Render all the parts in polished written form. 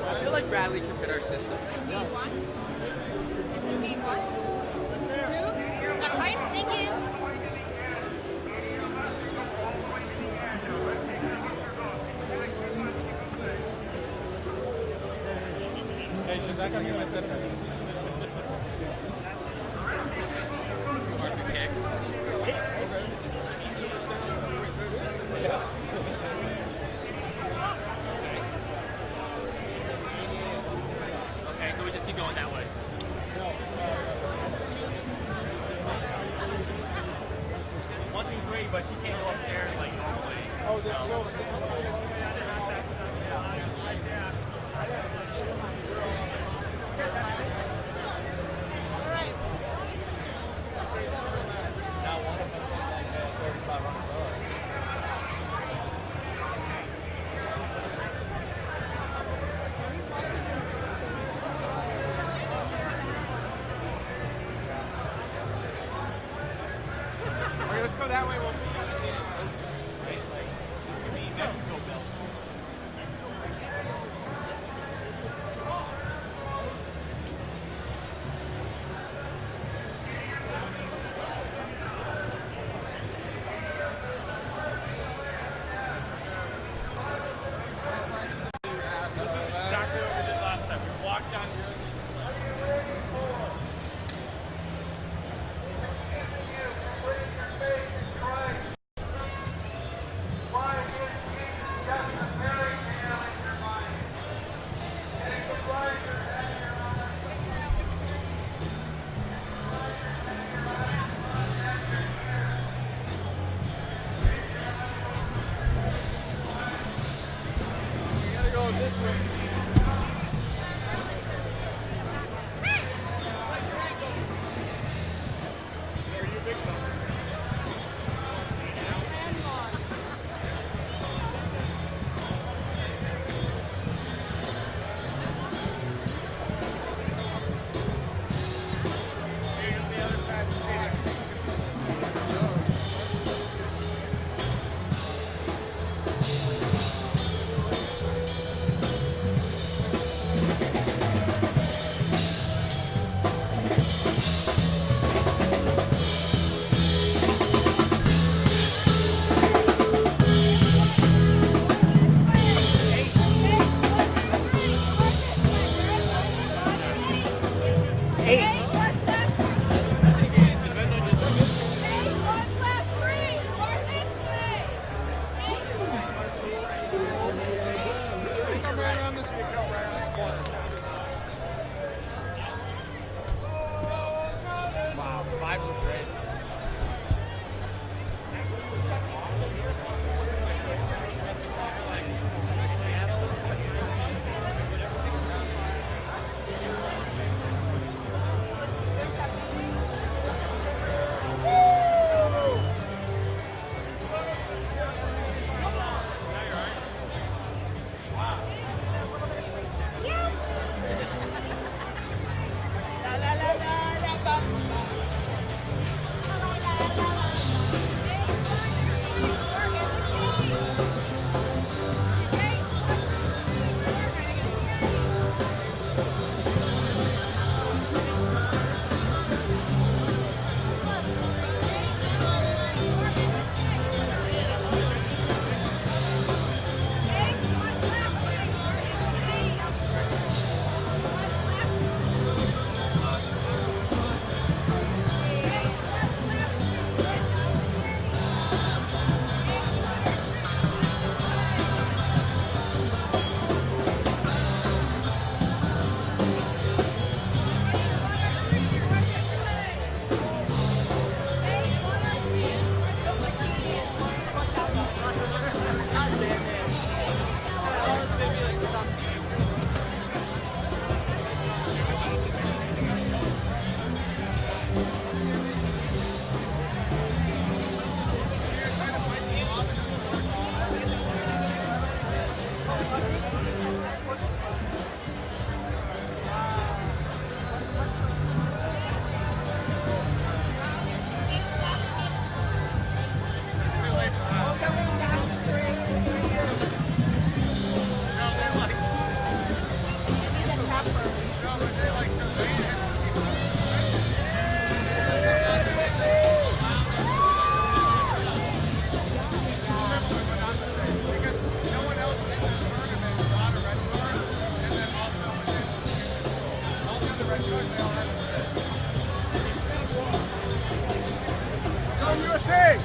I feel like Bradley can fit our system. B1? Is this B1? 2? That's fine, thank you. Hey, just I can get my set. Mark the kick. Okay, so we just keep going that way. 1, 2, 3, but she can't go upstairs like normally. Oh, that's so. Okay, let's go that way. We'll be on the team. Right? Like, this could be Mexico built. This is exactly what we did last time. We walked down here. USA!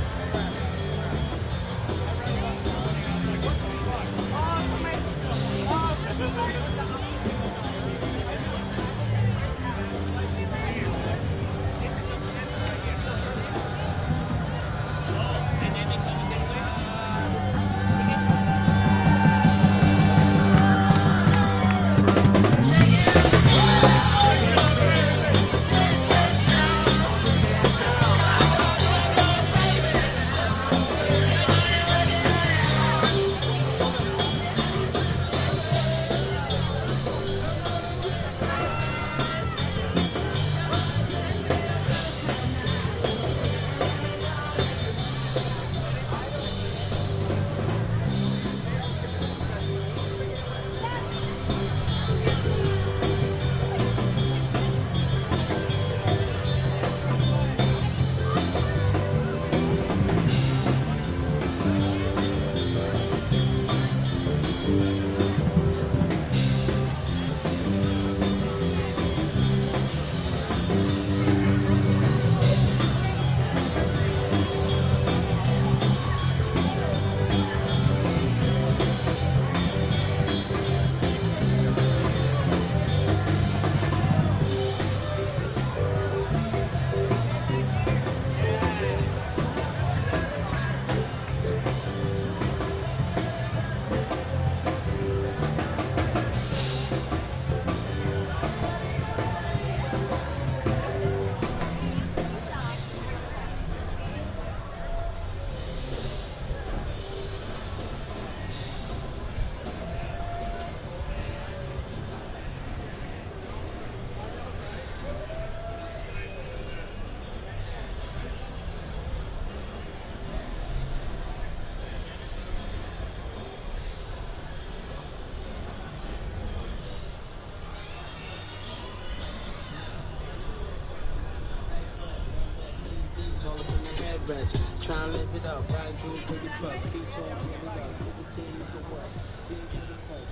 Trying to live it up, ride through a bigger truck, keep on living up, give the team the work, big to the point,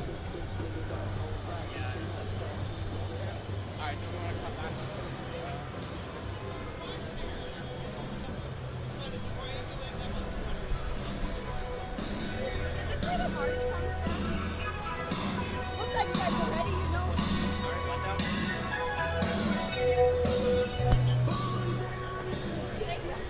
Alright, do we want to come back? Is this where the march comes from? Looks like you guys are ready, you know. Alright, one down. Take that.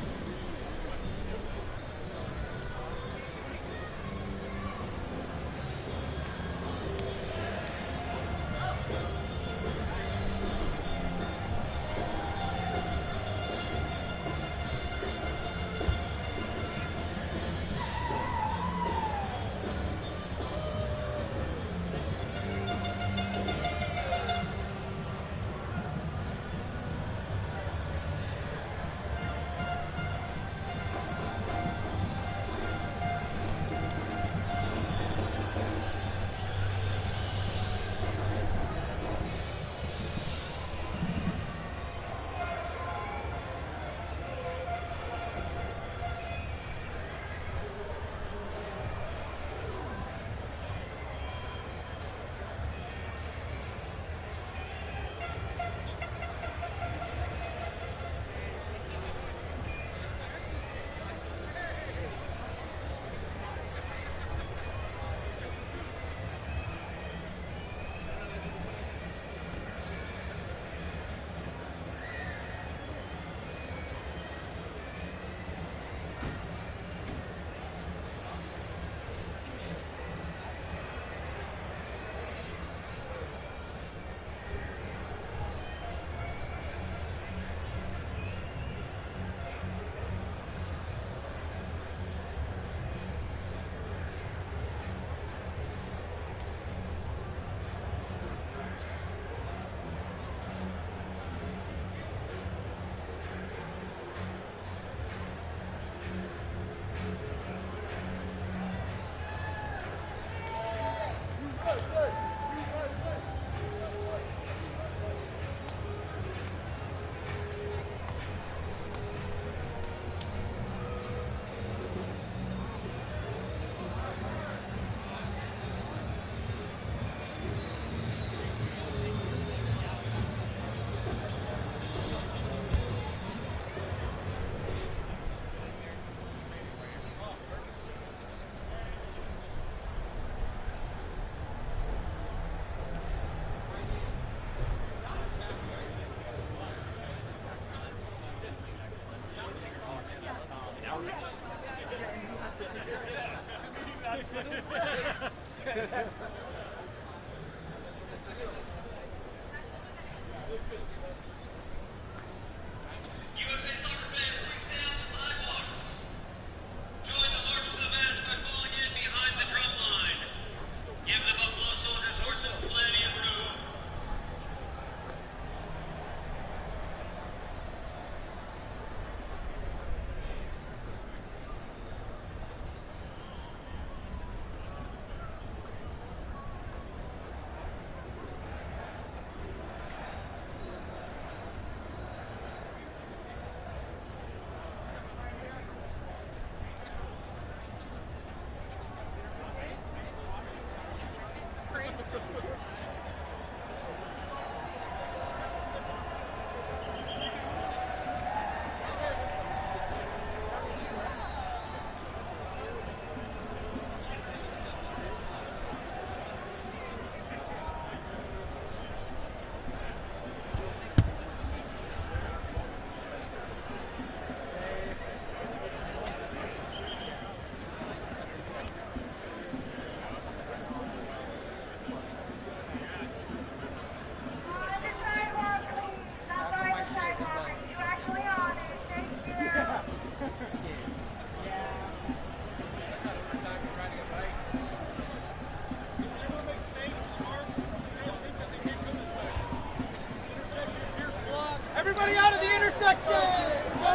Everybody out of the intersection!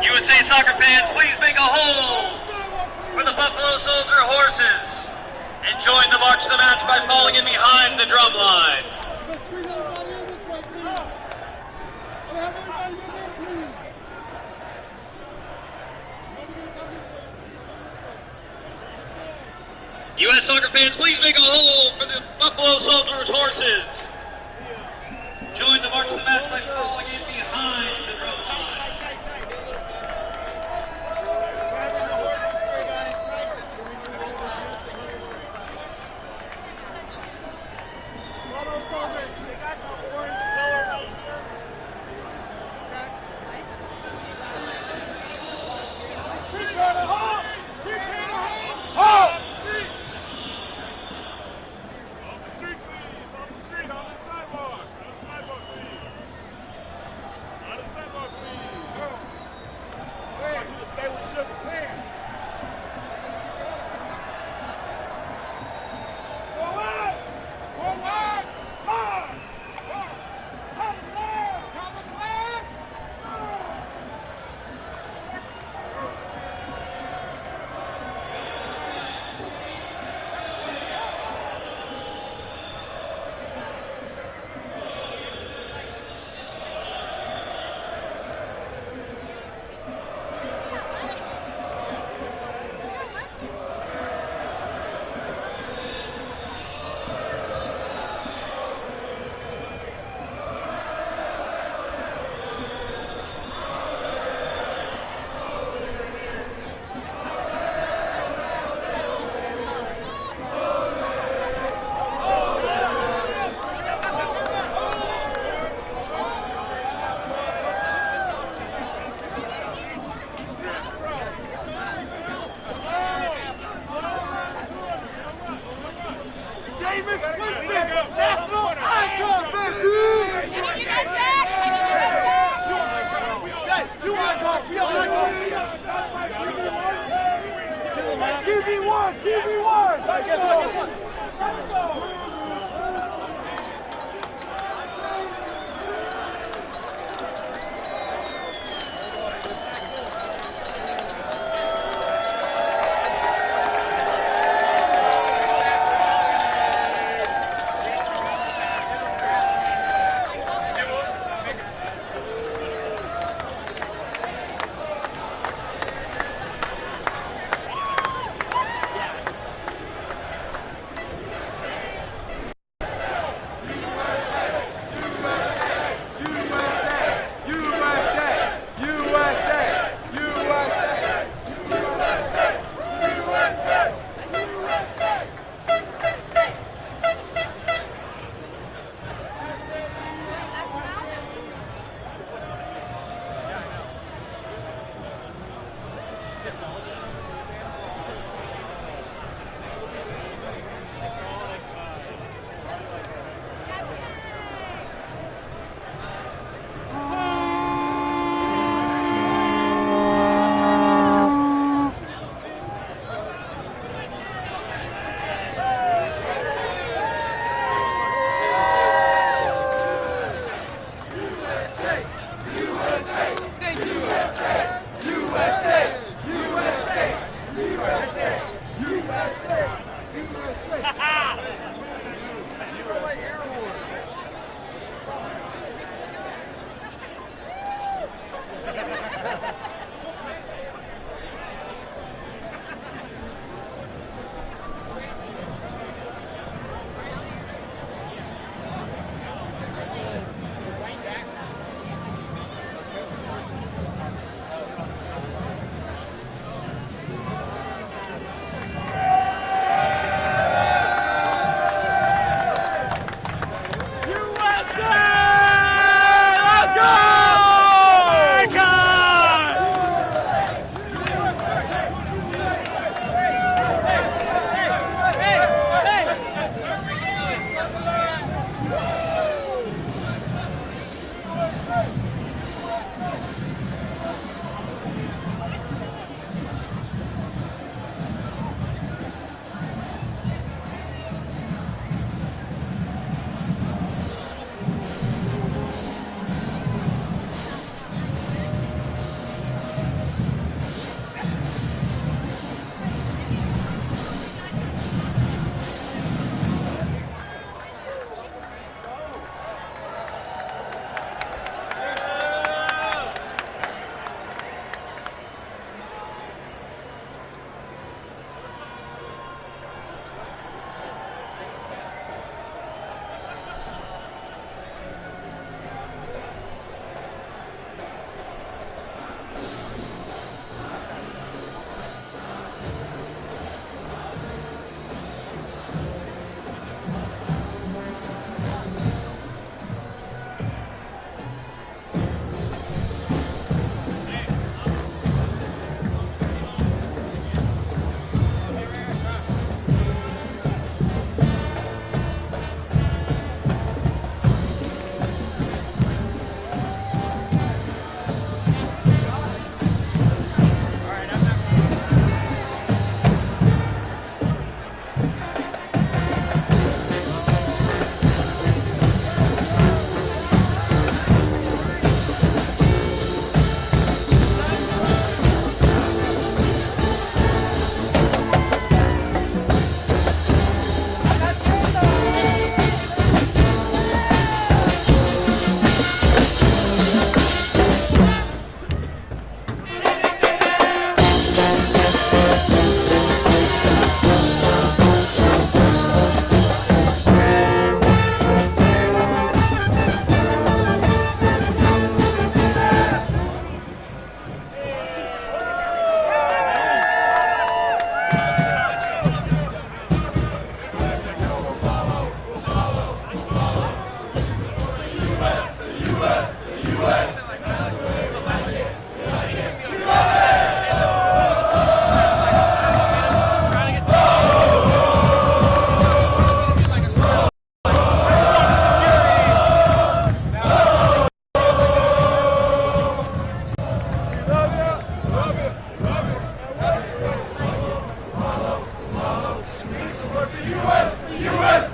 USA soccer fans, please make a hole for the Buffalo Soldier horses. And join the march of the match by falling in behind the drum line. Let's bring everybody in this way, please. I'll have everybody move in, please. US soccer fans, please make a hole for the Buffalo Soldiers horses. Join the march of the match by falling in behind the drum line.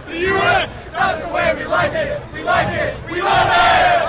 The U.S. That's the way we like it. We like it. We love it.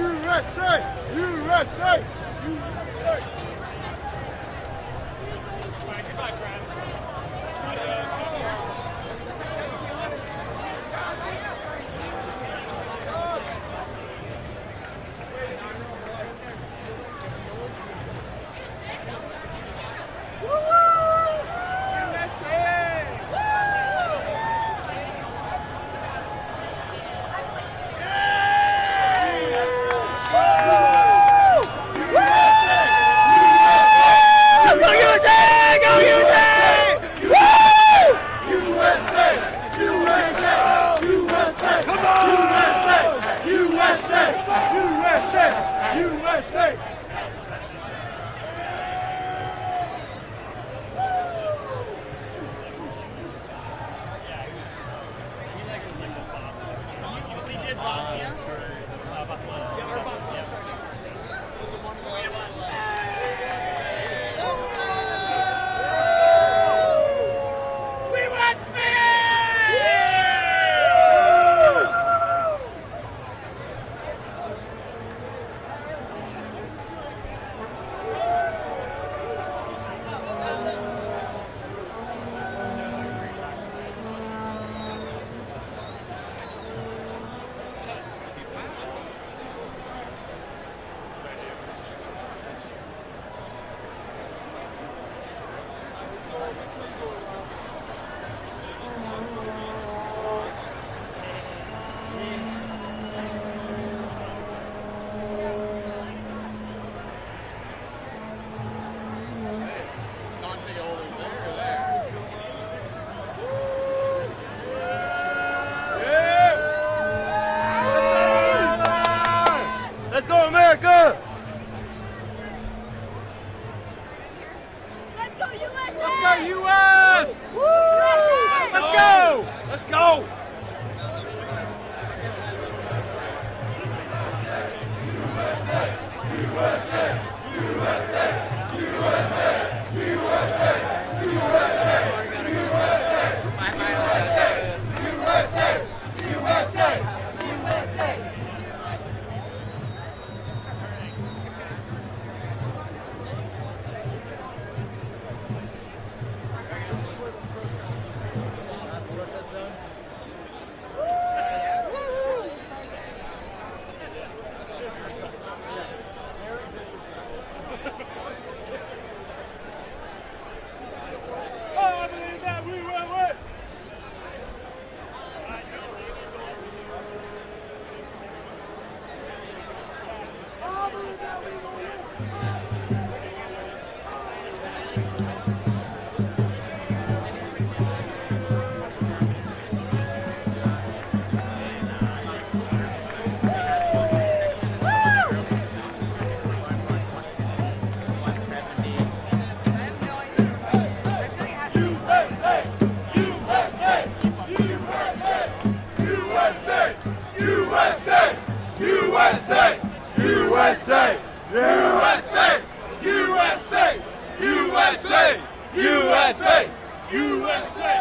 USA! Let's go, America! Let's go, USA! Let's go, US! Woo! Let's go! Let's go! USA! USA! USA! USA! USA! USA! USA!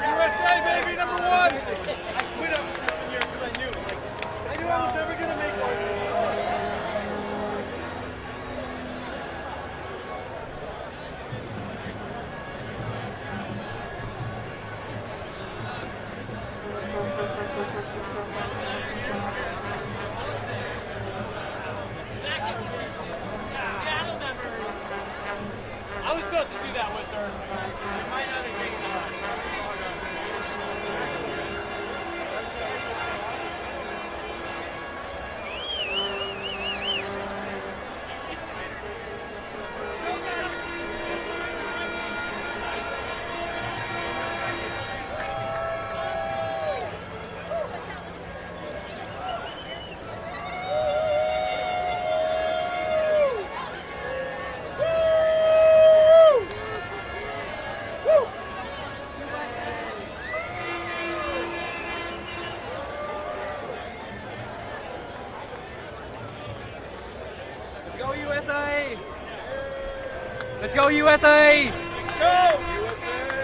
USA, baby, number one! I quit up freshman year because I knew I was never gonna make varsity. I was supposed to do that with her. I might not have taken it. Let's go USA! Let's go USA! Let's go USA!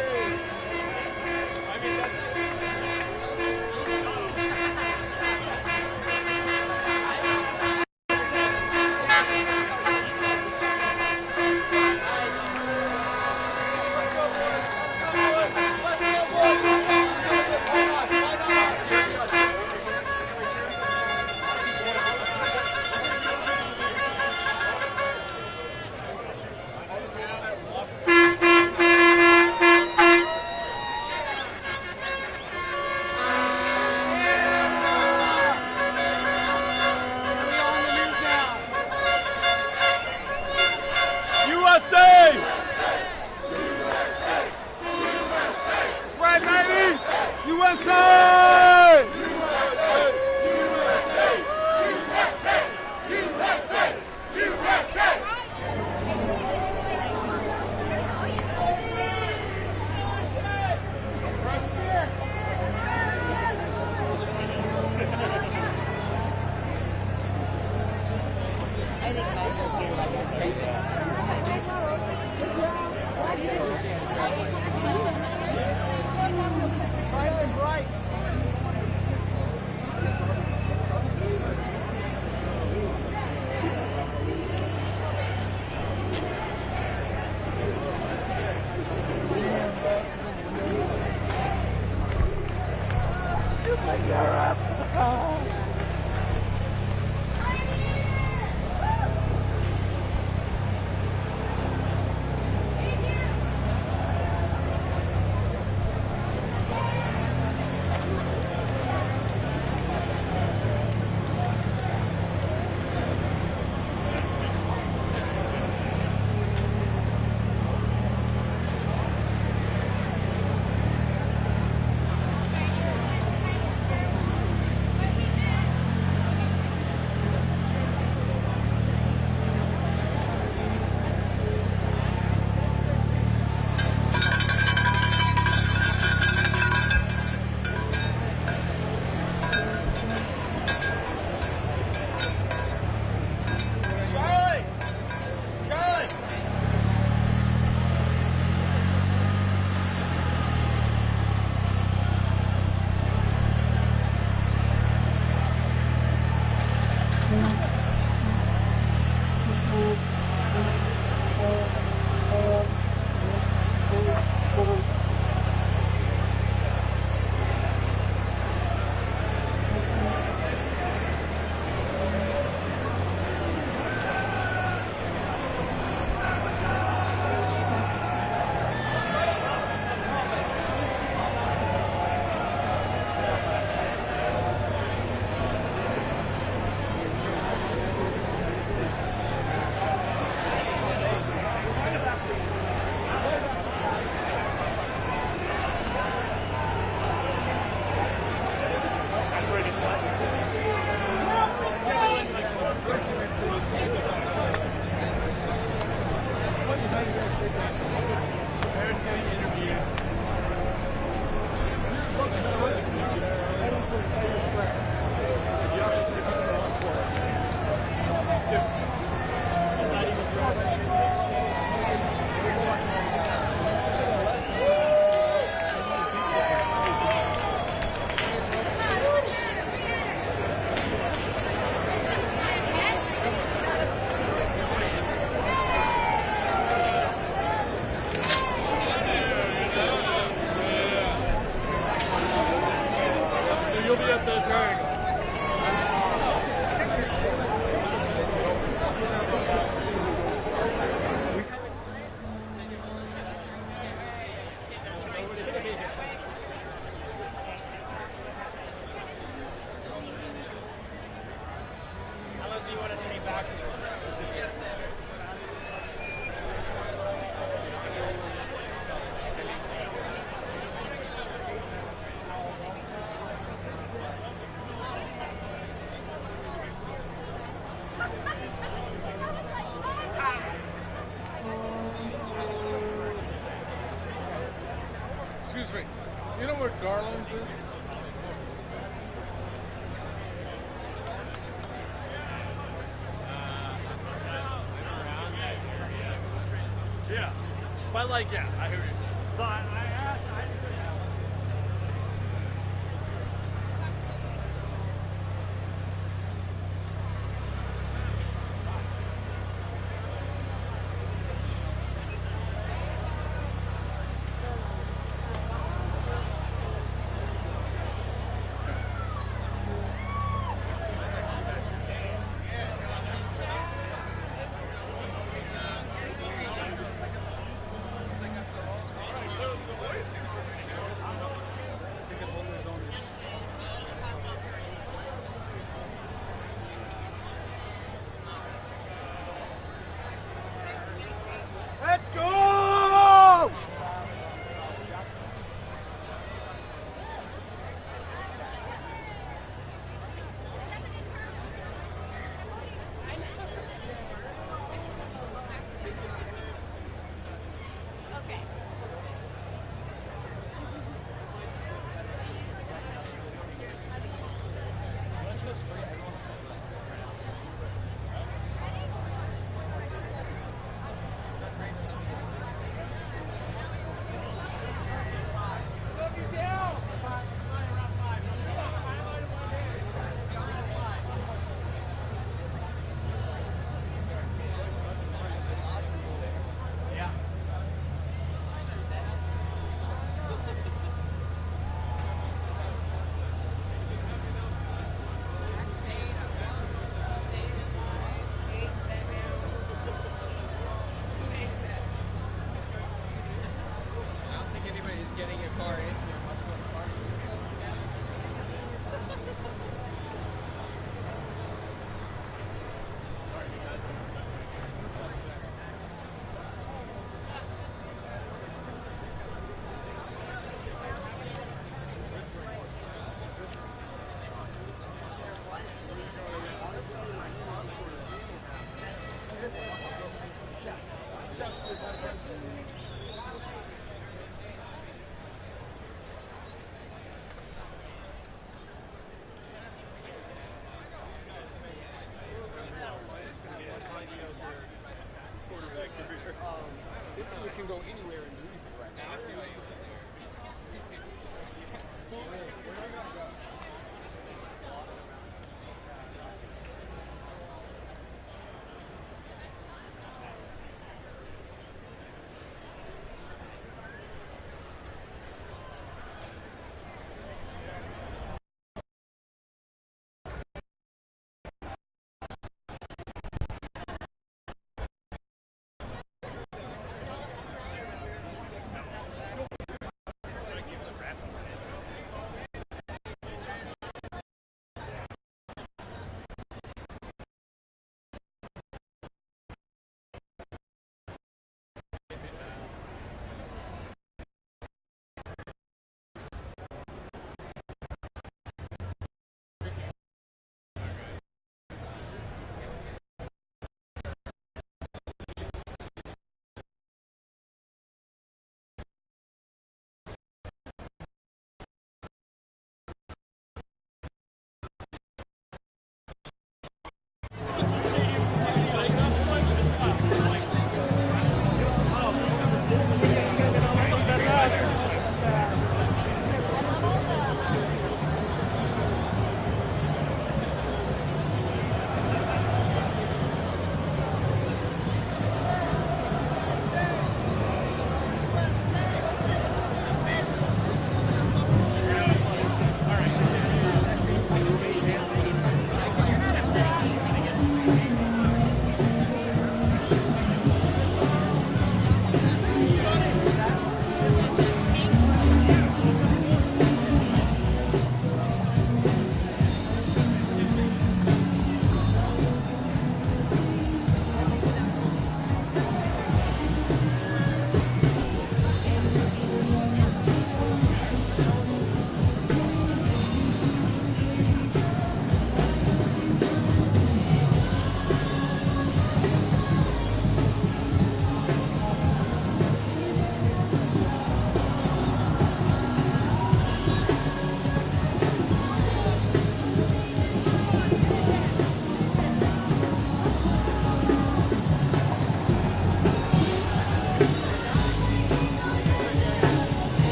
I think Michael's getting like this picture. Excuse me. You know where Garland's is? Yeah. But like, yeah, I hear you. So I asked. Let's go! Okay. This dude can go anywhere and do anything right now.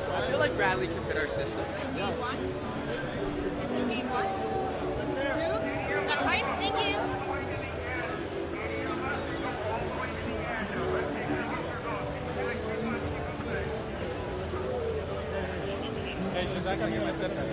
I feel like Bradley can fit our system. V1? Is it V1? 2? That's fine, thank you. Hey, just I gotta get my step back.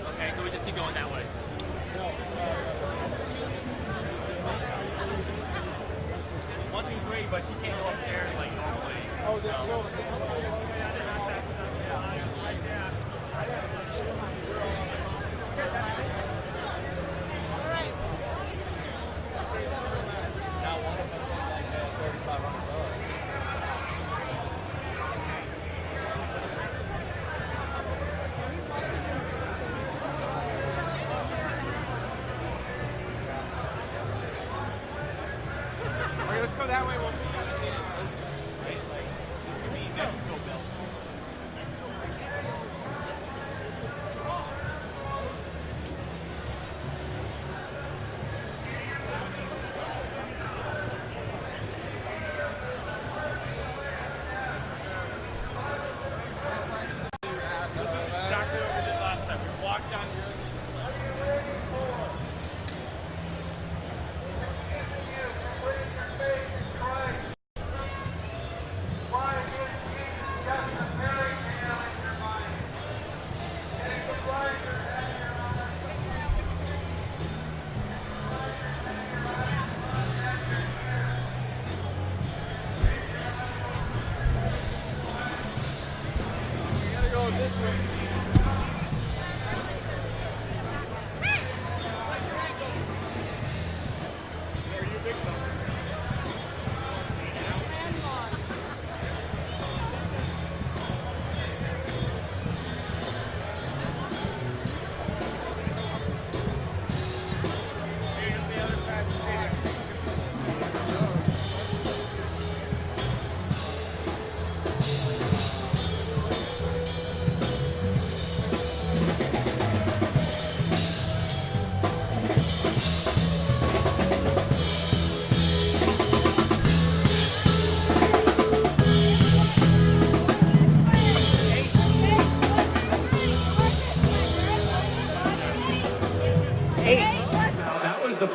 Okay, so we just keep going that way. 1, 2, 3, but she can't go upstairs like normally. Oh, that's so. Okay, let's go that way. We'll This could be Mexico built. This is exactly what we did last time. We walked down here.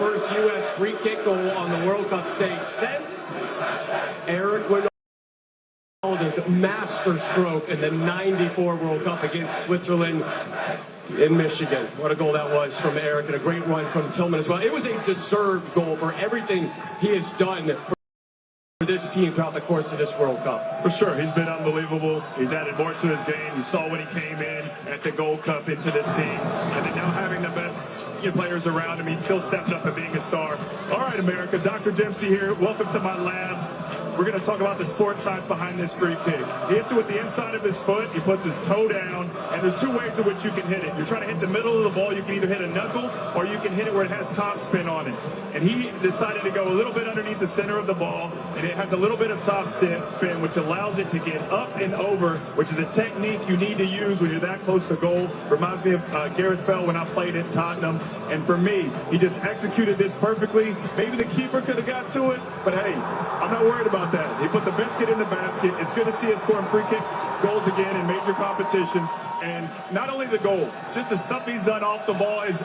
first U.S. free kick goal on the World Cup stage since Eric Ronaldo's masterstroke in the '94 World Cup against Switzerland in Michigan. What a goal that was from Eric, and a great run from Tillman as well. It was a deserved goal for everything he has done for this team throughout the course of this World Cup. For sure, he's been unbelievable. He's added more to his game. You saw when he came in at the Gold Cup into this team, and then now having the best players around him, he's still stepping up and being a star. All right, America, Dr. Dempsey here. Welcome to my lab. We're going to talk about the sports science behind this free kick. He hits it with the inside of his foot. He puts his toe down, and there's two ways in which you can hit it. You're trying to hit the middle of the ball. You can either hit a knuckle, or you can hit it where it has top spin on it. And he decided to go a little bit underneath the center of the ball, and it has a little bit of top spin, which allows it to get up and over, which is a technique you need to use when you're that close to goal. Reminds me of Gareth Bale when I played at Tottenham. And for me, he just executed this perfectly. Maybe the keeper could have got to it, but hey, I'm not worried about that. He put the biscuit in the basket. It's good to see us scoring free kick goals again in major competitions. And not only the goal, just the stuff he's done off the ball is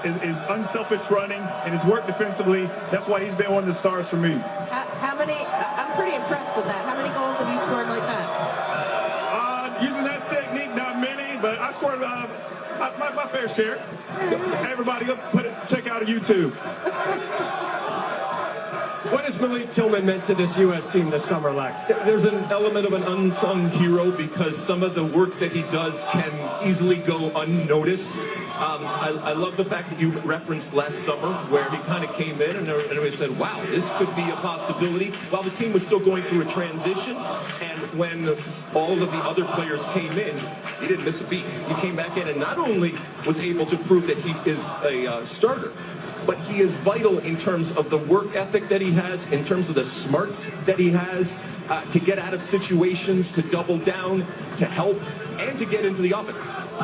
unselfish running and his work defensively. That's why he's been one of the stars for me. How many? I'm pretty impressed with that. How many goals have you scored like that? Using that technique, not many, but I scored my fair share. Everybody, go check out YouTube. What has Malik Tillman meant to this U.S. team this summer, Lex? There's an element of an unsung hero because some of the work that he does can easily go unnoticed. I love the fact that you referenced last summer where he kind of came in and everybody said, wow, this could be a possibility, while the team was still going through a transition. And when all of the other players came in, he didn't miss a beat. He came back in and not only was able to prove that he is a starter, but he is vital in terms of the work ethic that he has, in terms of the smarts that he has to get out of situations, to double down, to help, and to get into the offense.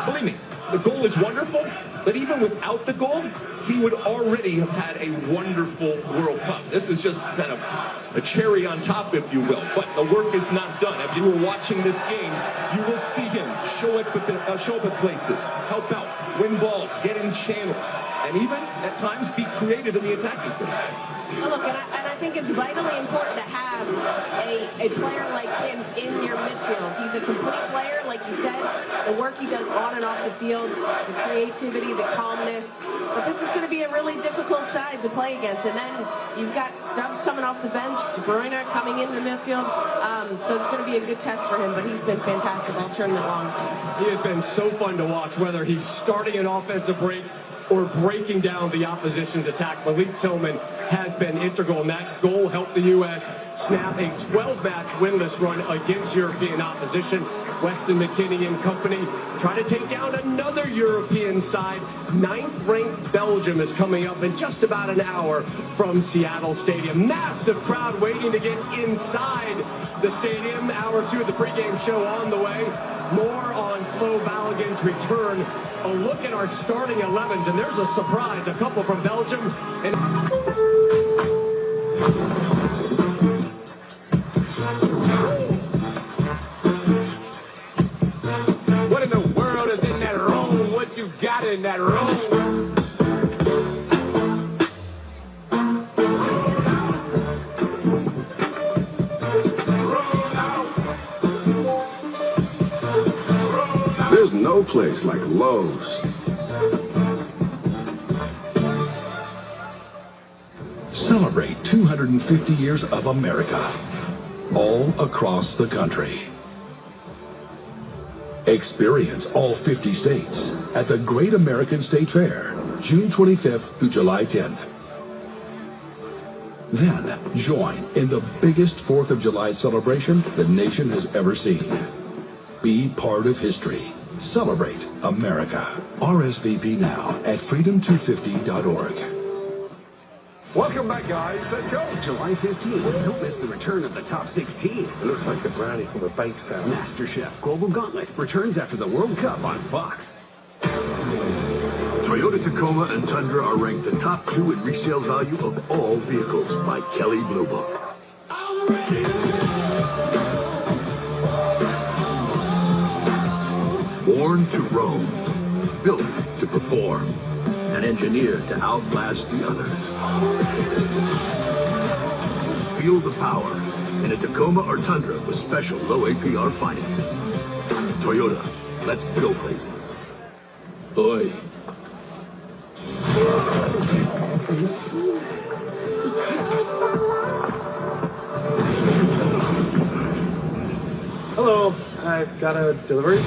Believe me, the goal is wonderful, but even without the goal, he would already have had a wonderful World Cup. This is just kind of a cherry on top, if you will. But the work is not done. If you were watching this game, you will see him show up at places, help out, win balls, get in channels, and even at times be creative in the attacking phase. Look, and I think it's vitally important to have a player like him in your midfield. He's a complete player, like you said. The work he does on and off the field, the creativity, the calmness. But this is going to be a really difficult side to play against. And then you've got subs coming off the bench, Bruyne coming in the midfield. So it's going to be a good test for him, but he's been fantastic all tournament long. He has been so fun to watch, whether he's starting an offensive break or breaking down the opposition's attack. Malik Tillman has been integral, and that goal helped the U.S. snap a 12-match winless run against European opposition. Weston, McKennie and company try to take down another European side. 9th-ranked Belgium is coming up in just about an hour from Seattle Stadium. Massive crowd waiting to get inside the stadium. Hour 2 of the pregame show on the way. More on Flo Balogun's return. A look at our starting 11s, and there's a surprise. A couple from Belgium. And What in the world is in that room? What you got in that room? There's no place like Lowe's. Celebrate 250 years of America, all across the country. Experience all 50 states at the Great American State Fair, June 25th through July 10th. Then join in the biggest 4th of July celebration the nation has ever seen. Be part of history. Celebrate America. RSVP now at freedom250.org. Welcome back, guys. Let's go. July 15th. Don't miss the return of the top 16. It looks like the brownie from a bake sale. MasterChef Global Gauntlet returns after the World Cup on Fox. Toyota Tacoma and Tundra are ranked the top 2 in resale value of all vehicles by Kelley Blue Book. Born to roam, built to perform. and engineered to outlast the others. Feel the power in a Tacoma or Tundra with special low APR financing. Toyota, let's go places. Oi. Hello, I've got a delivery.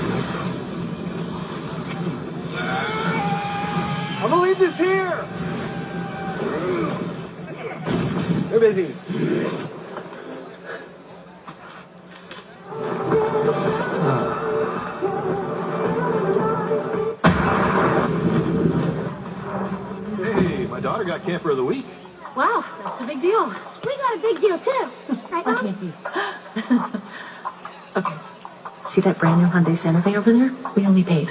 I'm gonna leave this here. They're busy. Hey, my daughter got camper of the week. Wow, that's a big deal. We got a big deal too. Right, Mom? Okay. See that brand new Hyundai Santa Fe over there? We only paid.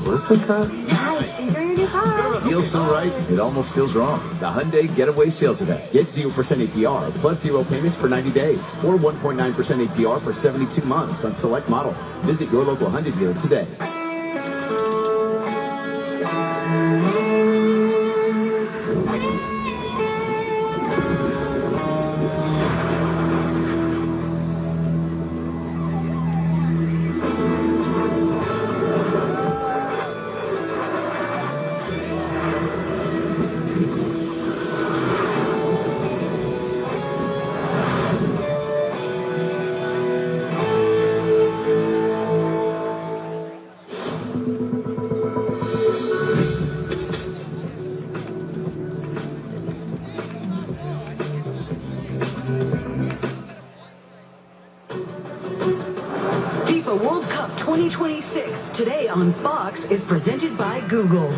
Listen, car. Nice. Enjoy your new car. Feels so right, it almost feels wrong. The Hyundai Getaway Sales Event. Get 0% APR plus 0 payments for 90 days or 1.9% APR for 72 months on select models. Visit your local Hyundai dealer today. FIFA World Cup 2026, today on Fox, is presented by Google.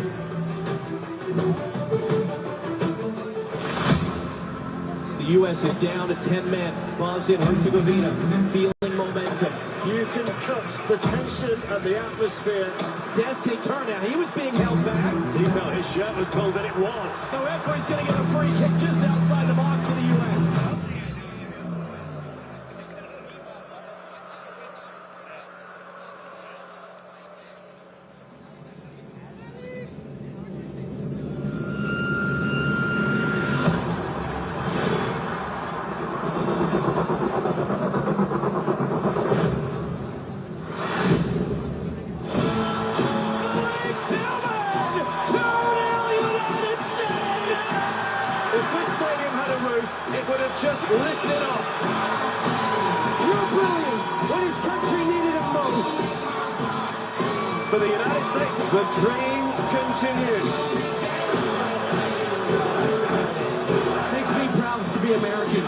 The U.S. is down to 10 men. Bosnia and Herzegovina feeling momentum. You can cut the tension of the atmosphere. Destiny turn now. He was being held back. He felt his shirt was told that it was. The referee's going to get a free kick just outside the mark for the U.S. For the United States, the dream continues. Makes me proud to be American.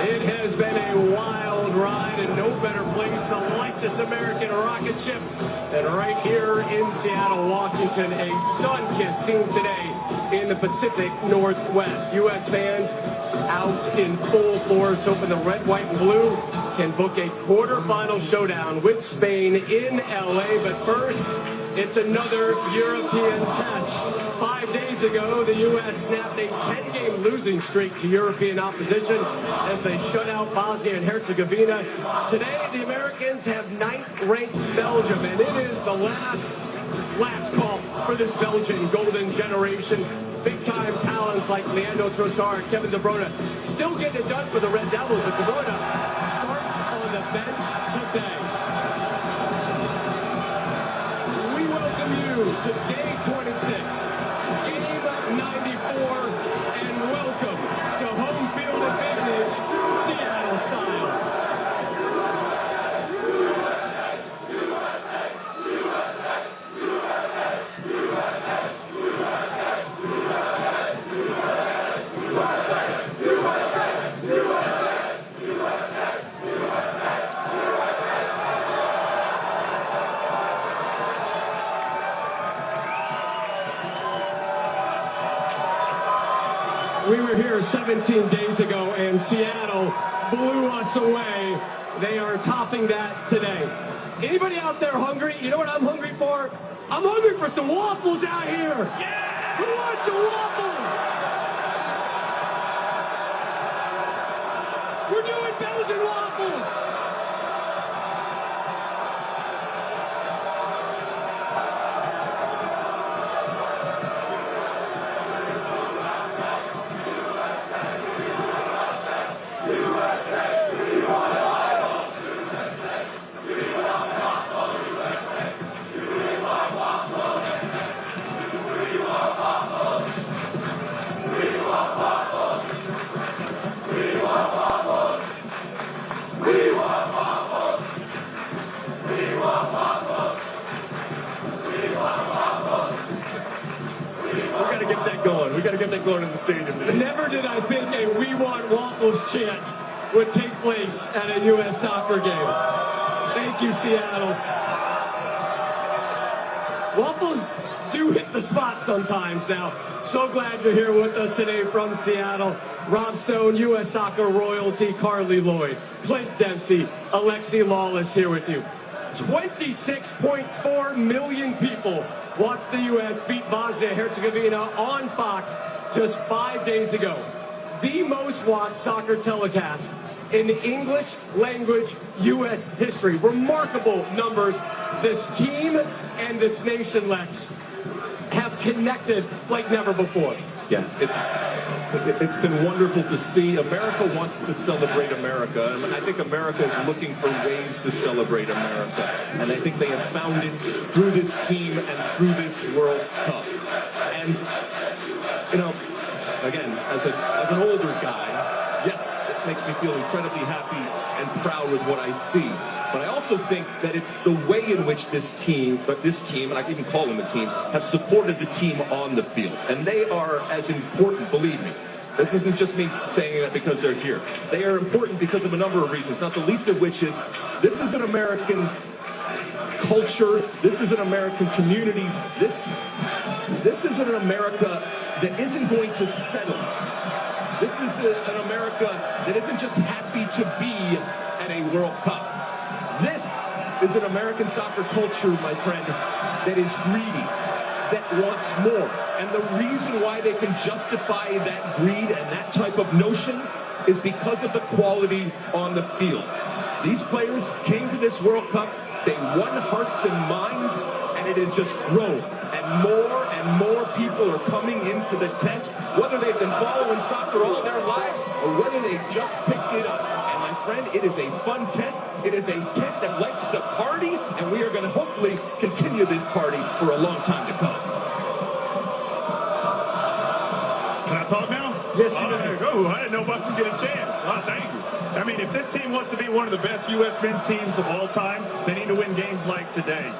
It has been a wild ride and no better place to light this American rocket ship than right here in Seattle, Washington. A sun-kissed scene today in the Pacific Northwest. U.S. fans out in full force, hoping the red, white, and blue can book a quarterfinal showdown with Spain in LA. But first, it's another European test. 5 days ago, the U.S. snapped a 10-game losing streak to European opposition as they shut out Bosnia and Herzegovina. Today, the Americans have 9th-ranked Belgium, and it is the last call for this Belgian golden generation. Big-time talents like Leandro Trossard, Kevin De Bruyne, still getting it done for the Red Devils, but De Bruyne starts on the bench today. We welcome you to day 26, game 94, and welcome to home field advantage, Seattle style. We were here 17 days ago, and Seattle blew us away. They are topping that today. Anybody out there hungry? You know what I'm hungry for? I'm hungry for some waffles out here. Yeah! Who wants some waffles? We're doing Belgian waffles. Waffles! We got to get that going in the stadium today. Never did I think a "We Want Waffles" chant would take place at a U.S. soccer game. Thank you, Seattle. Waffles do hit the spot sometimes now. So glad you're here with us today from Seattle. Rob Stone, U.S. Soccer royalty, Carly Lloyd, Clint Dempsey, Alexi Lawless here with you. 26.4 million people watched the U.S. beat Bosnia-Herzegovina on Fox just 5 days ago. The most watched soccer telecast in English language U.S. history. Remarkable numbers. This team and this nation, Lex, have connected like never before. Yeah, it's been wonderful to see. America wants to celebrate America, and I think America is looking for ways to celebrate America. And I think they have found it through this team and through this World Cup. And, you know, again, as an older guy, yes, it makes me feel incredibly happy and proud with what I see. But I also think that it's the way in which this team, and I can even call them a team, have supported the team on the field. And they are as important, believe me. This isn't just me saying that because they're here. They are important because of a number of reasons, not the least of which is this is an American culture, this is an American community, this is an America that isn't going to settle. This is an America that isn't just happy to be at a World Cup. This is an American soccer culture, my friend, that is greedy, that wants more. And the reason why they can justify that greed and that type of notion is because of the quality on the field. These players came to this World Cup, they won hearts and minds, and it has just grown. And more people are coming into the tent, whether they've been following soccer all their lives or whether they've just picked it up. And my friend, it is a fun tent. It is a tent that likes to party, and we are going to hopefully continue this party for a long time to come. Can I talk now? Yes, you may. Oh, I didn't know Weston get a chance. Oh, thank you. I mean, if this team wants to be one of the best U.S. men's teams of all time, they need to win games like today.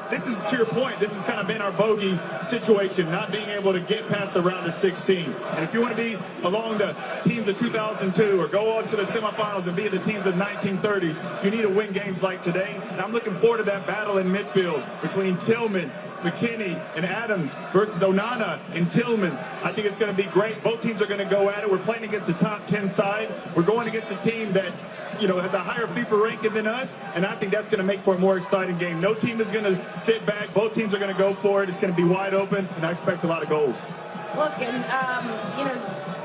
This is to your point, this has kind of been our bogey situation, not being able to get past the round of 16. And if you want to be along the teams of 2002 or go on to the semifinals and be the teams of 1930s, you need to win games like today. And I'm looking forward to that battle in midfield between Tillman, McKennie, and Adams versus Onana and Tillmans. I think it's going to be great. Both teams are going to go at it. We're playing against a top 10 side. We're going against a team that, you know, has a higher FIFA ranking than us, and I think that's going to make for a more exciting game. No team is going to sit back. Both teams are going to go for it. It's going to be wide open, and I expect a lot of goals. Look, and, you know,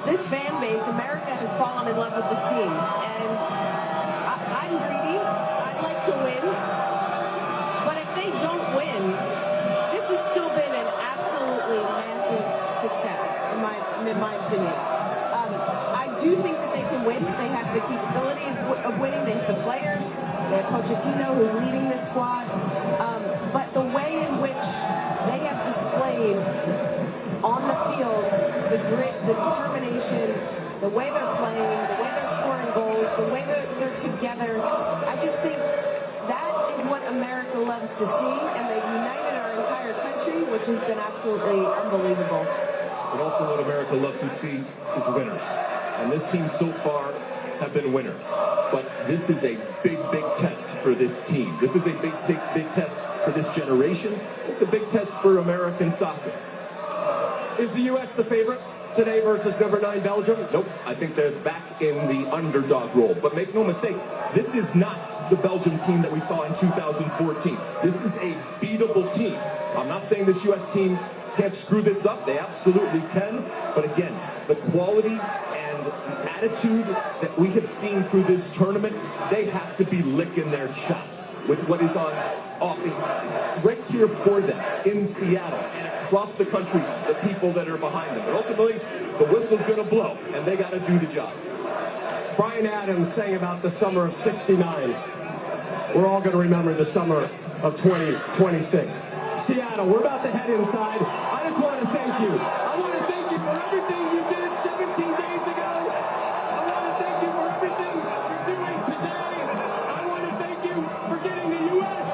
this fan base, America has fallen in love with this team, and I'm greedy. I like to win, but if they don't win, this has still been an absolutely massive success, in my opinion. I do think that they can win. They have the capability of winning. They have the players. They have Pochettino, who's leading this squad. But the way in which they have displayed on the field the grit, the determination, the way they're playing, the way they're scoring goals, the way they're together, I just think that is what America loves to see, and they've united our entire country, which has been absolutely unbelievable. But also what America loves to see is winners. And this team so far have been winners. But this is a big, big test for this team. This is a big test for this generation. It's a big test for American soccer. Is the U.S. the favorite today versus number 9 Belgium? Nope. I think they're back in the underdog role. But make no mistake, this is not the Belgium team that we saw in 2014. This is a beatable team. I'm not saying this U.S. team can't screw this up. They absolutely can. But again, the quality and the attitude that we have seen through this tournament, they have to be licking their chops with what is on offering right here for them in Seattle and across the country, the people that are behind them. But ultimately, the whistle's going to blow, and they got to do the job. Bryan Adams sang about the summer of '69. We're all going to remember the summer of 2026. Seattle, we're about to head inside. I just want to thank you. I want to thank you for everything you did 17 days ago. I want to thank you for everything you're doing today. I want to thank you for getting the U.S.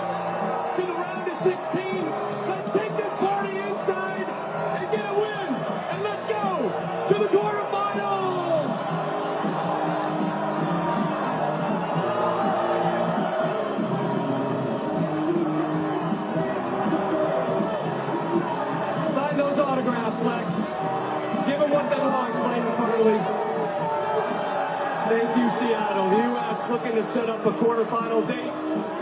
to the round of 16. Let's take this party inside and get a win. And let's go to the quarterfinals. Sign those autographs, Lex. Give them what they want, playing Farley. Thank you, Seattle. The U.S. looking to set up a quarterfinal date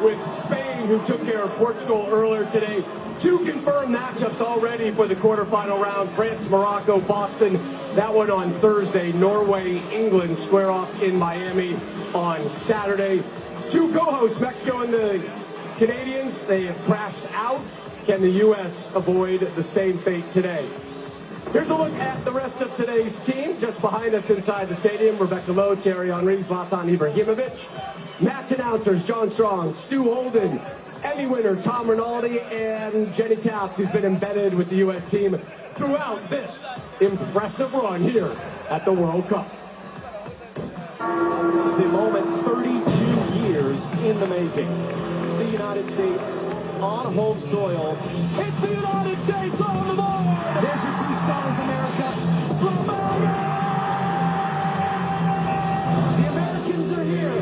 with Spain, who took care of Portugal earlier today. 2 confirmed matchups already for the quarterfinal round. France, Morocco, Boston. That one on Thursday. Norway, England square off in Miami on Saturday. 2 co-hosts, Mexico and the Canadians, they have crashed out. Can the U.S. avoid the same fate today? Here's a look at the rest of today's team. Just behind us inside the stadium, Rebecca Lowe, Thierry Henry, Zlatan Ibrahimovic. Match announcers, John Strong, Stu Holden, Emmy winner Tom Rinaldi, and Jenny Taft, who's been embedded with the U.S. team throughout this impressive run here at the World Cup. It's a moment 32 years in the making. The United States on home soil. It's the United States on the board! There's your 2 stars, America. From Belgium! The Americans are here.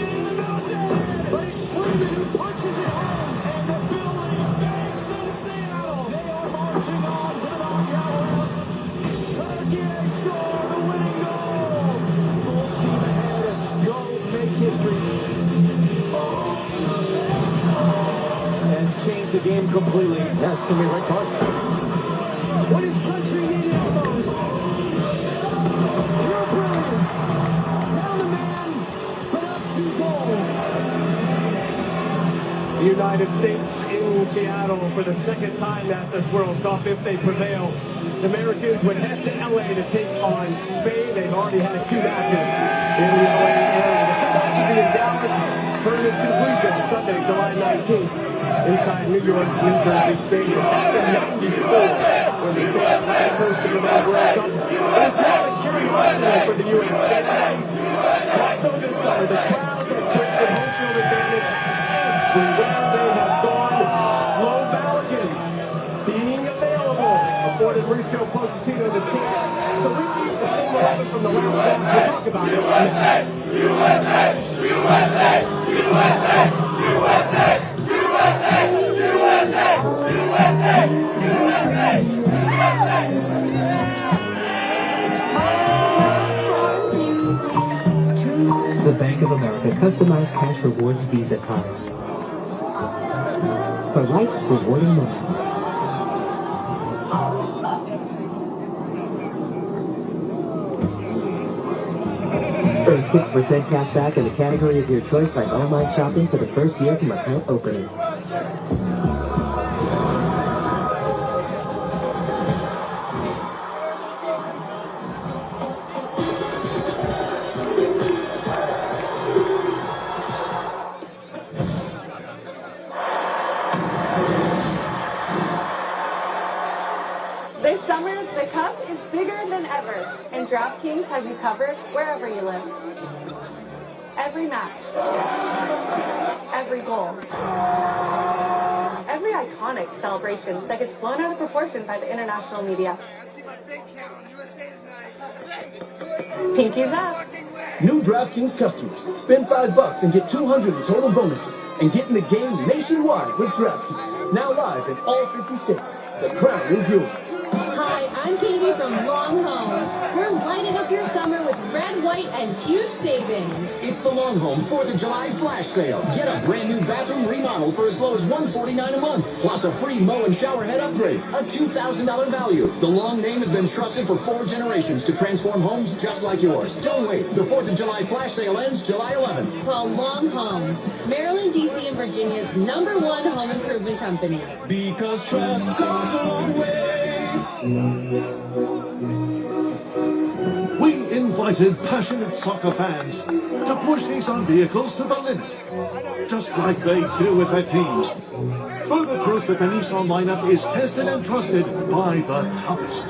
In the building! But it's Freeman who punches it home. And the building shakes in Seattle. They are marching on to the knockout round. Turkey score the winning goal. Full steam ahead. Go make history. Has changed the game completely. Yes, can be right card. What is country needed the most? Your brilliance. Down the man, but up 2 goals. The United States in Seattle for the 2nd time at this World Cup. If they prevail, the Americans would head to LA to take on Spain. They've already had 2 matches in the LA area. The Dallas tournament conclusion Sunday, July 19th. Inside New York, New Jersey Stadium. Back in 94, when the States hosted the World Cup. It's not a curiosity for the U.S. Also this summer, the crowds have taken home field advantage everywhere they have gone. Low Belgium being available afforded Mauricio Pochettino the chance to repeat the same 11 from the last match. We'll talk about it. USA! USA! USA! USA! USA! USA! USA! USA! USA! The Bank of America customized cash rewards Visa card. For life's rewarding moments. Earn 6% cash back in the category of your choice, like online shopping for the first year from account opening. This summer, the Cup is bigger than ever, and DraftKings has you covered wherever you live. Every match, every goal, every iconic celebration that gets blown out of proportion by the international media. Pinkies up. New DraftKings customers, spend $5 and get $200 in total bonuses, and get in the game nationwide with DraftKings. Now live in all 50 states. The crown is yours. Hi, I'm Katie from Long Home. We're lighting up your summer with red white and huge savings. It's the Long Home 4th of July flash sale. Get a brand new bathroom remodel for as low as $149 a month, plus a free mow and shower head upgrade, a $2,000 value. The Long name has been trusted for 4 generations to transform homes just like yours. Don't wait. The 4th of July flash sale ends July 11th. Call Long Homes, Maryland, D.C., and Virginia's #1 home improvement company. Because trust goes a long way. We invited passionate soccer fans to push Nissan vehicles to the limit, just like they do with their teams. Further proof that the Nissan lineup is tested and trusted by the toughest.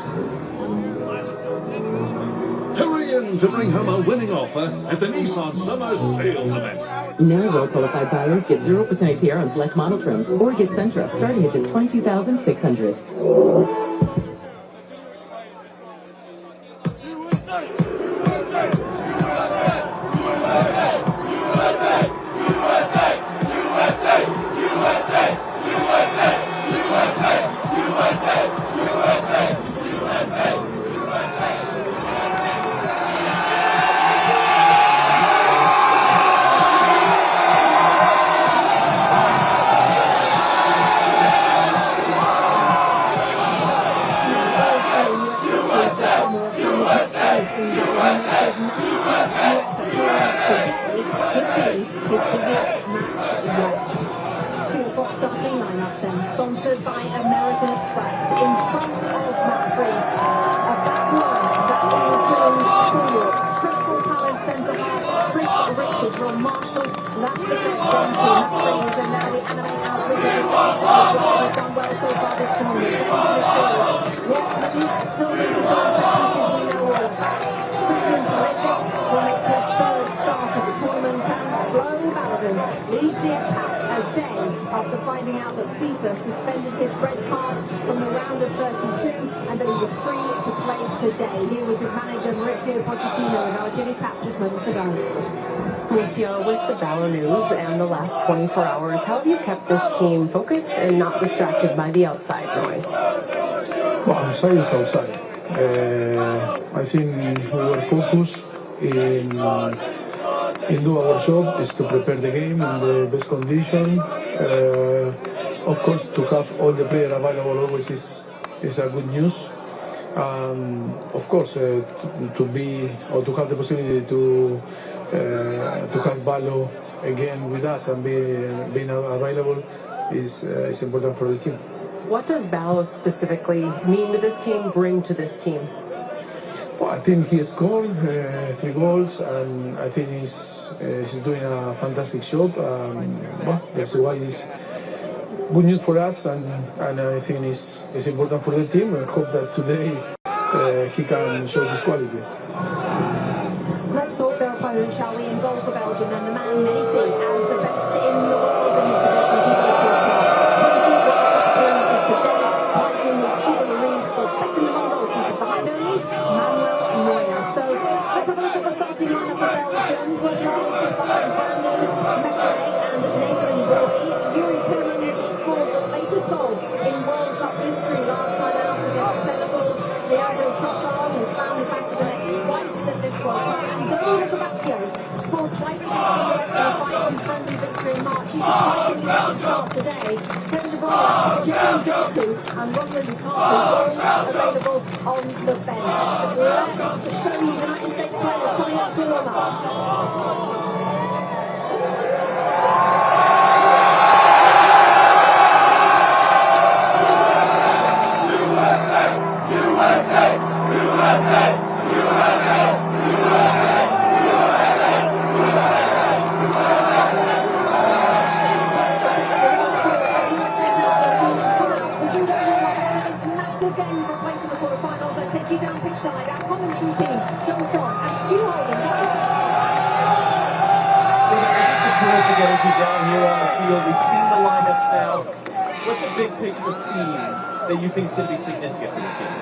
Hurry in to bring home a winning offer at the Nissan Summer Sales Event. Now well-qualified buyers get 0% APR on select model trims or get Sentra starting at just $22,600. Sponsored by American Express in front of Matt Freese. A back line that includes Fulwards, Crystal Palace centre-half, Chris Richards from Marshall. That's the next one to Matt Freese, and now we animate out with the defence. Has done well so far this tournament. What the television pieces we know all about. Christian Pulisic will make his 3rd start of the tournament, and Flo Balogun leads the attack a day after finding out that FIFA suspended his red card from the round of 32 and that he was free to play today. Here was his manager Mauricio Pochettino in our Jimmy Tap just moments ago. Mauricio, with the Ballo news and the last 24 hours, how have you kept this team focused and not distracted by the outside noise? Well, outside is outside. I think we were focused in do our job, is to prepare the game in the best condition. Of course, to have all the players available always is a good news. Of course, to be or to have the possibility to have Ballo again with us and being available is important for the team. What does Ballo specifically mean to this team, bring to this team? Well, I think he scored 3 goals, and I think he's doing a fantastic job. Well, that's why he's good news for us, and I think it's important for the team. I hope that today he can show his quality. Let's talk their opponent, shall we? In goal for Belgium, and the man many see as the best in the world in his possession, Thibaut. 20 World Cup appearances today, fighting with Thibaut, or second among goalkeepers, behind only Neuer. So let's have a look at the starting lineup for Belgium. Courtois sits behind Bruyne, McKennie and Nathan Bruyne. Yuri Tillmans scored the latest goal in World Cup history last time out against Senegal. Leandro Trossard has found the back of the net twice at this World Cup. And Doku scored twice against the US in a 5-1 friendly victory in March. He's surprisingly got to start today. Kevin De Bruyne, Jimmy Doku and Romelu Lukaku all available on the bench. Let's show you the United States players coming up to warm up. Massive game for a place in the quarterfinals. Let's take you down pitch side. Our commentary team, John Strong and Stu Holden. Just a terrific energy down here on the field. We've seen the lineups now. What's the big picture theme that you think is going to be significant for this game?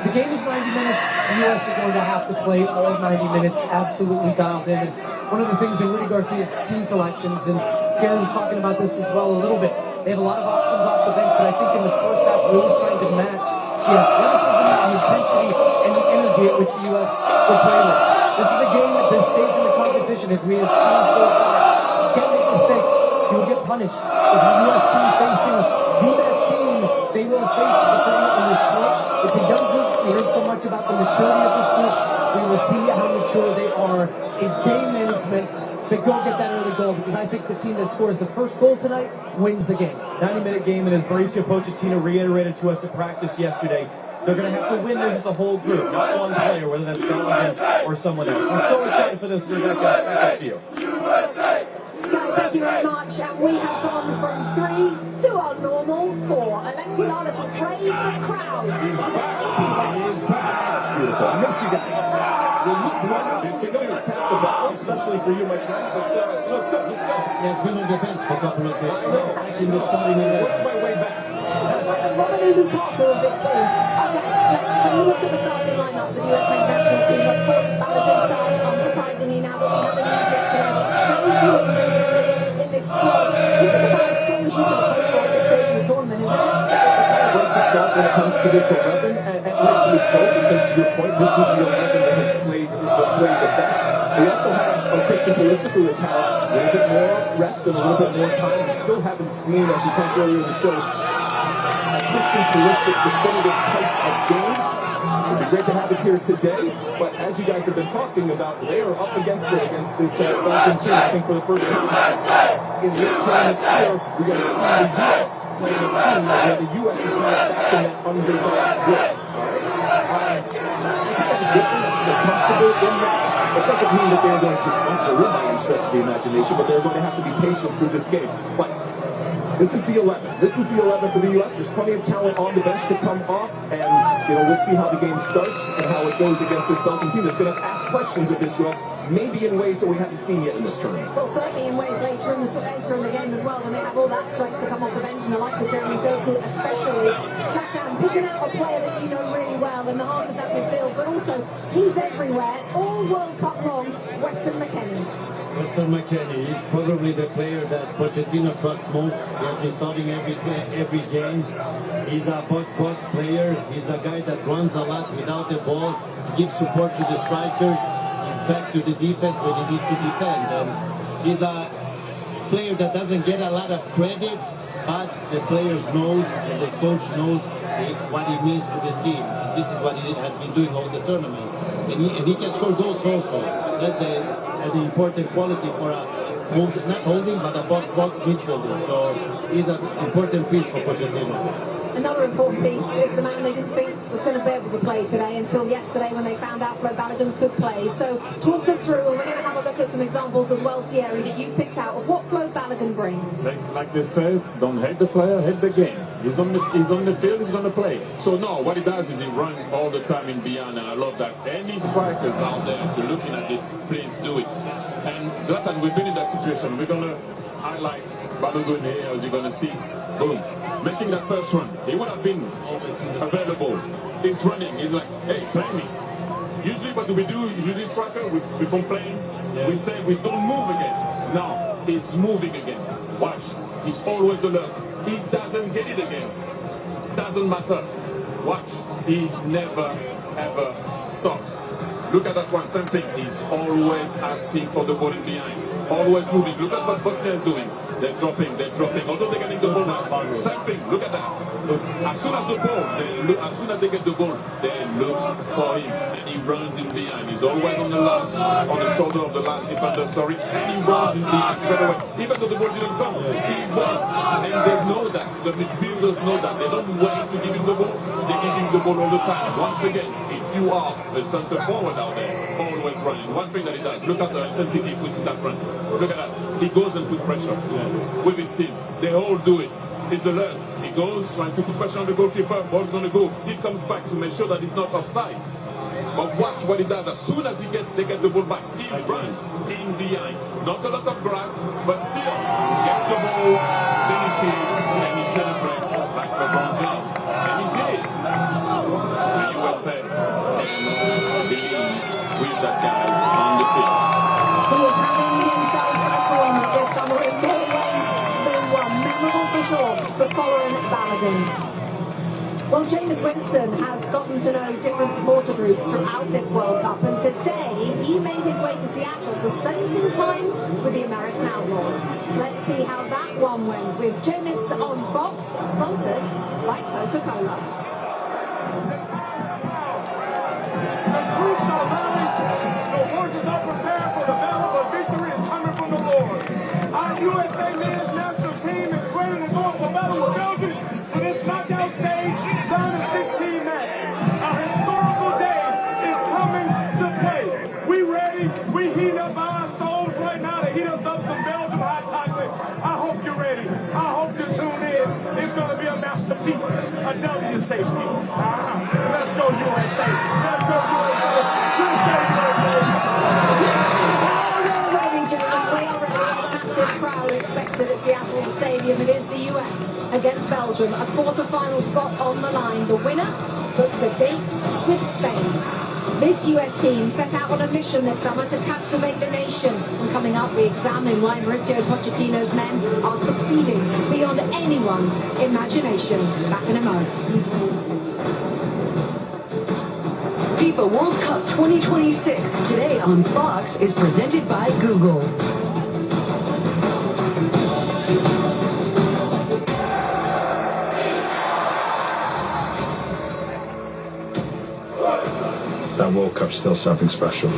The game is 90 minutes. The U.S. are going to have to play all 90 minutes absolutely dialed in. And one of the things in Rudy Garcia's team selections, and Karen was talking about this as well a little bit, they have a lot of options off the bench, but I think in the first half, really trying to match the athleticism, the intensity, and the energy in which the U.S. would play with. This is a game at this stage in the competition that we have seen so far. You can't make mistakes. You will get punished. As the U.S. team facing the best team they will face the tournament in this sport. It's a young group. We heard so much about the maturity of this group. We will see how mature they are in game management. But go get that early goal, because I think the team that scores the first goal tonight wins the game. 90-minute game, and as Mauricio Pochettino reiterated to us at practice yesterday, they're going to have to win this as a whole group, not one player, whether that's Belgium or someone else. We're so excited for this, Rebecca. Back up to you. Thank you very much. And we have gone from 3 to our normal 4. Alexi Lalas has praised the crowd. Beautiful. I miss you guys. When you run, it's going to tap the ball, especially for you, my friend. But let's go, let's go. Yes, been on defense for a couple of days. I know. Actually, we're starting in Work my way back. Romelu Lukaku of this team. Okay, let's have a look at the starting lineup for the US men's national team. Of course, Balogun starts, unsurprisingly now that we have an Olympics today. Very few in this squad. This is about as strong as you can hope for at this stage of the tournament, isn't it? Breaks itself when it comes to this 11, and rightfully so, because to your point, this is the 11 that has played the best. We also have Christian Pulisic, who has had a little bit more rest and a little bit more time. We still haven't seen, as we talked earlier in the show, a Christian Pulisic definitive type of game. It would be great to have it here today, but as you guys have been talking about, they are up against it against this Belgian team. I think for the first time in this tournament here, we're going to see the U.S. playing a team where the U.S. is not back in that underdog role. They're comfortable in that. It doesn't mean that they're going to win by any stretch of the imagination, but they're going to have to be patient through this game. But this is the 11. This is the 11 for the U.S. There's plenty of talent on the bench to come off, and we'll see how the game starts and how it goes against this Belgian team that's going to ask questions of this U.S. maybe in ways that we haven't seen yet in this tournament. Well, certainly in ways later in the game as well, when they have all that strength to come off the bench, and the likes of Doku especially. Showdown, picking out a player that you know really well in the heart of that midfield, but also he's everywhere, all World Cup long, Weston McKennie. Weston McKennie is probably the player that Pochettino trusts most. He has been starting every game. He's a box player. He's a guy that runs a lot without the ball, gives support to the strikers. He's back to the defense when he needs to defend. And he's a player that doesn't get a lot of credit, but the players knows and the coach knows what he means to the team. This is what he has been doing all the tournament. And he can score goals also. That's the important quality for not holding, but a box midfielder. So he's an important piece for Pochettino. Another important piece is the man they didn't think was going to be able to play today until yesterday when they found out Flo Balogun could play. So talk us through, and we're going to have a look at some examples as well, Thierry, that you've picked out of what Flo Balogun brings. Like they said, don't hate the player, hate the game. He's on the field, he's going to play. So no, what he does is he runs all the time in beyond, and I love that. Any strikers out there, if you're looking at this, please do it. And Zlatan, we've been in that situation. We're going to highlight Balogun here, as you're going to see. Boom. Making that first run. He would have been available. He's running. He's like, hey, play me. Usually what do? Usually striker, we complain. Yeah. We say we don't move again. Now, he's moving again. Watch. He's always alert. He doesn't get it again. Doesn't matter. Watch. He never, ever stops. Look at that one. Same thing. He's always asking for the ball in behind. Always moving. Look at what Bosnia is doing. They're dropping. Although they're getting the ball back. Same thing. Look at that. Look. As soon as they get the ball, they look for him. And he runs in behind. He's always on the shoulder of the last defender, sorry. And he runs in behind straight away. Even though the ball didn't come, he runs. And they know that. The midfielders know that. They don't wait to give him the ball. They give him the ball all the time. Once again, if you are the center forward out there, always running. One thing that he does, look at the intensity he puts in that front. Look at that. He goes and puts pressure with his team. They all do it. He's alert. He goes trying to put pressure on the goalkeeper. Ball's going to go. He comes back to make sure that he's not offside. But watch what he does. As soon as they get the ball back, he runs in behind. Not a lot of grass, but still gets the ball, finishes, and he celebrates like LeBron James. And he's in it. The USA and believe with that guy on the field. He is having himself a tournament this summer in more ways than one. Memorable for sure for Colin Balogun. Well, James Weston has gotten to know different supporter groups throughout this World Cup, and today he made his way to Seattle to spend some time with the American Outlaws. Let's see how that one went with James on Fox, sponsored by Coca-Cola. The troops are ready. The horses are prepared for the battle, but victory is coming from the Lord. Our USA men's national team is ready to go for battle with Belgium for this knockout stage, round of 16 match. A historical day is coming to play. We ready? We heat up our souls right now to heat us up some Belgium hot chocolate. I hope you're ready. I hope you tune in. It's going to be a masterpiece. A W safety. Let's go USA. Let's go USA. Let's go USA. Massive crowd expected at Seattle Stadium. It is the US against Belgium, a quarter-final spot on the line. The winner books a date with Spain. This US team set out on a mission this summer to captivate the nation. And coming up, we examine why Mauricio Pochettino's men are succeeding beyond anyone's imagination. Back in a moment. FIFA World Cup 2026 today on Fox is presented by Google. That World Cup's still something special.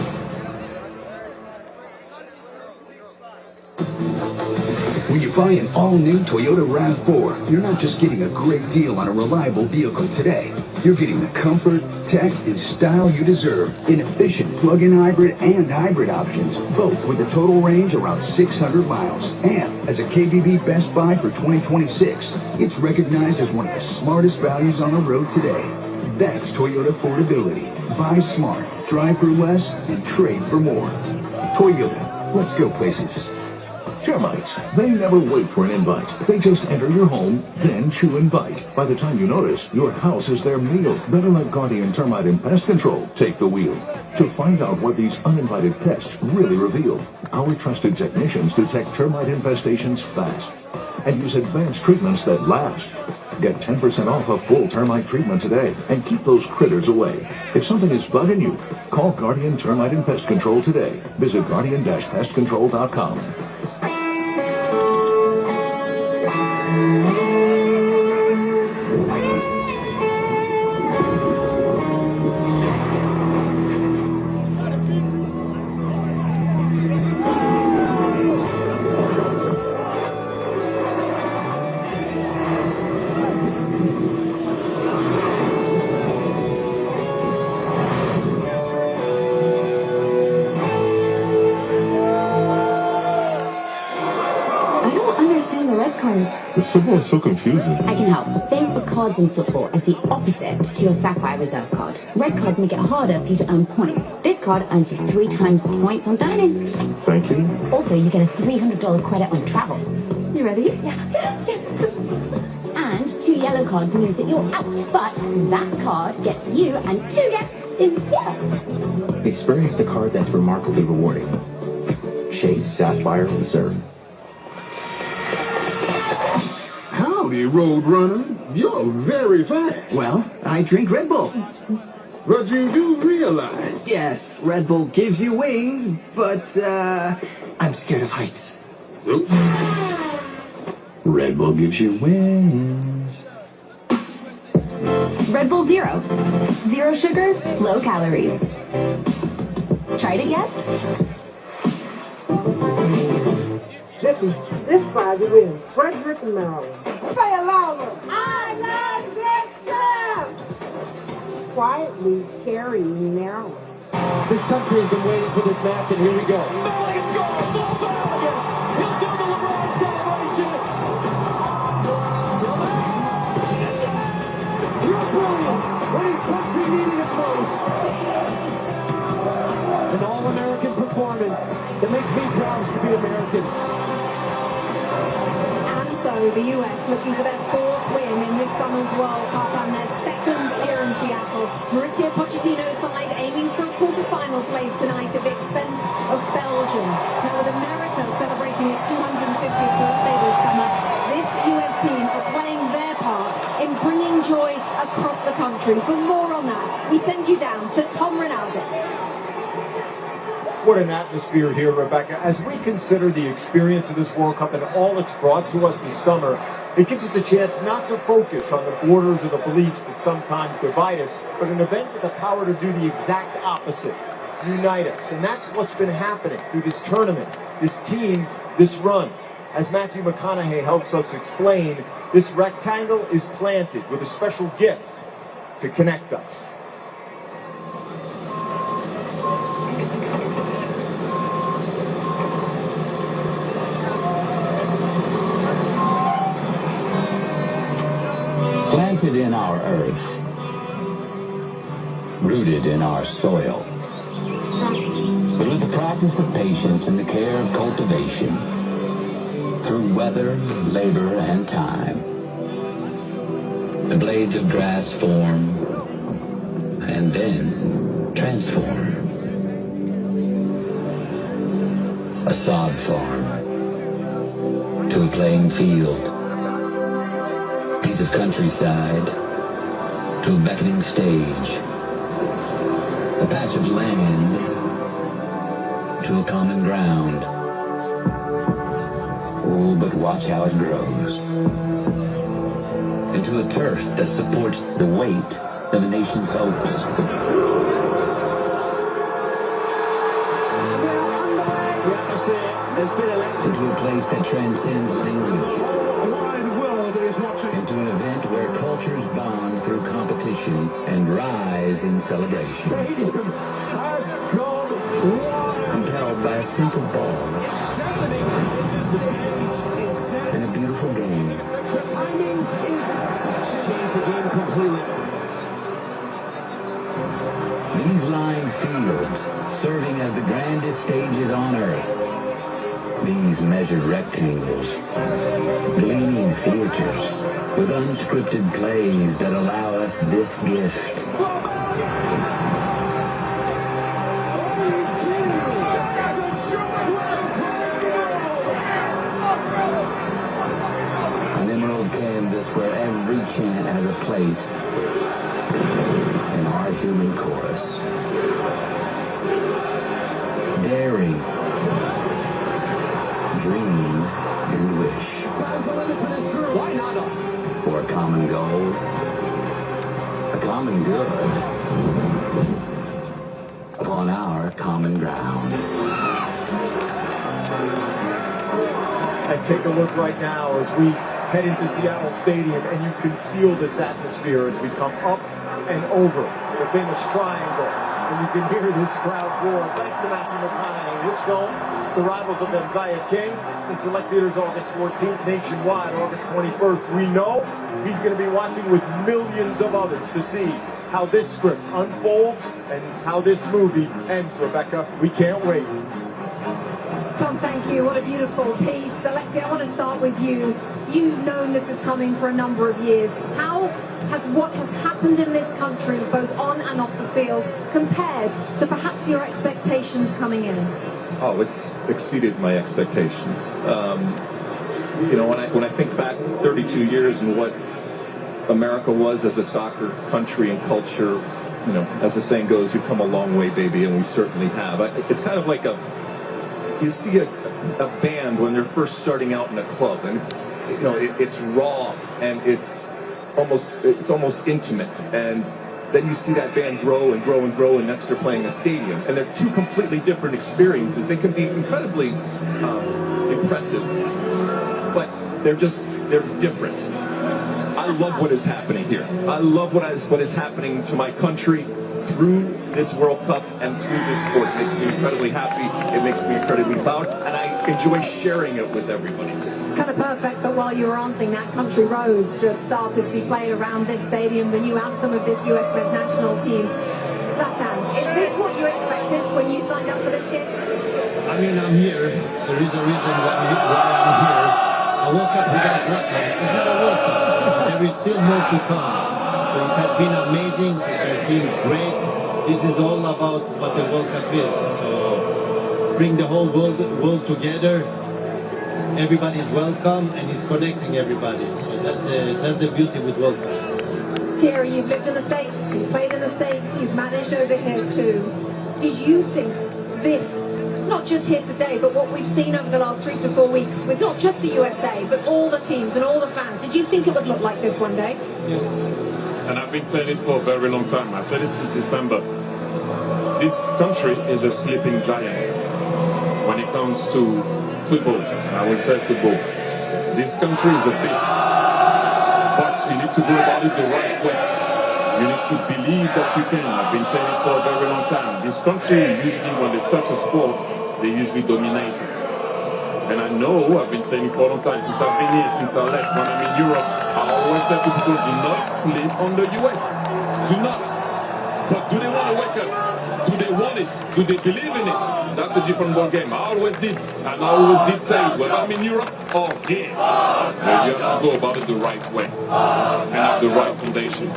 When you buy an all-new Toyota RAV4, you're not just getting a great deal on a reliable vehicle today. You're getting the comfort, tech, and style you deserve in efficient plug-in hybrid and hybrid options, both with a total range around 600 miles. And as a KBB Best Buy for 2026, it's recognized as one of the smartest values on the road today. That's Toyota affordability. Buy smart, drive for less, and trade for more. Toyota, let's go places. Termites, they never wait for an invite. They just enter your home, then chew and bite. By the time you notice, your house is their meal. Better let Guardian Termite and Pest Control take the wheel. To find out what these uninvited pests really reveal, our trusted technicians detect termite infestations fast and use advanced treatments that last. Get 10% off a full termite treatment today and keep those critters away. If something is bugging you, call Guardian Termite and Pest Control today. Visit guardian-pestcontrol.com. This football is so confusing. I can help. Think of cards in football as the opposite to your Sapphire Reserve card. Red cards make it harder for you to earn points. This card earns you 3 times the points on dining. Thank you. Also, you get a $300 credit on travel. You ready? Yeah. And 2 yellow cards means that you're out, but that card gets you and 2 gets in here. Experience the card that's remarkably rewarding. Chase Sapphire Reserve. Howdy, Roadrunner. You're very fast. Well, I drink Red Bull. But you do realize... Yes, Red Bull gives you wings, but, I'm scared of heights. Oops. Red Bull gives you wings. Red Bull Zero. Zero sugar, low calories. Tried it yet? This Friday we're in Frederick, Maryland. Say it louder. I love Dixon! Quietly carrying Maryland. This country has been waiting for this match, and here we go. You're brilliant when his country needed it most. An all-American performance that makes me proud to be American. So the US looking for their 4th win in this summer's World Cup and their 2nd here in Seattle. Mauricio Pochettino's side aiming for a quarter-final place tonight at the expense of Belgium. Now with America celebrating its 250th birthday this summer, this US team are playing their part in bringing joy across the country. For more on that, we send you down to Tom Rinaldi. What an atmosphere here, Rebecca. As we consider the experience of this World Cup and all it's brought to us this summer, it gives us a chance not to focus on the borders or the beliefs that sometimes divide us, but an event with the power to do the exact opposite, unite us. And that's what's been happening through this tournament, this team, this run. As Matthew McConaughey helps us explain, this rectangle is planted with a special gift to connect us. Planted in our earth, rooted in our soil. But with the practice of patience and the care of cultivation, through weather, labor, and time, the blades of grass form and then transform. A sod farm to a playing field, piece of countryside to a beckoning stage, a patch of land to a common ground. Oh, but watch how it grows into a turf that supports the weight of a nation's hopes. Into a place that transcends language. Into an event where cultures bond through competition and rise in celebration. Compelled by a simple ball and a beautiful game. The timing is changed the game completely. These lined fields serving as the grandest stages on earth. These measured rectangles, gleaming theaters with unscripted plays that allow us this gift. An emerald canvas where every chant has a place in our human chorus. Daring, dream, and wish. Why not us? For a common goal, a common good, upon our common ground. And take a look right now as we head into Seattle Stadium, and you can feel this atmosphere as we come up and over the famous triangle. And you can hear this crowd roar. Thanks to Matthew McConaughey, his film, The Rivals of Messiah King, in select theaters August 14th, nationwide August 21st. We know he's going to be watching with millions of others to see how this script unfolds and how this movie ends, Rebecca. We can't wait. Tom, thank you. What a beautiful piece. Alexi, I want to start with you. You've known this is coming for a number of years. How has what has happened in this country, both on and off the field, compared to perhaps your expectations coming in? Oh, it's exceeded my expectations. You know, when I think back 32 years and what America was as a soccer country and culture, you know, as the saying goes, we've come a long way, baby, and we certainly have. It's kind of like you see a band when they're first starting out in a club, and it's, you know, it's raw and it's almost intimate, and then you see that band grow and grow and grow, and next they're playing a stadium, and they're two completely different experiences. They can be incredibly impressive, but they're different. I love what is happening here. I love what is happening to my country through this World Cup and through this sport. It makes me incredibly happy. It makes me incredibly proud, and I enjoy sharing it with everybody. It's kind of perfect that while you were answering that, Country Roads just started to be played around this stadium, the new anthem of this US men's national team. Zlatan, is this what you expected when you signed up for this gig? I mean, I'm here. There is a reason why I'm here. A World Cup without Zlatan is not a World Cup. There is still more to come. So it has been amazing. It has been great. This is all about what the World Cup is. So bring the whole world together. Everybody's welcome, and it's connecting everybody. So that's the beauty with World Cup. Thierry, you've lived in the States, you've played in the States, you've managed over here too. Did you think this, not just here today, but what we've seen over the last 3 to 4 weeks with not just the USA, but all the teams and all the fans, did you think it would look like this one day? Yes. And I've been saying it for a very long time. I said it since December. This country is a sleeping giant when it comes to football. I will say football. This country is a beast. But you need to go about it the right way. You need to believe that you can. I've been saying it for a very long time. This country, usually when they touch a sport, they usually dominate it. And I know, I've been saying it for a long time, since I've been here, since I left, when I'm in Europe, I always say to people, do not sleep on the US. Do not. But do they want to wake up? Do they want it? Do they believe in it? That's a different ball game. I always did. And I always did say it. When I'm in Europe, oh yeah. But you have to go about it the right way. And have the right foundation.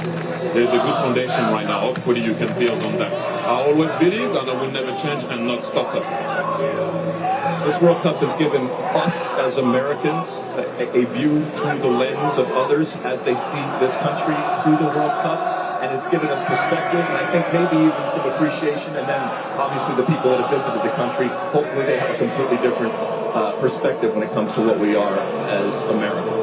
There's a good foundation right now. Hopefully you can build on that. I always believe and I will never change and not stutter. This World Cup has given us as Americans a view through the lens of others as they see this country through the World Cup. And it's given us perspective, and I think maybe even some appreciation, and then obviously the people that have visited the country, hopefully they have a completely different perspective when it comes to what we are as America.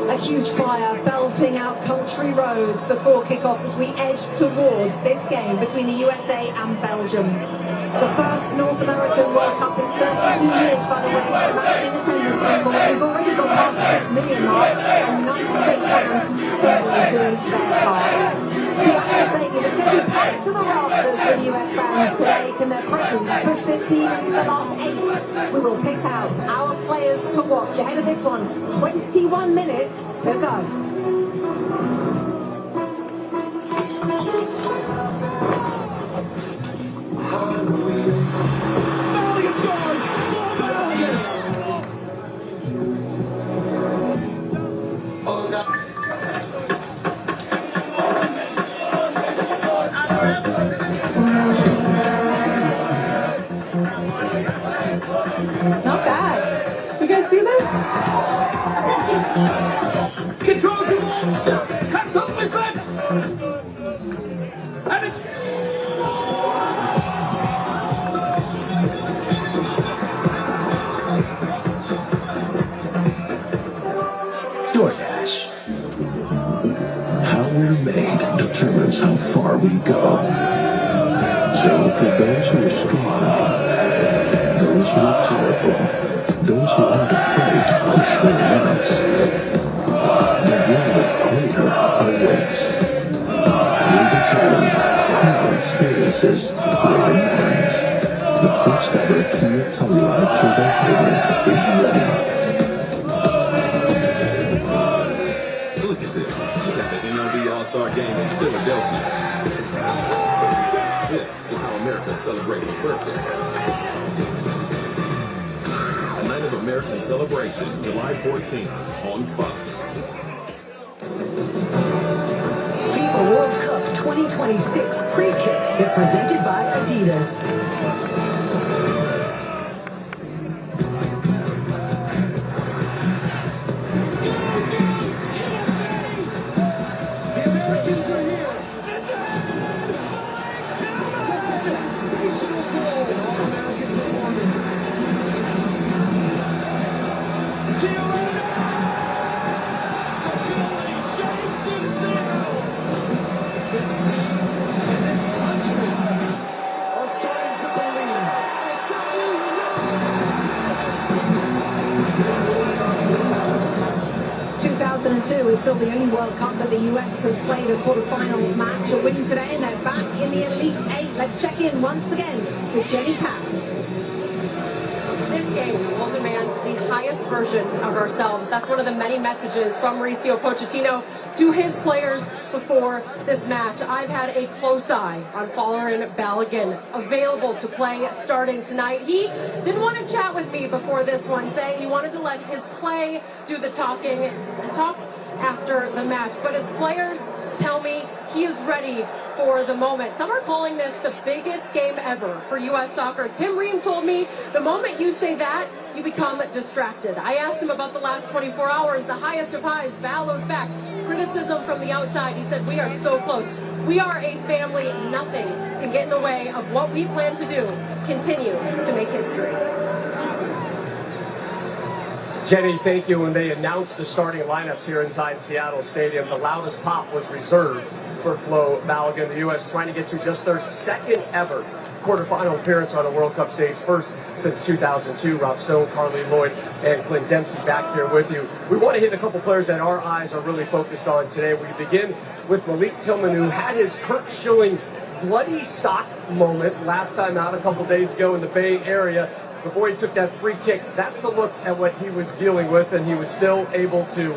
A huge fire belting out country roads before kick-off as we edge towards this game between the USA and Belgium. The first North American World Cup in 32 years, by the way, smashed in attendance record. We've already got past the 6 million mark, and 96 fans certainly doing their part. Stadium is going to be packed to the rafters with US fans today. Can their presence push this team into the last 8? We will pick out our players to watch ahead of this one. 21 minutes to go. Not bad. You guys see this? Control the ball. Cut off his left. And it's DoorDash. How we're made determines how far we go. So for those who are strong, those who are powerful, those who aren't afraid to push their limits, the world of greater awaits. Greater journeys, greater experiences, greater minds. The first ever Kia Telluride Turbo Hybrid is ready. Look at this. Look at the MLB All-Star Game in Philadelphia. This is how America celebrates its birthday. A night of American celebration, July 14th on Fox. FIFA World Cup 2026 pre-kick is presented by Adidas. Is still the only World Cup that the US has played a quarterfinal match. A win today and they're back in the Elite 8. Let's check in once again with Jenny Taft. This game will demand the highest version of ourselves. That's one of the many messages from Mauricio Pochettino to his players before this match. I've had a close eye on Folarin Balogun, available to play starting tonight. He didn't want to chat with me before this one, saying he wanted to let his play do the talking and talk after the match. But his players tell me he is ready for the moment. Some are calling this the biggest game ever for U.S. soccer. Tim Ream told me the moment you say that, you become distracted. I asked him about the last 24 hours, the highest of highs. Balo's back. criticism from the outside, he said, we are so close. We are a family. Nothing can get in the way of what we plan to do. Continue to make history. Jenny, thank you. When they announced the starting lineups here inside Seattle Stadium, the loudest pop was reserved for Flo Balogun. The U.S. trying to get to just their second ever quarterfinal appearance on a World Cup stage, first since 2002. Rob Stone, Carly Lloyd, and Clint Dempsey back here with you. We want to hit a couple players that our eyes are really focused on today. We begin with Malik Tillman, who had his Kirk Schilling bloody sock moment last time out a couple days ago in the Bay Area before he took that free kick. That's a look at what he was dealing with, and he was still able to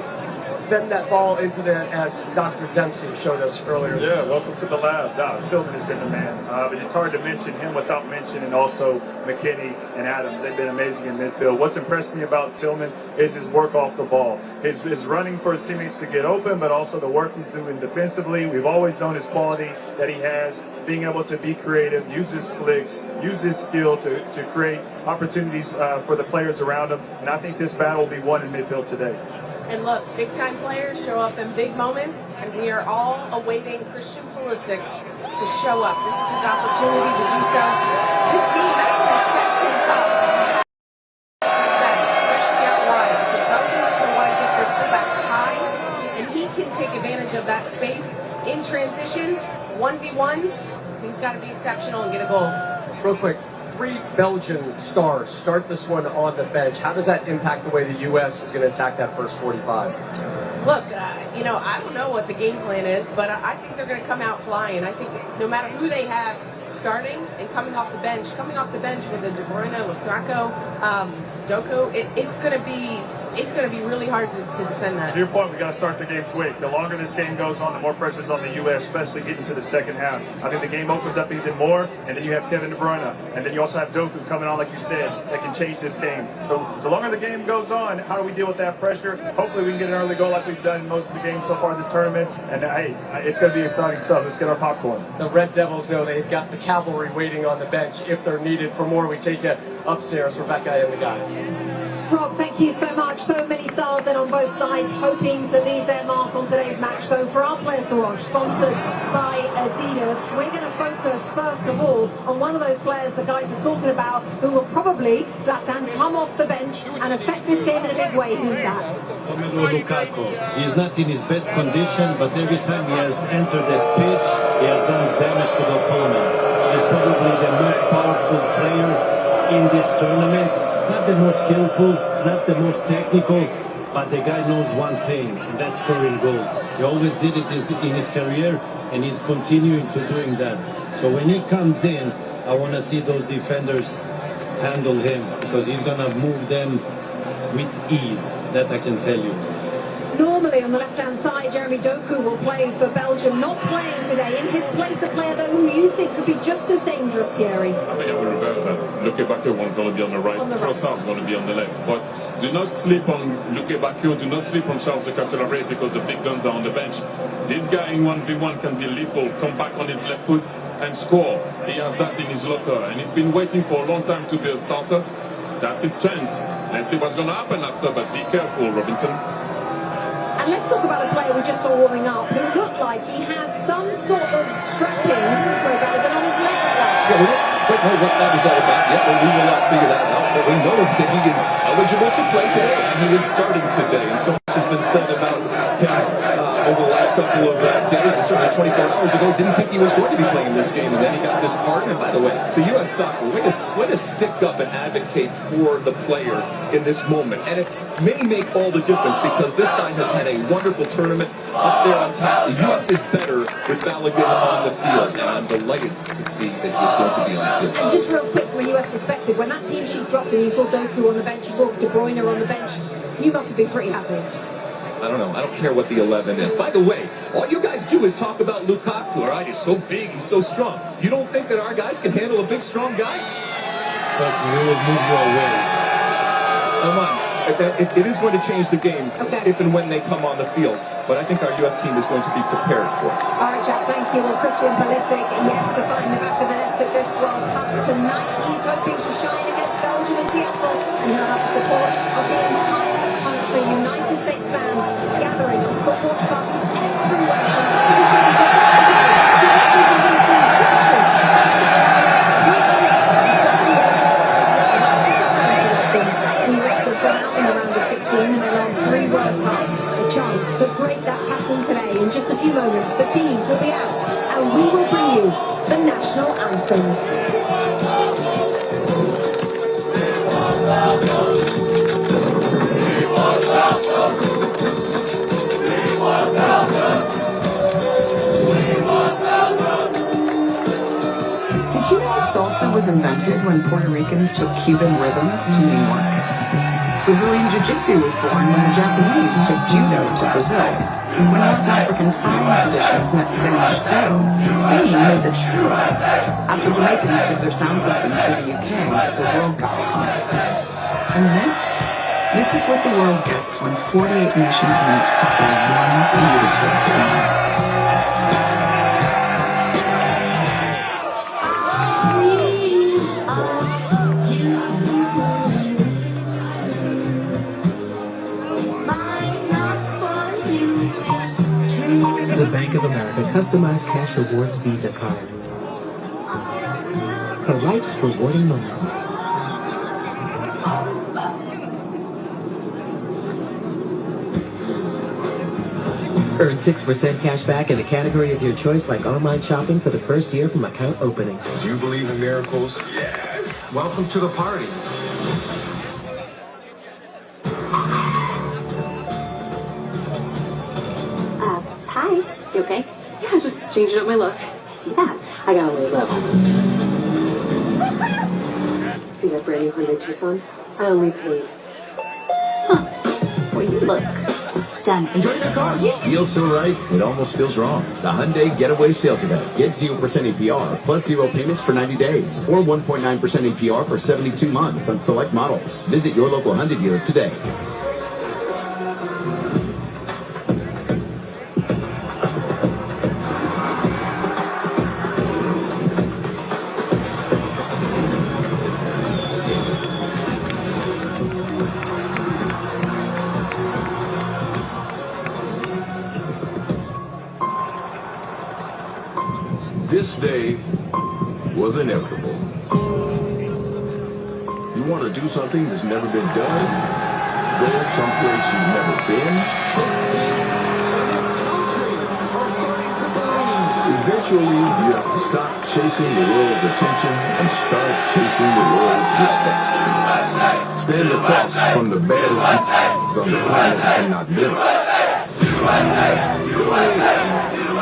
bend that ball into the, as Dr. Dempsey showed us earlier. Yeah, welcome to the lab. No, Tillman has been the man. But it's hard to mention him without mentioning also McKennie and Adams. They've been amazing in midfield. What's impressed me about Tillman is his work off the ball. His running for his teammates to get open, but also the work he's doing defensively. We've always known his quality that he has, being able to be creative, use his flicks, use his skill to create opportunities for the players around him. And I think this battle will be won in midfield today. And look, big-time players show up in big moments, and we are all awaiting Christian Pulisic to show up. This is his opportunity to do so. This game actually sets him up. Especially out wide. The Belgians will want to get their fullbacks high, and he can take advantage of that space in transition. 1v1s, he's got to be exceptional and get a goal. Real quick, 3 Belgian stars start this one on the bench. How does that impact the way the U.S. is going to attack that first 45? Look, you know, I don't know what the game plan is, but I think they're going to come out flying. I think no matter who they have starting and coming off the bench with a Bruyne, Lukaku, Doku, it's going to be really hard to defend that. To your point, we got to start the game quick. The longer this game goes on, the more pressure's on the U.S., especially getting to the second half. I think the game opens up even more, and then you have Kevin De Bruyne, and then you also have Doku coming on, like you said, that can change this game. So the longer the game goes on, how do we deal with that pressure? Hopefully we can get an early goal like we've done most of the games so far this tournament. And hey, it's going to be exciting stuff. Let's get our popcorn. The Red Devils know they've got the cavalry waiting on the bench if they're needed. For more, we take you upstairs, Rebecca and the guys. Rob, thank you so much. So many stars then on both sides hoping to leave their mark on today's match. So for our Players to Watch, sponsored by Adidas, we're going to focus first of all on one of those players the guys are talking about who will probably, Zlatan, come off the bench and affect this game in a big way. Who's that? Romelu Lukaku. He's not in his best condition, but every time he has entered the pitch, he has done damage to the opponent. He's probably the most powerful player in this tournament. Not the most skillful, not the most technical, but the guy knows one thing, and that's scoring goals. He always did it in his career, and he's continuing to doing that. So when he comes in, I want to see those defenders handle him, because he's going to move them with ease, that I can tell you. Normally on the left-hand side, Jeremy Doku will play for Belgium, not playing today. In his place, a player though who you think could be just as dangerous, Thierry. I think I will reverse that. Lukaku won't going to be on the right, Courtois is going to be on the left. But do not sleep on Lukaku, do not sleep on Charles de Ketelaere because the big guns are on the bench. This guy in 1v1 can be lethal, come back on his left foot and score. He has that in his locker, and he's been waiting for a long time to be a starter. That's his chance. Let's see what's going to happen after, but be careful, Robinson. And let's talk about a player we just saw warming up who looked like he had some sort of strapping for Belgium on his left leg. Yeah, we don't quite know what that is all about yet, but we will not figure that out. But we know that he is eligible to play today, and he is starting today. And so much has been said about him over the last couple of days, and certainly 24 hours ago, didn't think he was going to be playing this game, and then he got discarded. And by the way, so U.S. Soccer, way to stick up and advocate for the player in this moment. And it may make all the difference because this guy has had a wonderful tournament up there on top. The U.S. is better with Balogun on the field, and I'm delighted to see that he's going to be on the field. And just real quick from a US perspective, when that team sheet dropped and you saw Doku on the bench, you saw De Bruyne on the bench, you must have been pretty happy. I don't know. I don't care what the 11 is. By the way, all you guys do is talk about Lukaku, all right? He's so big, he's so strong. You don't think that our guys can handle a big, strong guy? Trust me, we will move you away. Come on. It is going to change the game if and when they come on the field. But I think our U.S. team is going to be prepared for it. All right, chaps, thank you. Well, Christian Pulisic yet to find the back of the net at this World Cup tonight. He's hoping to shine against Belgium in Seattle, and he'll have the support of the entire country. United States fans gathering on football parties we will bring you the national anthems. Did you know salsa was invented when Puerto Ricans took Cuban rhythms to New York? Brazilian Jiu-Jitsu was born when the Japanese took Judo to Brazil. When North African frying traditions met Spanish stew, Spain made the churros. After Jamaicans took their sound systems to the UK, the world got hot. And this is what the world gets when 48 nations meet to play one beautiful game. The Bank of America customized cash rewards Visa card. For life's rewarding moments. Earn 6% cash back in a category of your choice like online shopping for the first year from account opening. Do you believe in miracles? Yes. Welcome to the party. Hi. You okay? Yeah, just changing up my look. See that? I gotta lay low. See that brand new Hyundai Tucson? I only paid. Huh. Well, you look stunning. Enjoy your car. Feels so right, it almost feels wrong. The Hyundai Getaway Sales Event. Get 0% APR plus 0 payments for 90 days or 1.9% APR for 72 months on select models. Visit your local Hyundai dealer today. This day was inevitable. You want to do something that's never been done? Go someplace you've never been? Eventually, you have to stop chasing the world's attention and start chasing the world's respect. Stand across from the baddest on the planet and not live.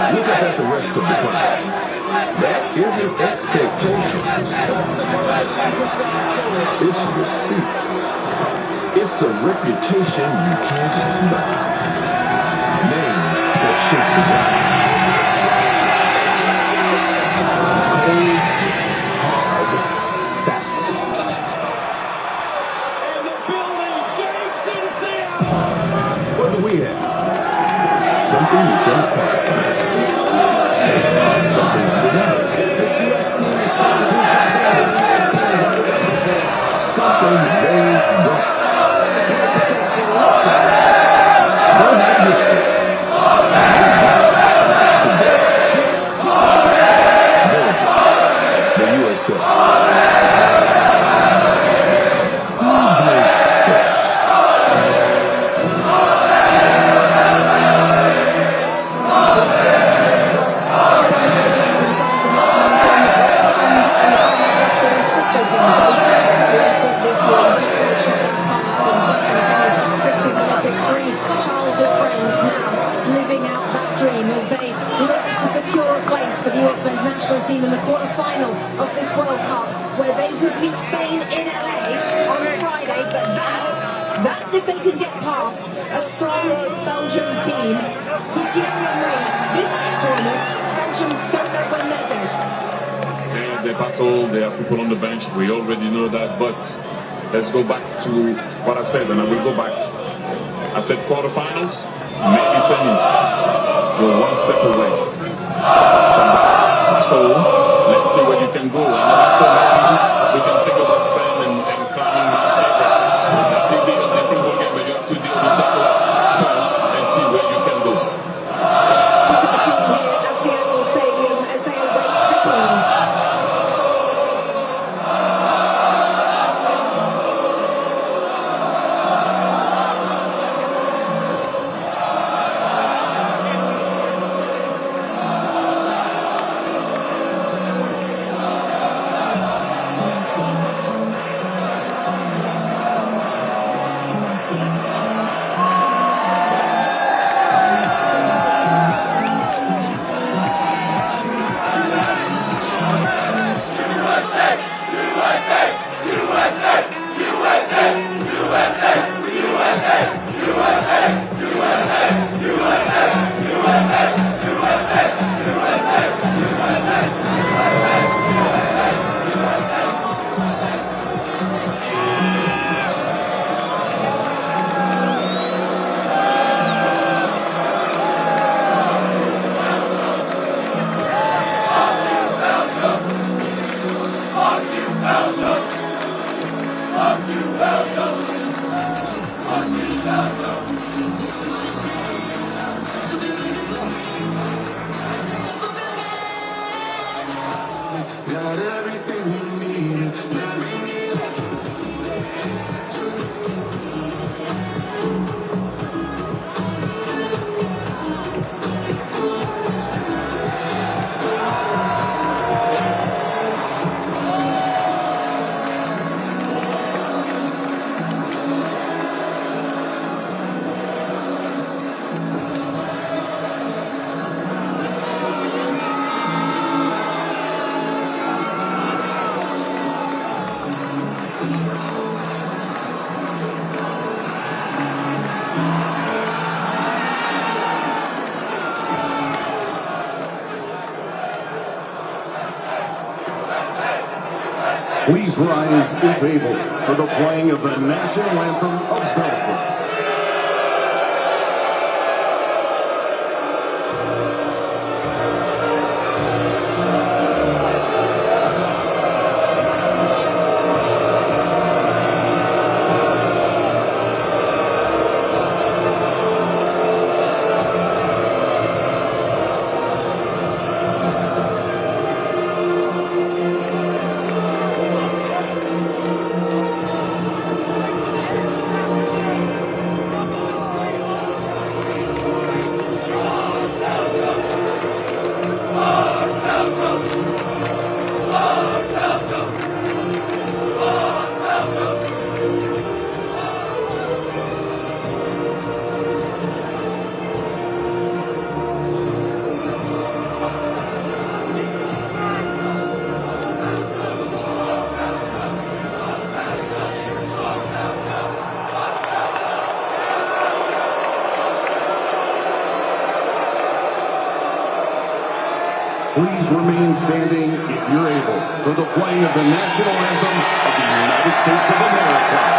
Look up at the rest of the planet. That isn't expectations. It's receipts. It's a reputation you can't buy. Names that shape the lives. Cold, hard facts. And the building shakes in Seattle. What do we have? Something you can't quantify. Something undeniable. This U.S. team is something they don't. They're not history. Belgium, the USA. Who breaks first? Childhood friends now living out that dream as they look to secure a place for the US men's national team in the quarterfinal of this World Cup, where they would meet Spain in LA on a Friday. But that's if they can get past a strong Belgium team. This tournament, Belgium don't know when they're dead. They battle, they have people on the bench, we already know that, but let's go back to what I said, and I will go back. I said quarterfinals, maybe semis. You're one step away from that. So let's see where you can go. And after maybe we can think about Spain and climbing Mount Everest. I think the football game where you have to deal with that first and see where you can go. Look at the team here at Seattle Stadium as they await the teams. Please rise, if able, for the playing of the national anthem of Belgium. Please remain standing, if you're able, for the playing of the national anthem of the United States of America.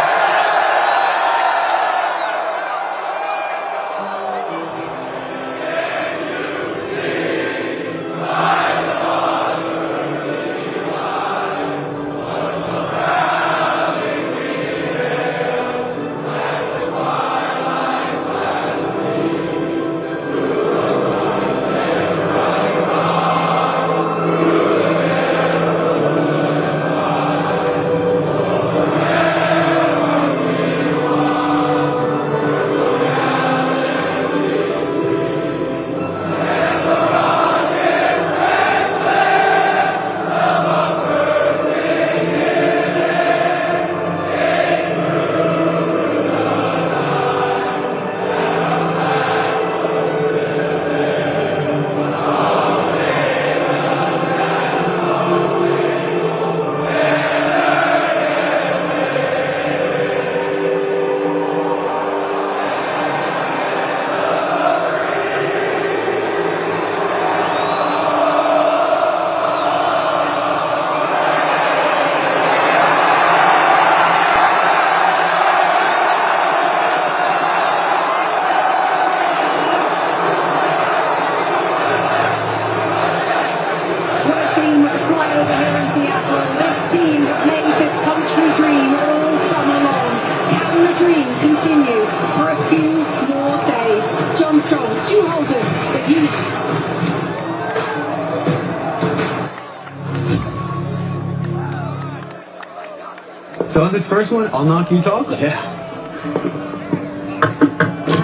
So on this first one, I'll knock you talk. Yeah.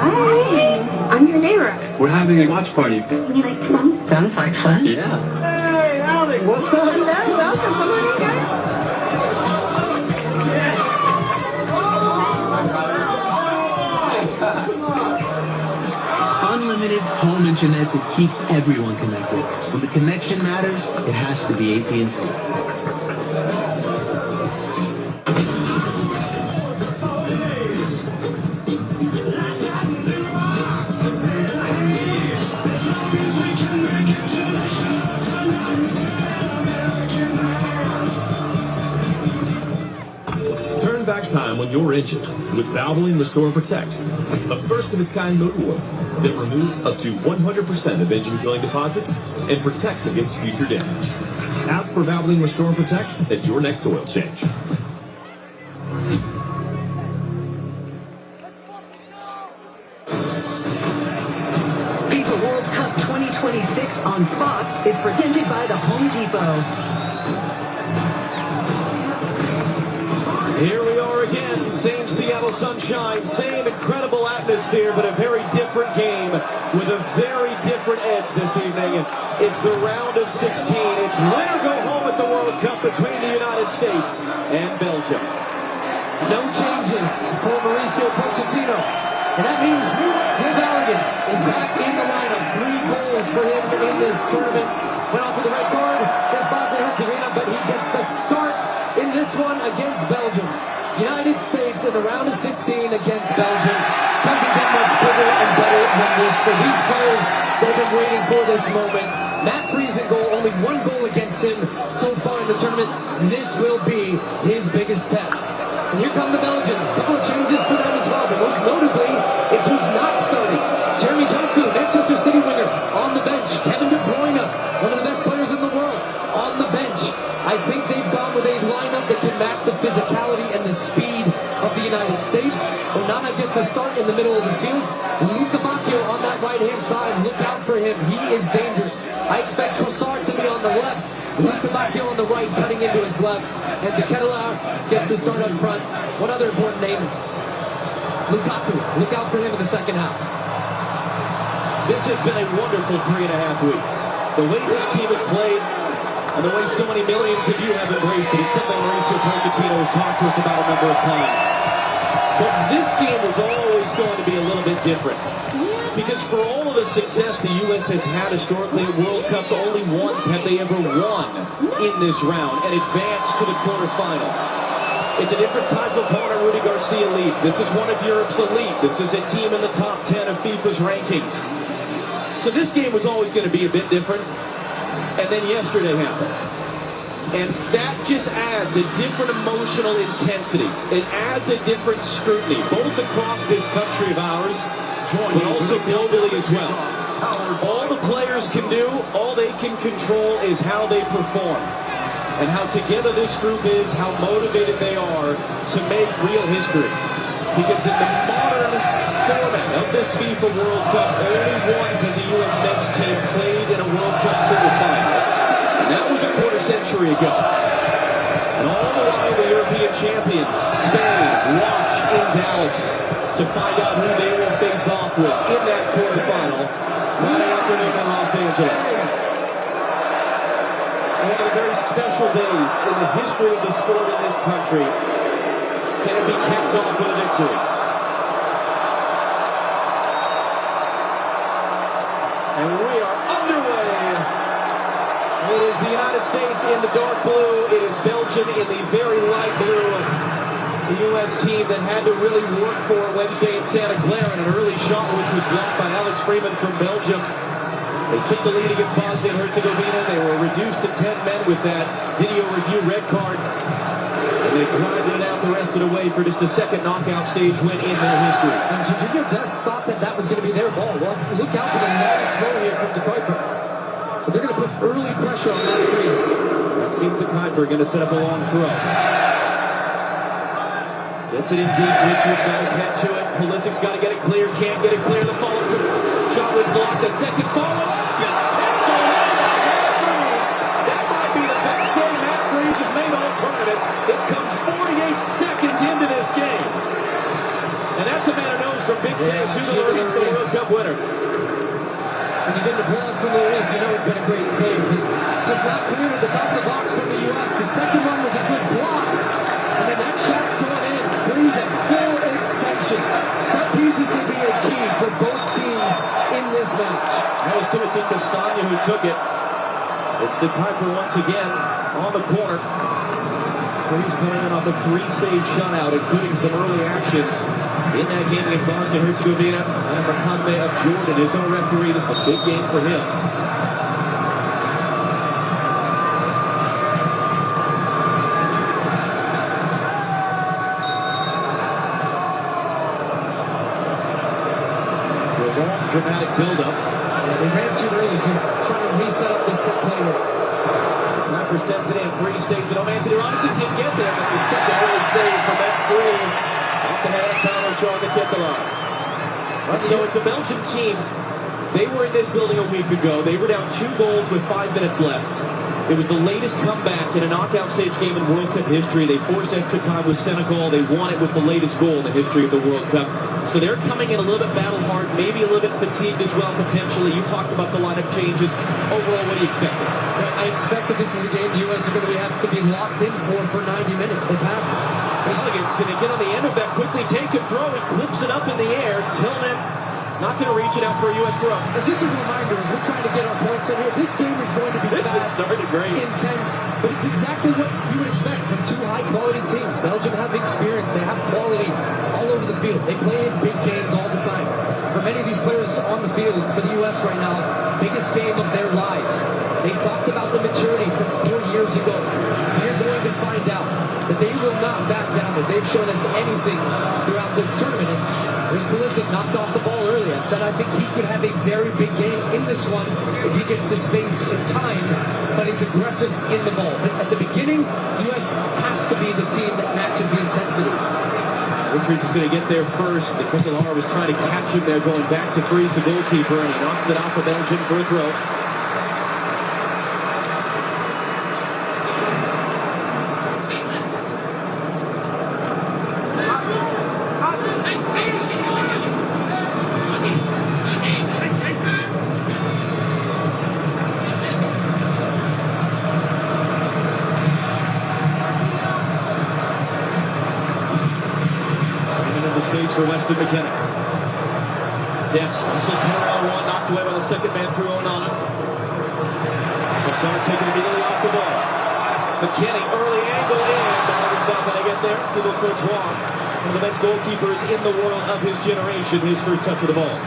Hi, I'm your neighbor. We're having a watch party. Would you like to come? Sounds like fun. Yeah. Hey, Alex, what's up? Hello, welcome. Come on in, guys. Unlimited home internet that keeps everyone connected. When the connection matters, it has to be AT&T. Turn back time when you're injured with Valvoline Restore and Protect, a first-of-its-kind motor oil that removes up to 100% of engine-killing deposits and protects against future damage. Ask for Valvoline Restore and Protect at your next oil change. FIFA World Cup 2026 on Fox is presented by the Home Depot. Here we are again, same Seattle sunshine, same incredible atmosphere, but a very different game with a very different edge this evening. It's the round of 16. It's win or go home at the World Cup between the United States and Belgium. No changes for Mauricio Pochettino. And that means Thibaut is back in the lineup. 3 goals for him in this tournament. Went off with the red card against Bosnia-Herzegovina, but he gets the start in this one against Belgium. United States in the round of 16 against Belgium. Doesn't get much bigger and better than this for these players. They've been waiting for this moment. Matt Friese in goal, only only one goal against him so far in the tournament. This will be his biggest test. And here come the Belgians. A couple of changes for them as well, but most notably, it's who's not starting. Jeremy Doku, Manchester City winger, on the bench. Kevin De Bruyne, one of the best players in the world, on the bench. I think they've gone with a lineup that can match the physicality and the speed of the United States. Onana gets a start in the middle of the field. Lukaku on that right-hand side. Look out for him. He is dangerous. I expect Trossard to be on the left. Lukaku on the right, cutting into his left. And McKennie gets the start up front. One other important name, Lukaku. Look out for him in the second half. This has been a wonderful 3.5 weeks. The way this team has played, and the way so many millions of you have embraced it, it's something Mauricio Pochettino has talked to us about a number of times. But this game was always going to be a little bit different. Because for all of the success the U.S. has had historically at World Cups, only once have they ever won in this round and advanced to the quarterfinal. It's a different type of opponent Rudy Garcia leads. This is one of Europe's elite. This is a team in the top 10 of FIFA's rankings. So this game was always going to be a bit different. And then yesterday happened. And that just adds a different emotional intensity. It adds a different scrutiny, both across this country of ours, but also globally as well. All the players can do, all they can control is how they perform. And how together this group is, how motivated they are to make real history. Because in the modern format of this FIFA World Cup, only once has a U.S. men's team played in a World Cup quarterfinal. And that was a quarter century ago. And all the while the European champions, Spain, watch in Dallas to find out who they will face off with in that quarterfinal Friday afternoon in Los Angeles. One of the very special days in the history of the sport in this country. Can it be capped off with a victory? And we are underway. It is the United States in the dark blue. It is Belgium in the very light blue. It's a U.S. team that had to really work for Wednesday in Santa Clara in an early shot which was blocked by Alex Freeman from Belgium. They took the lead against Bosnia and Herzegovina. They were reduced to 10 men with that video review red card. And they grinded out the rest of the way for just a second knockout stage win in their history. And Jorginho just thought that that was going to be their ball. Well, look out for the long throw here from De Kuiper. So they're going to put early pressure on that freeze. That seems De Kuiper going to set up a long throw. Gets it in deep. Richards got his head to it. Pulisic's got to get it clear. Can't get it clear. The follow-through shot was blocked. A second follow-up. That might be the best save Matt Freeze has made all tournament. It comes 48 seconds into this game. And that's a man who knows from big saves who the World Cup winner. When you get the applause from Luis, you know it's been a great save. Just not clear at the top of the box from the U.S. The second one was a good block. And then that shot's going in. Freeze at full extension. Set pieces can be a key for both teams in this match. That was Timothy Castagna who took it. It's De Kuiper once again on the corner. Freeze coming in off a 3-save shutout, including some early action in that game against Bosnia and Herzegovina. And Mohamed of Jordan, his own referee. This is a big game for him. Dramatic build-up. Yeah, they ran too early, so he's trying to reset up this set play here. Kuiper sends it in, Freeze takes it home. Anthony Robinson didn't get there, but the second early save from Matt Freeze. Off the head of Tyler Shaw to kick alive. So it's a Belgian team. They were in this building a week ago. They were down 2 goals with 5 minutes left. It was the latest comeback in a knockout stage game in World Cup history. They forced extra time with Senegal. They won it with the latest goal in the history of the World Cup. So they're coming in a little bit battle-hard, maybe a little bit fatigued as well, potentially. You talked about the lineup changes. Overall, what do you expect? I expect that this is a game the U.S. are going to have to be locked in for 90 minutes. They passed. Did they get on the end of that quickly? Take and throw. He clips it up in the air. Tillman is not going to reach it out for a U.S. throw. And just a reminder, as we're trying to get our points in here, this game is going to be fast, intense, but it's exactly what you would expect from 2 high-quality teams. Belgium have experience. They have quality all over the field. They play in big games all the time. For many of these players on the field, for the U.S. right now, biggest game of their lives. They've talked about the they've shown us anything throughout this tournament. And there's Pulisic knocked off the ball early. I've said I think he could have a very big game in this one if he gets the space and time, but he's aggressive in the ball. But at the beginning, U.S. has to be the team that matches the intensity. Richards is going to get there first. Kessler was trying to catch him there, going back to freeze the goalkeeper, and he knocks it off of Belgium for a throw. Space for Weston, McKennie. Des, also Courtois one, knocked away by the second man through Onana. Weston taken immediately off the ball. McKennie, early angle in, but it's not going to get there. Thibaut Courtois, one of the best goalkeepers in the world of his generation, his first touch of the ball.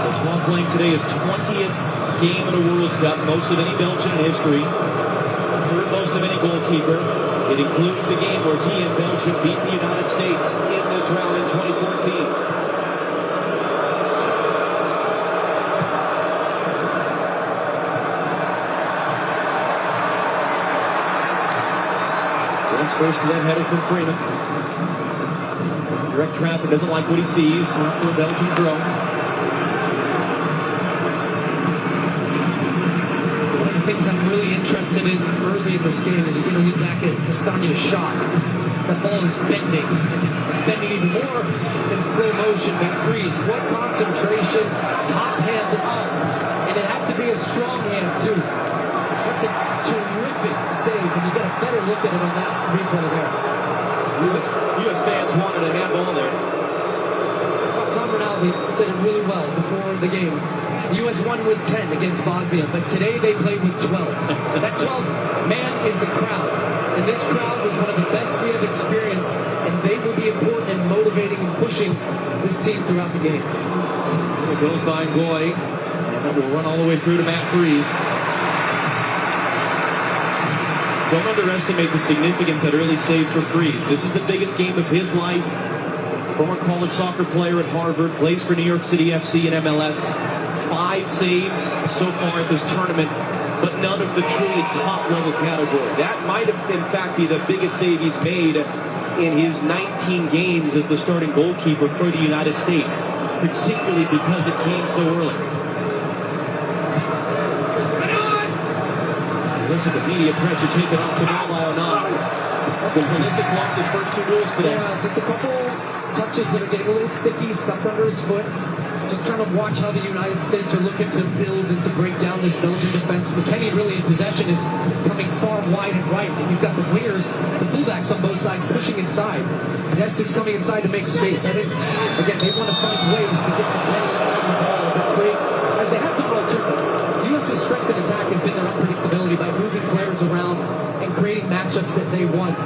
Courtois playing today his 20th game in a World Cup, most of any Belgian in history, third most of any goalkeeper. It includes the game where he and Belgium beat the United States in this round in 2014. That's first to that header from Freeman. Direct traffic, doesn't like what he sees. For a Belgian throw. Things I'm really interested in early in this game is you're going to look back at Castagne's shot. The ball is bending. It's bending even more in slow motion. They freeze. What concentration, top hand up. And it had to be a strong hand too. That's a terrific save, and you get a better look at it on that replay there. U.S. fans wanted a handball there. Tom Ronaldo said it really well before the game. The U.S. won with 10 against Bosnia, but today they played with 12. That 12th man is the crowd. And this crowd was one of the best we have experienced, and they will be important in motivating and pushing this team throughout the game. It goes by Goy, and it will run all the way through to Matt Freese. Don't underestimate the significance of that early save for Freese. This is the biggest game of his life. Former college soccer player at Harvard, plays for New York City FC and MLS. 5 saves so far at this tournament, but none of the truly top-level category. That might have, in fact, be the biggest save he's made in his 19 games as the starting goalkeeper for the United States, particularly because it came so early. Listen to media pressure taken off the ball by Onana. Pulisic's lost his first 2 goals today. Yeah, just a couple touches that are getting a little sticky, stuck under his foot. Just trying to watch how the United States are looking to build and to break down this Belgian defense. McKennie really in possession is coming far wide and right. And you've got the wingers, the fullbacks on both sides pushing inside. Dest is coming inside to make space. I think, again, they want to find ways to get McKennie on the ball, but create, as they have done all tournament. U.S.'s strength in attack has been their unpredictability by moving players around and creating matchups that they want,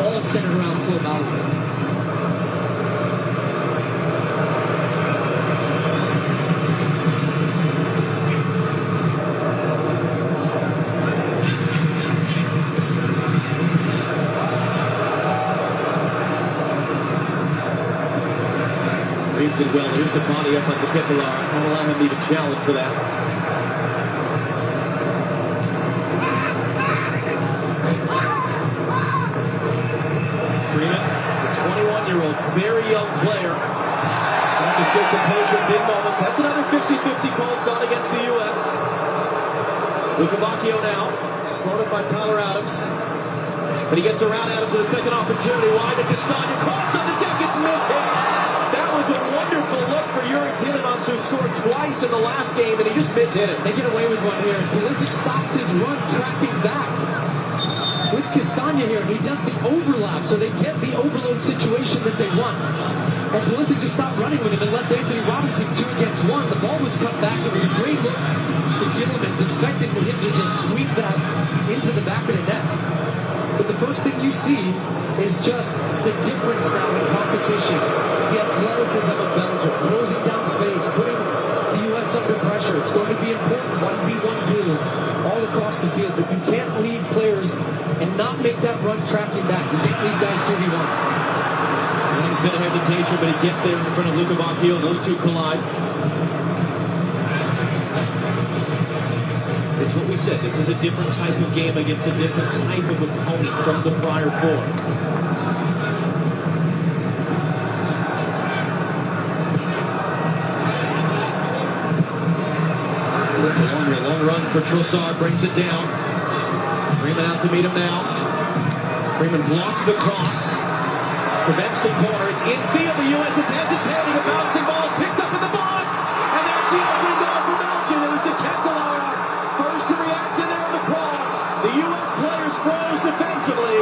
all centered around Phil Ballard. Did well. There's the body up on the Keflar. Don't allow him to even challenge for that. Freeman, the 21-year-old, very young player. Trying to show composure in big moments. That's another 50-50 call gone against the U.S. Lukaku now, slowed up by Tyler Adams. But he gets around Adams to the second opportunity. Wide to Castagna. Cross on the deck. It's missed. That was a wonderful look for Yuri Tielemans, who scored twice in the last game, and he just mishit it. They get away with one here. Pulisic stops his run, tracking back. With Castagna here, he does the overlap, so they get the overload situation that they want. And Pulisic just stopped running with him and left Anthony Robinson 2 against 1. The ball was cut back. It was a great look for Tielemans, expecting him to just sweep that into the back of the net. But the first thing you see is just the difference now in competition. The athleticism of Belgium, closing down space, putting the U.S. under pressure. not make that run tracking back. You can't leave guys 2v1. There's been a hesitation, but he gets there in front of Luka Bakio, and those two collide. It's what we said. This is a different type of game against a different type of opponent from the prior four. Long run for Trossard, brings it down. Freeman out to meet him now. Freeman blocks the cross, prevents the corner. It's infield. The U.S. is hesitating. A bouncing ball picked up in the box, and that's the opening goal for Belgium. It was the Cancellara first to react to there on the cross. The U.S. players froze defensively,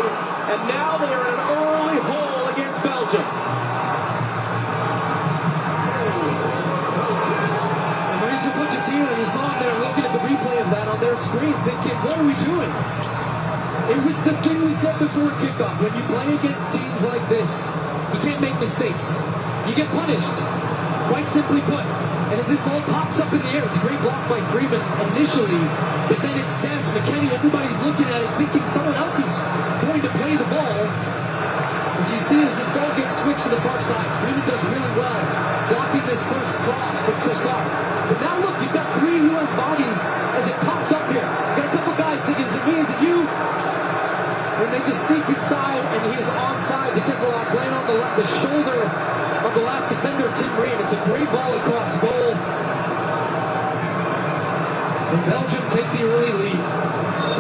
and now they are in an early hole against Belgium. And you saw them there looking at the replay of that on their screen thinking, what are we doing? It was the thing we said before kickoff. When you play against teams like this, you can't make mistakes. You get punished, quite simply put. And as this ball pops up in the air, it's a great block by Freeman initially, but then it's Des, McKennie, everybody's looking at it thinking someone else is going to play the ball. As you see, as this ball gets switched to the far side, Freeman does really well blocking this first cross from Trossard. But now look, you've got 3 U.S. bodies as it pops up here. You've got a couple guys thinking, is it me, is it you? And they just sneak inside, and he is onside to Thibaut, playing on the shoulder of the last defender, Tim Ream. It's a great ball across goal. And Belgium take the early lead,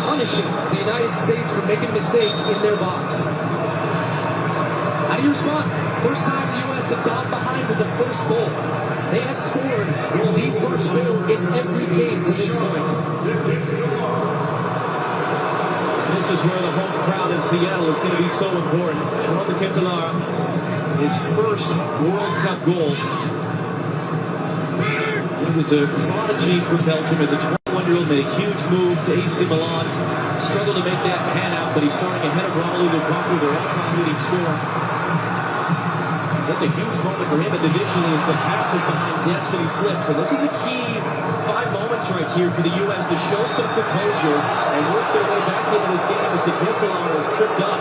punishing the United States for making a mistake in their box. How do you respond? First time the U.S. have gone behind with the first goal. They have scored the first goal in every game to this point. This is where the home crowd in Seattle is going to be so important. Sharon de Cancellara, his first World Cup goal. He was a prodigy for Belgium as a 21-year-old, made a huge move to AC Milan. Struggled to make that pan out, but he's starting ahead of Romelu Lukaku, their all-time leading scorer. So that's a huge moment for him individually as the pass is behind Destiny slips. And this is a key 5 moments right here for the U.S. to show some composure and work their way back into this game as the Cancellara is tripped up.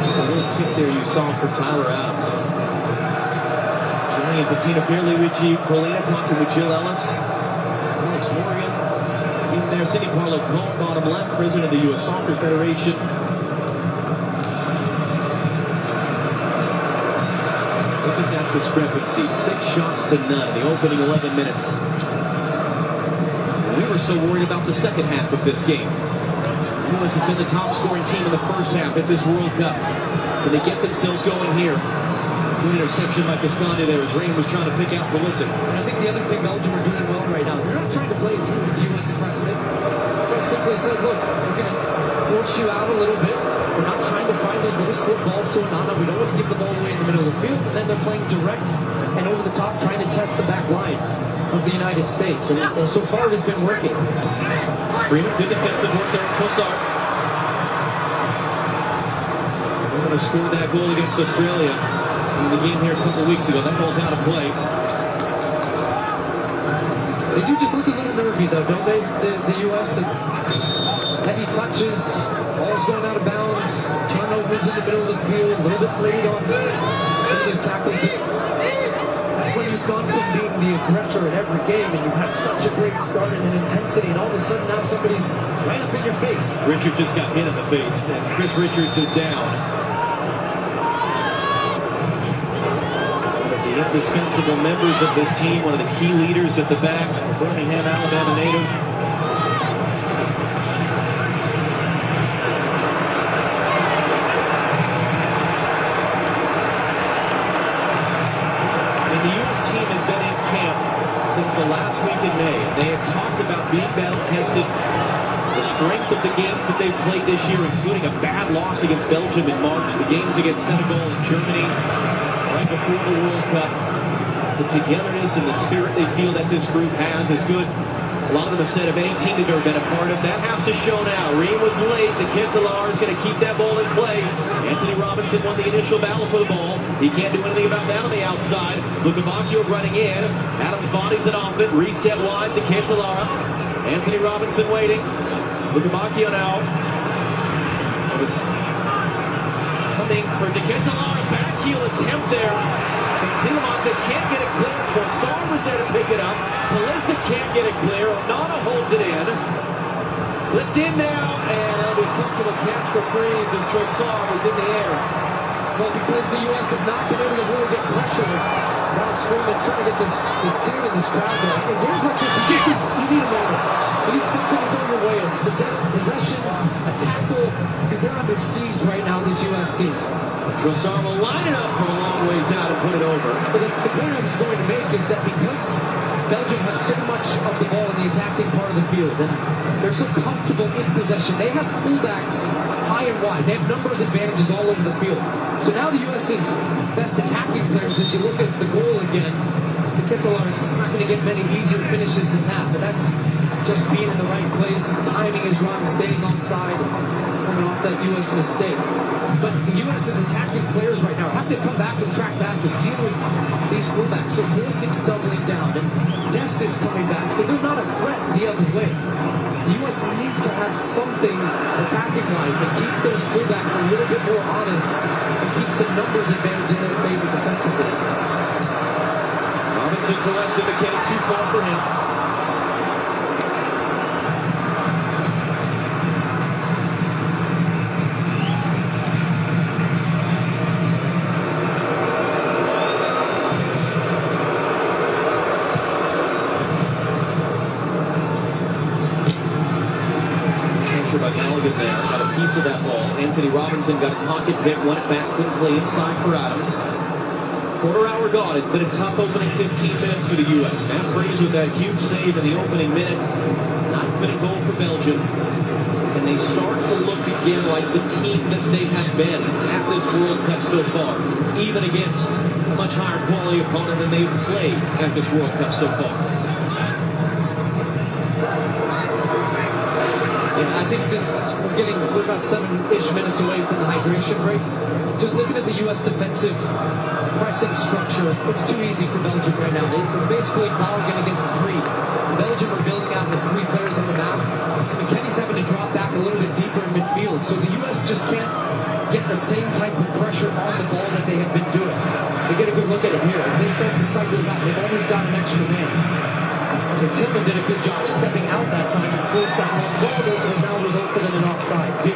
Just a little kick there you saw for Tyler Adams. Jerry and Patina Pierluigi Colina talking with Jill Ellis. Alex Morgan in there. Cindy Parlow Cohen, bottom left, president of the U.S. Soccer Federation. Look at that discrepancy. 6 shots to none in the opening 11 minutes. And we were so worried about the second half of this game. The U.S. has been the top scoring team in the first half at this World Cup. Can they get themselves going here? Good interception by Castagna there as Rain was trying to pick out Pulisic. And I think the other thing Belgium are doing well right now is they're not trying to play through the U.S. press. They quite simply said, look, we're going to force you out a little bit. We're not trying to find those little slip balls to Anana. We don't want to give the ball away in the middle of the field. But then they're playing direct and over the top, trying to test the back line of the United States. And so far it has been working. Freeman, good defensive work there at Trossard. They're going to score that goal against Australia. In the game here a couple weeks ago, that ball's out of play. They do just look a little nervy, though, don't they? The U.S. and heavy touches, balls going out of bounds, turnovers in the middle of the field, a little bit late on some of those tackles. That's when you've gone from being the aggressor in every game, and you've had such a great start and an intensity, and all of a sudden now somebody's right up in your face. Richard just got hit in the face, and Chris Richards is down. Indispensable members of this team, one of the key leaders at the back, Birmingham, Alabama native. And the U.S. team has been in camp since the last week in May, and they have talked about being battle tested, the strength of the games that they've played this year, including a bad loss against Belgium in March, the games against Senegal and Germany right before the World Cup. The togetherness and the spirit they feel that this group has is good. A lot of them have said of any team they've ever been a part of, that has to show now. Ream was late. The Kentalar is going to keep that ball in play. Anthony Robinson won the initial battle for the ball. He can't do anything about that on the outside. Lukaku running in. Adams bodies it off it. Reset wide to Kentalar. Anthony Robinson waiting. Lukaku now. It was coming for De Kentalar. Back heel attempt there. Zilamonte can't get it clear. Trossard was there to pick it up. Pulisic can't get it clear. Onana holds it in. Flipped in now, and that'll be a comfortable catch for freeze as Trossard was in the air. Well, because the U.S. have not been able to really get pressure, Alex Freeman trying to get this team and this crowd going. In games like this, you need a moment. You need something to go your way. A possession, a tackle, because they're under siege right now, this U.S. team. Trossard will line it up for a long ways out and put it over. But the point I was going to make is that because Belgium have so much of the ball in the attacking part of the field, and they're so comfortable in possession, they have fullbacks high and wide. They have numbers advantages all over the field. So now the U.S.'s best attacking players, as you look at the goal again, the Kentalar is not going to get many easier finishes than that, but that's just being in the right place, timing his run, staying on side, coming off that U.S. mistake. But the U.S.'s attacking players right now have to come back and track back and deal with these fullbacks. So Pulisic's doubling down, and Dest is coming back, so they're not a threat the other way. The U.S. need to have something attacking-wise that keeps those fullbacks a little bit more honest and keeps the numbers advantage in their favor defensively. Robinson for Weston, McKennie too far for him. Got a piece of that ball. Anthony Robinson got a pocket bit, won it back, couldn't play inside for Adams. Quarter hour gone. It's been a tough opening 15 minutes for the U.S. Matt Freeze with that huge save in the opening minute. 9-minute goal for Belgium. And they start to look again like the team that they have been at this World Cup so far, even against a much higher quality opponent than they've played at this World Cup so far. I think we're about 7-ish minutes away from the hydration break. Just looking at the U.S. defensive pressing structure, it's too easy for Belgium right now. It's basically Balogun against 3. Belgium are building out the 3 players on the map, and McKennie's having to drop back a little bit deeper in midfield. So the U.S. just can't get the same type of pressure on the ball that they have been doing. They get a good look at it here. As they start to cycle back, they've always got an extra man. So Tillman did a good job stepping out that time and forced that long ball that has now resulted in an offside. They're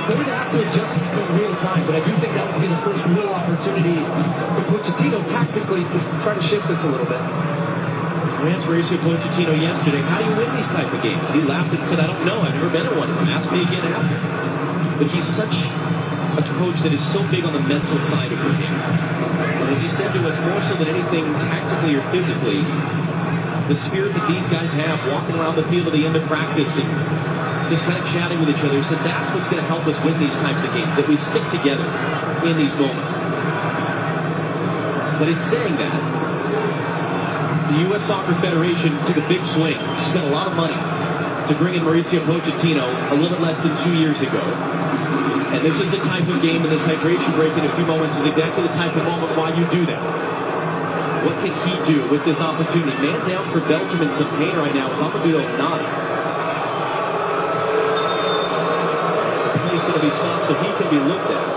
going to have to adjust in real time, but I do think that would be the first real opportunity for Pochettino tactically to try to shift this a little bit. I asked Mauricio Pochettino yesterday, how do you win these type of games? He laughed and said, I don't know, I've never been in one of them. Ask me again after. But he's such a coach that is so big on the mental side of the game. And as he said to us, more so than anything tactically or physically, the spirit that these guys have walking around the field at the end of practice and just kind of chatting with each other. So that's what's going to help us win these types of games, that we stick together in these moments. But in saying that, the U.S. Soccer Federation took a big swing, spent a lot of money to bring in Mauricio Pochettino a little bit less than 2 years ago. And this is the type of game, and this hydration break in a few moments is exactly the type of moment why you do that. What can he do with this opportunity? Man down for Belgium in some pain right now is Amadou Onana. The play's going to be stopped so he can be looked at.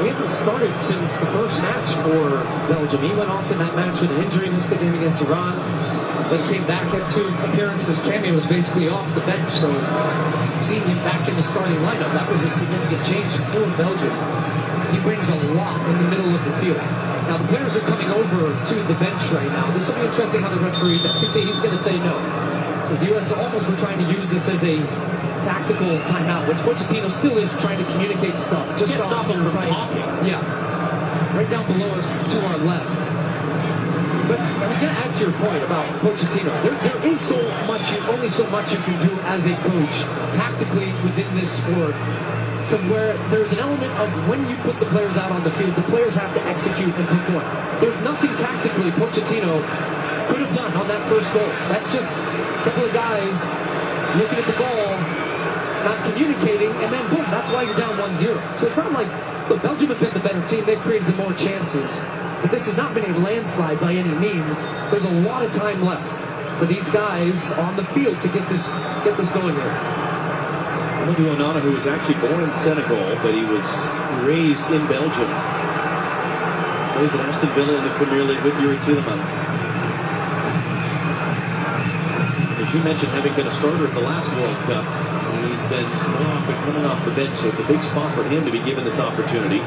He hasn't started since the first match for Belgium. He went off in that match with an injury, missed the game against Iran, then came back, had 2 appearances. Cameo was basically off the bench, so seeing him back in the starting lineup, that was a significant change for Belgium. He brings a lot in the middle of the field. Now, the players are coming over to the bench right now. This will be interesting how the referee, he's going to say no. Because the U.S. almost were trying to use this as a tactical timeout, which Pochettino still is trying to communicate stuff. Just can't stop him from talking. Yeah. Right down below us to our left. But I was going to add to your point about Pochettino. There is only so much you can do as a coach tactically within this sport, to where there's an element of when you put the players out on the field, the players have to execute and perform. There's nothing tactically Pochettino that first goal. That's just a couple of guys looking at the ball, not communicating, and then boom, that's why you're down 1-0. So it's not like, look, Belgium have been the better team. They've created the more chances. But this has not been a landslide by any means. There's a lot of time left for these guys on the field to get this going here. Amadou Onana, who was actually born in Senegal, but he was raised in Belgium. Plays at Aston Villa in the Premier League with Yuri Tielemans. As you mentioned, having been a starter at the last World Cup, he's been more often coming off the bench, so it's a big spot for him to be given this opportunity.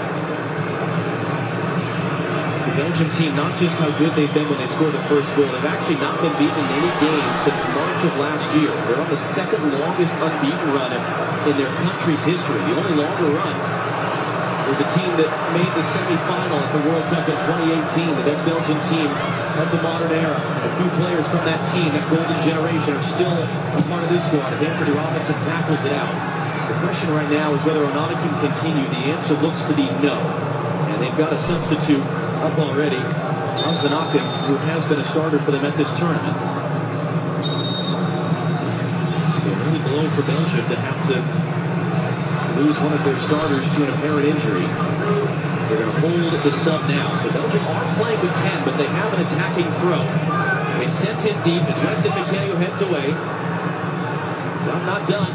It's a Belgium team, not just how good they've been when they scored the first goal, they've actually not been beaten in any game since March of last year. They're on the second longest unbeaten run in their country's history. The only longer run was a team that made the semi-final at the World Cup in 2018, the best Belgian team of the modern era. And a few players from that team, that golden generation, are still a part of this squad. If Anthony Robinson tackles it out. The question right now is whether Onana can continue. The answer looks to be no. And they've got a substitute up already, Anzanakin, who has been a starter for them at this tournament. So really blow for Belgium to have to lose one of their starters to an apparent injury. They're going to hold the sub now. So Belgium are playing with 10, but they have an attacking throw. It's sent in deep. It's Weston McKennie who heads away. I'm not done.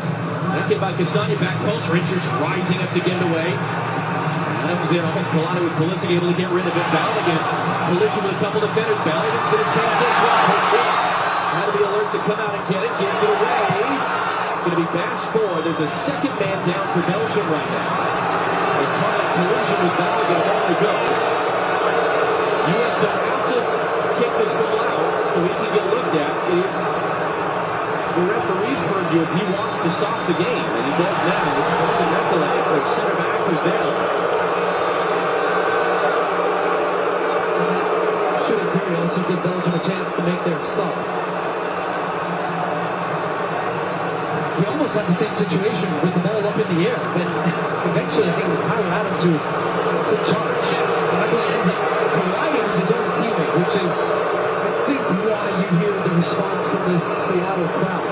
Back in by Castagna, back post. Richards rising up to get it away. Adams in, almost collided with Pulisic, able to get rid of it. Bellingham collision with a couple defenders. Bellingham's going to chase this one. Had to be alert to come out and get it. Gives it away. Going to be bashed forward. There's a second man down for Belgium right now. As part of that collision with Bellingham a moment ago. U.S. going to have to kick this ball out so he can get looked at. It is the referee's purview if he wants to stop the game, and he does now. It's one of the Recollect, their center back who's down. Should have very also give Belgium a chance to make their sub. We almost had the same situation with the ball up in the air, but eventually I think it was Tyler Adams who took charge. Michael ends up colliding with his own teammate, which is, I think, why you hear the response from this Seattle crowd.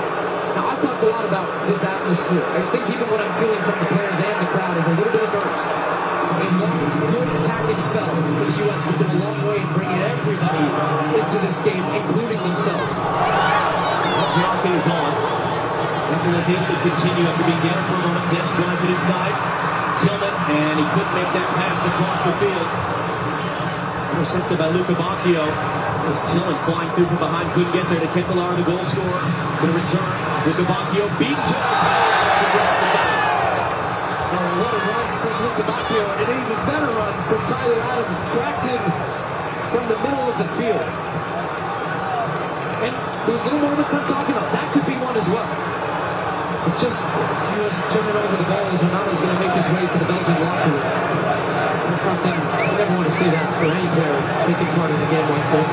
Now, I've talked a lot about this atmosphere. I think even what I'm feeling from the players and the crowd is a little bit of nerves. A good attacking spell for the U.S. would go a long way in bringing everybody into this game, including themselves. Rocket is on. Michael was able to continue after being down for a moment. Dest drives it inside. Tillman, and he couldn't make that pass across the field. Intercepted by Luka Bacchio. There's Tillman flying through from behind, couldn't get there to Ketelar, the goal scorer. Going to return. Luka Bacchio beat to the what a run from Luka Bacchio, and an even better run from Tyler Adams. Tracked him from the middle of the field. And those little moments I'm talking about, that could be one as well. It's just U.S. turning over the ball as Onana's going to make his way to the Belgian locker room. That's nothing. I never want to see that for any player taking part in a game like this.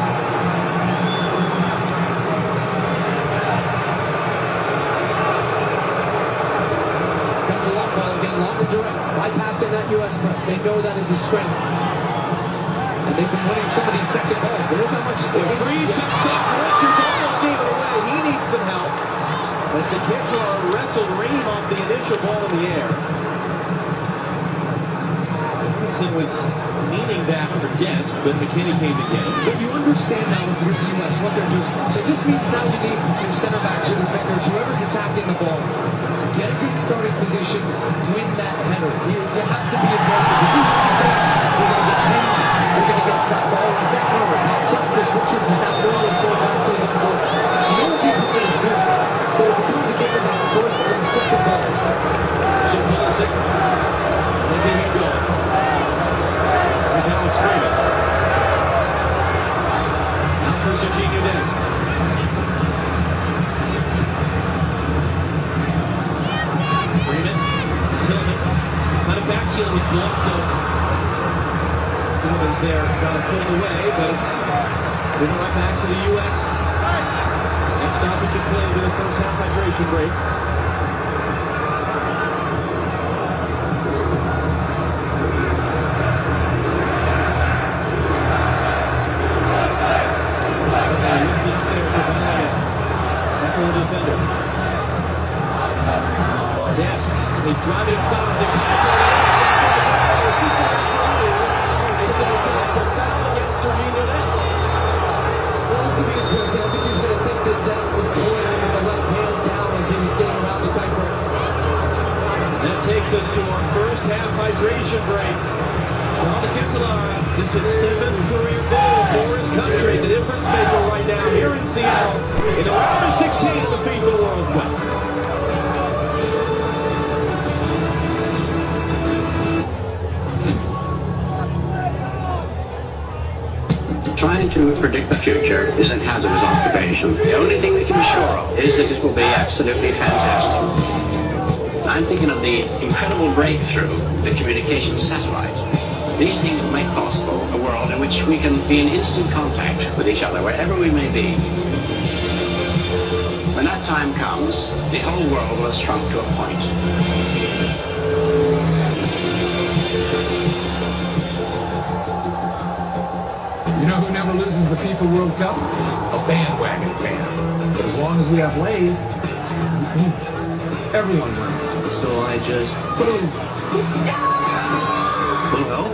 Comes a long ball again, long and direct, bypassing that U.S. press. They know that is a strength. And they've been winning some of these second balls, but look how much it is. Freeze back off. Richards almost gave it away. He needs some help. As the Ketelar wrestled Ream off the initial ball in the air. Weston was meaning that for Dest, but McKennie came to get him. But you understand now if you're the U.S. what they're doing. So this means now you need your center backs, your defenders, whoever's attacking the ball. Get a good starting position, win that header. You have to be aggressive. If you hesitate, you're going to get pinned. You're going to get that ball like that. Remember, it pops up. Chris Richards is now almost going back to his own goal. The only people that is doing. So it becomes a game about first and second balls. So Pulisic, letting him go. Here's Alex Freeman. Now for Serginho Dest. Freeman, Tillman, kind of back heel was blocked though. Tillman's there, got it pulled away, but it's moving right back to the U.S. Next stoppage of play with the first half hydration break. Drive it inside of the I think he's going to think that Dex was pulling him with the left hand down as he was getting around the diaper. That takes us to our first half hydration break. Sean Kettelar gets his 7th career goal for his country. The difference maker right now here in Seattle in the round of 16 of the FIFA World Cup. Trying to predict the future is a hazardous occupation. The only thing we can be sure of is that it will be absolutely fantastic. I'm thinking of the incredible breakthrough, the communication satellite. These things will make possible a world in which we can be in instant contact with each other, wherever we may be. When that time comes, the whole world will have shrunk to a point. You know who never loses the FIFA World Cup? A bandwagon fan. But as long as we have Lays, everyone wins. So I just... Boom. Little help?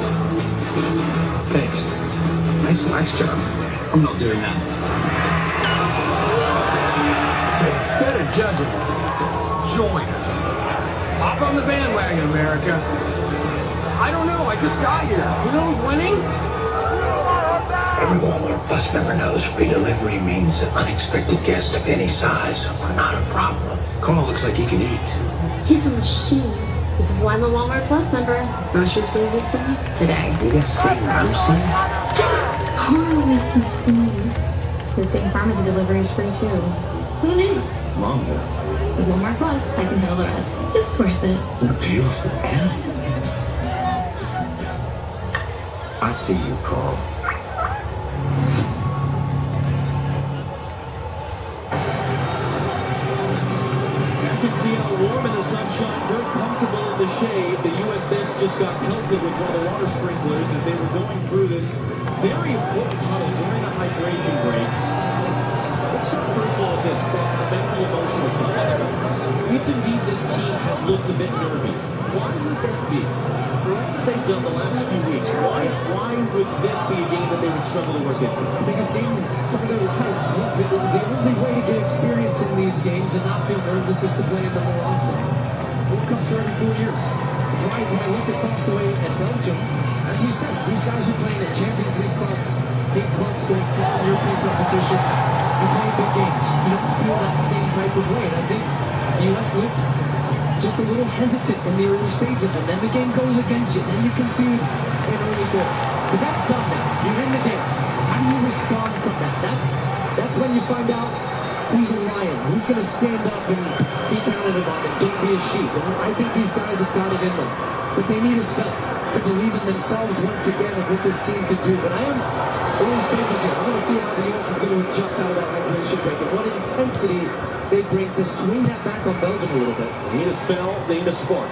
Thanks. Nice job. I'm not doing that. So instead of judging us, join us. Hop on the bandwagon, America. I don't know, I just got here. Who knows winning? Every Walmart Plus member knows free delivery means that unexpected guests of any size are not a problem. Carl looks like he can eat. He's a machine. This is why I'm a Walmart Plus member. Groceries delivered for you today. You guys see what I'm saying? Carl makes me sneeze. Good thing pharmacy delivery is free too. Who knew? Mom, With Walmart Plus, I can handle the rest. It's worth it. what a beautiful animal. I see you, Carl. Seattle warm in the sunshine, very comfortable in the shade. The U.S. bench just got pelted with one of the water sprinklers as they were going through this very important huddle during the hydration break. Let's start first of all with this, from the mental emotional side. If indeed this team has looked a bit nervy, why would that be? For all that they've done the last few weeks, why would this be a game that they would struggle to work into? Because some of their hopes, the only way to get experience in these games and not feel nervous is to play them more often. It comes for every 4 years. It's why when I look across the way at Belgium, as we said, these guys are playing at Champions League clubs, big clubs going far in European competitions. You play big games. You don't feel that same type of way. And I think the U.S. looked just a little hesitant in the early stages, and then the game goes against you, then you concede an early goal. But that's done now. You're in the game. How do you respond from that? That's when you find out who's a lion, who's going to stand up and be counted on and don't be a sheep. And I think these guys have got it in them. But they need a spell to believe in themselves once again and what this team can do. But I am early stages here. I want to see how the U.S. is going to adjust out of that hydration break and what intensity they bring to swing that back on Belgium a little bit. They need a spell, they need a spark.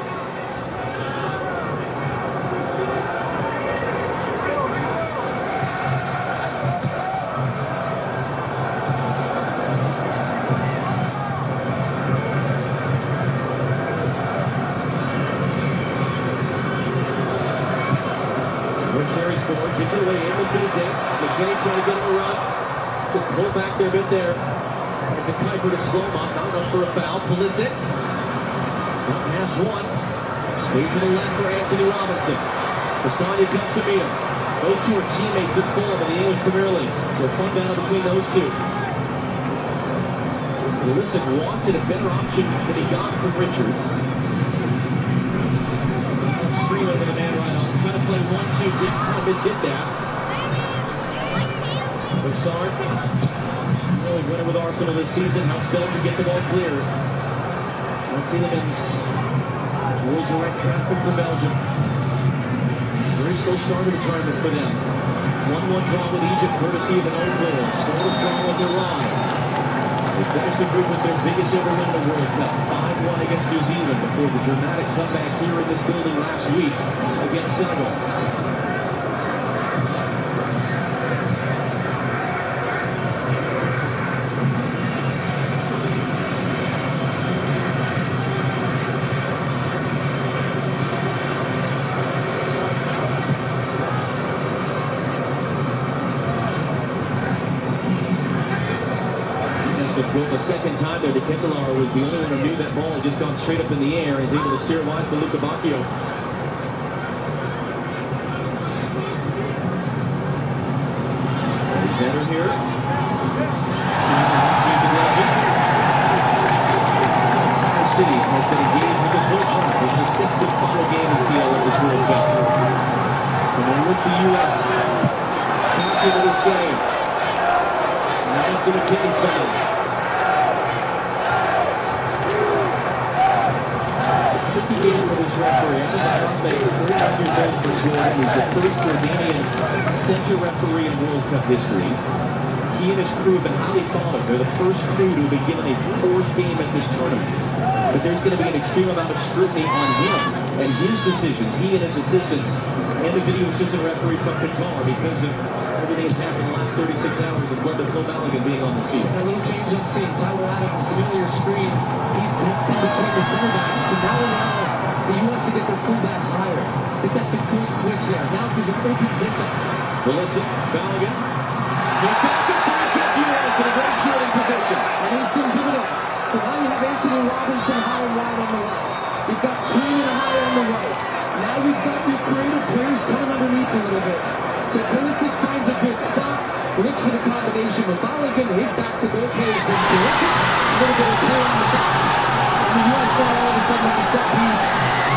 Carries forward, gives it away, Anderson and Dix. McKennie trying to get him a run. Just pull back there a bit there. To Kuiper to slow him up, not enough for a foul. Pulisic, not past one. Squeeze to the left for Anthony Robinson. Castagna comes to meet him. Those two are teammates at Fulham in the English Premier League. So a fun battle between those two. Pulisic wanted a better option than he got from Richards. Screen over the man right on. Trying to play 1-2. Dix kind of mishit that. Boussard. Really winner with Arsenal this season. Helps Belgium get the ball clear. Once Tielemans will direct traffic for Belgium. Very slow start of the tournament for them. 1-1 draw with Egypt, courtesy of an own goal. Scoreless draw with Iran. They finished the group with their biggest ever win in the World Cup. 5-1 against New Zealand before the dramatic comeback here in this building last week against Senegal. a goal a second time there. De Ketelaere was the only one who knew that ball had just gone straight up in the air. He's able to steer wide for Lukaku. Better here. Music legend. This entire city has been engaged with this whole tournament. This is the 6th and final game in Seattle of this World Cup. And then with the U.S. back into this game. Now it's the McKennie's foul. Tricky game for this referee. Bruyne, 39 years old for Jordan. He's the first Jordanian center referee in World Cup history. He and his crew have been highly thought of. They're the first crew to have been given a 4th game at this tournament. But there's going to be an extreme amount of scrutiny on him and his decisions, he and his assistants, and the video assistant referee from Qatar, because of everything that's happened in the last 36 hours that's led to Phil Balogun being on this field. A little change up scene. Tyler Adams, familiar screen. He's dropping between the center backs to now allow the U.S. to get their fullbacks higher. I think that's a good switch there. Now, because it opens this up. Pulisic, Balogun. He's got the back of U.S. in a great shooting position. And instant dividends. So now you have Anthony Robinson high and wide on the left. We've got Bruyne high on the right. Now we've got your creative players coming underneath a little bit. So Pulisic finds a good spot, looks for the combination with Balogun. His back-to-goal play has been terrific. A little bit of play on the back. And the U.S. now all of a sudden with a set piece.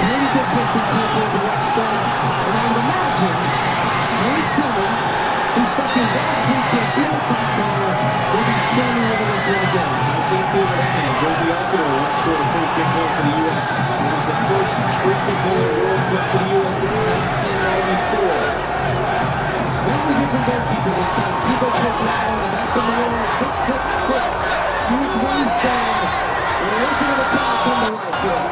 Really good distance here for a direct strike. And I would imagine Malik Tillman, who struck his last free kick in the top corner, will be standing over this one again. I've seen for that man. Josie Altidore once scored a free kick goal for the U.S. It was the first free kick goal in World Cup for the U.S. since 1994. Slightly different goalkeeper this time. Thibaut Courtois, the best in the world, 6'6". Huge wingspan. And listen to the call from the right here.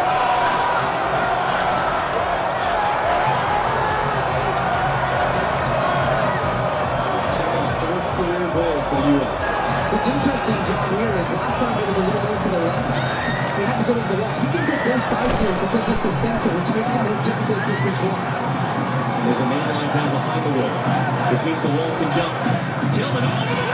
His 4th career goal for the U.S. What's interesting, John, here is last time it was a little more to the left. They had to go to the left. He can go both sides here because this is central, which makes it more difficult for Courtois. There's a man line down behind the wall, which means the wall can jump. Tillman all the way.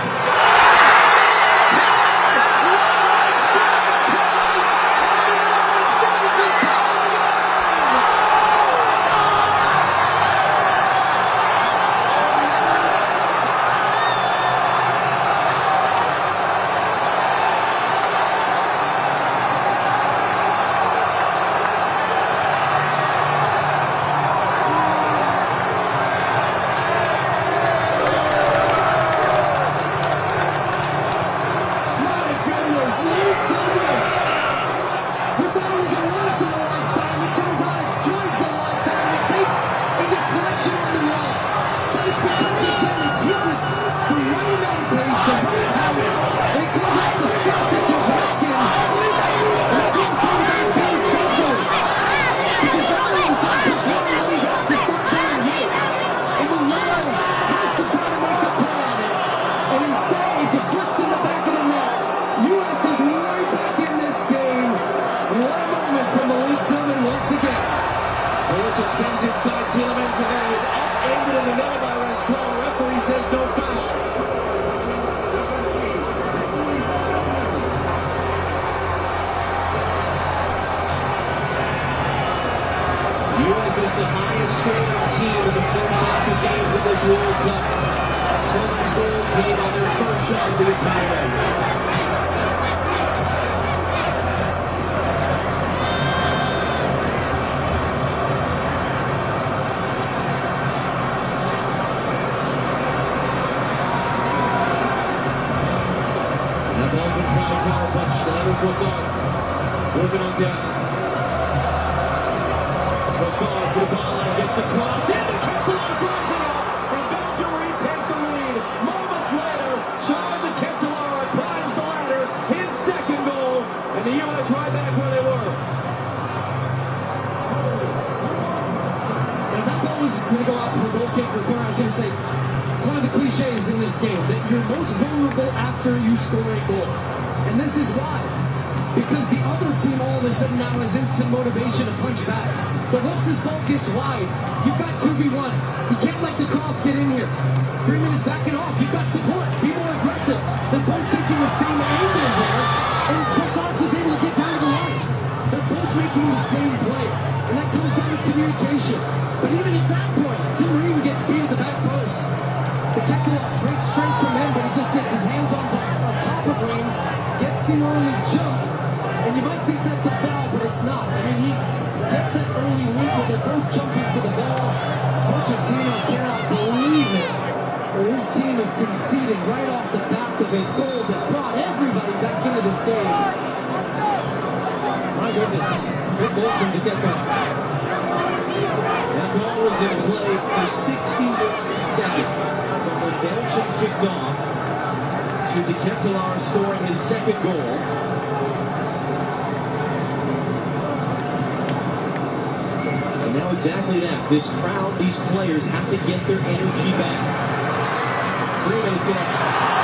Pulisic spins inside Tielemans, and then it was upended in the middle by Weston. The referee says no foul. The U.S. is the highest scoring team in the first half of games of this World Cup. Turner's goal came on their first shot of the entire night. Belgium trying to counterpunch. Trossard working on desk. Trossard to the ball line, gets across, and the Ketelaere drives it out. And Belgium retake the lead. Moments later, Charles de Ketelaere climbs the ladder, his second goal, and the U.S. right back where they were. If that ball was going to go out for a goal kick or corner, I was going to say, it's one of the cliches in this game that you're most vulnerable after you score a goal. And this is why. Because the other team all of a sudden now has instant motivation to punch back. But once this ball gets wide, you've got 2v1. You can't let the cross get in here. Freeman is backing off. You've got support. Be more aggressive. They're both taking the same angle. both jumping for the ball. Pochettino cannot believe it. But his team have conceded right off the back of a goal that brought everybody back into this game. My goodness, good goal from Thibaut. That ball was in play for 61 seconds from when Belgium kicked off to Thibaut scoring his second goal. And now exactly that. This crowd, these players have to get their energy back. Freeman is going to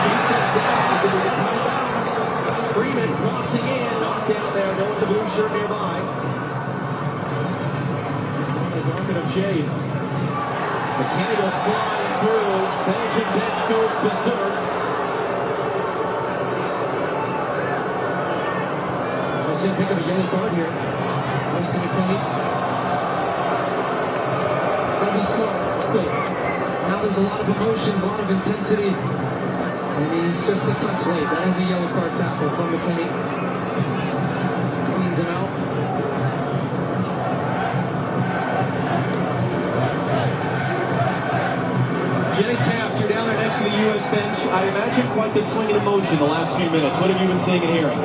chase that down as it was a kind of bounce. Freeman crossing in, knocked down there. No one's a blue shirt nearby. He's not in a dark enough shade. McKennie goes flying through. Belgian bench goes berserk. He's going to pick up a yellow card here. Weston McKennie. Gotta be smart still. Now there's a lot of emotions, a lot of intensity. And he's just a touch late. That is a yellow card tackle from McKennie. Cleans him out. Jenny Taft, you're down there next to the U.S. bench. I imagine quite the swing in emotion the last few minutes. What have you been seeing and hearing?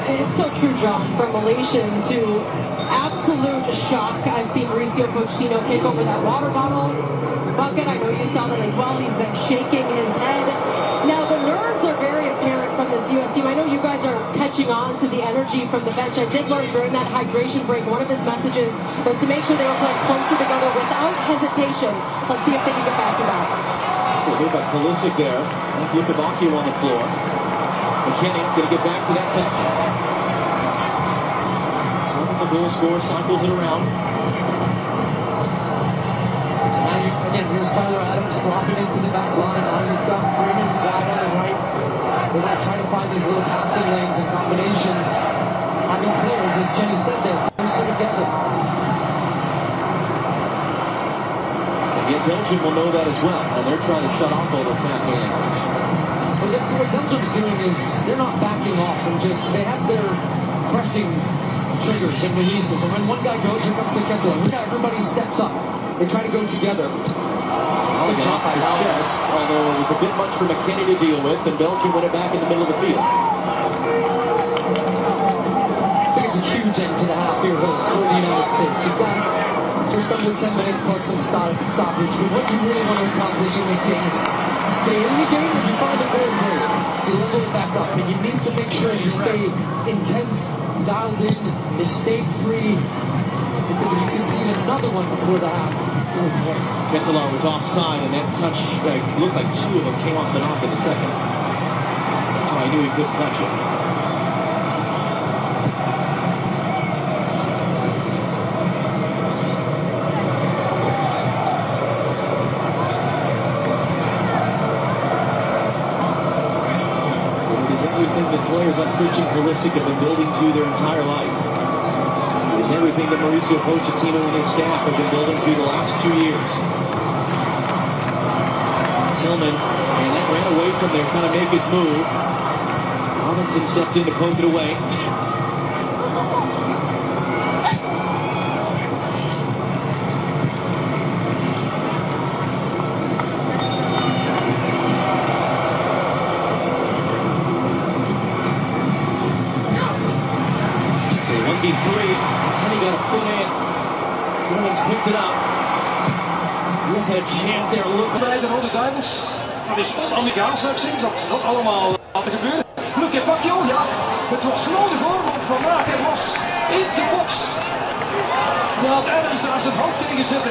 It's so true, Josh. From elation to absolute shock. I've seen Mauricio Pochettino kick over that water bottle bucket. I know you saw that as well. He's been shaking his head. Now, the nerves are very apparent from this U.S. team. I know you guys are catching on to the energy from the bench. I did learn during that hydration break, one of his messages was to make sure they were playing closer together without hesitation. Let's see if they can get back to that. So good by Pulisic there. Lukaku on the floor. McKennie going to get back to that touch. The goal scorer cycles it around. So now here's Tyler Adams dropping into the back line. Now you've got Freeman wide on the right. They're not trying to find these little passing lanes and combinations. Having players, as Jenny said, they're closer together. And yet Belgium will know that as well, and they're trying to shut off all those passing lanes. What Belgium's doing is they're not backing off and they have their pressing triggers and releases. And when one guy goes, here comes the Thibaut. Look how everybody steps up. They try to go together. Good off the chest, although it was a bit much for McKennie to deal with, and Belgium went it back in the middle of the field. I think it's a huge end to the half here for the United States. You've got just under 10 minutes plus some stoppage. But what you really want to accomplish in this game is stay in the game. If you find a goal, great. You level it back up. And you need to make sure you stay intense, dialed in, mistake-free. Because if you concede another one before the half, Thibaut was offside, and that touch looked like two of them came off the knock in the second. That's why I knew he couldn't touch it. It is everything that players like Christian Pulisic have been building to their entire life. It is everything that Mauricio Pochettino and his staff have been building to the last 2 years. Tillman, and that ran away from there, trying to make his move. Robinson stepped in to poke it away. Okay, 1v3. Kenny got a foot in. Bruins picked it up. Bruins had a chance there. Look. Bij de Rode Duivels. Dat is Amerikaans, zou ik zeggen. Dat allemaal laten gebeuren. Luke Bacchio, ja. Het was nodig hoor, want Van Aken was in de box. Hij had Adams aan zijn hoofd ingezet.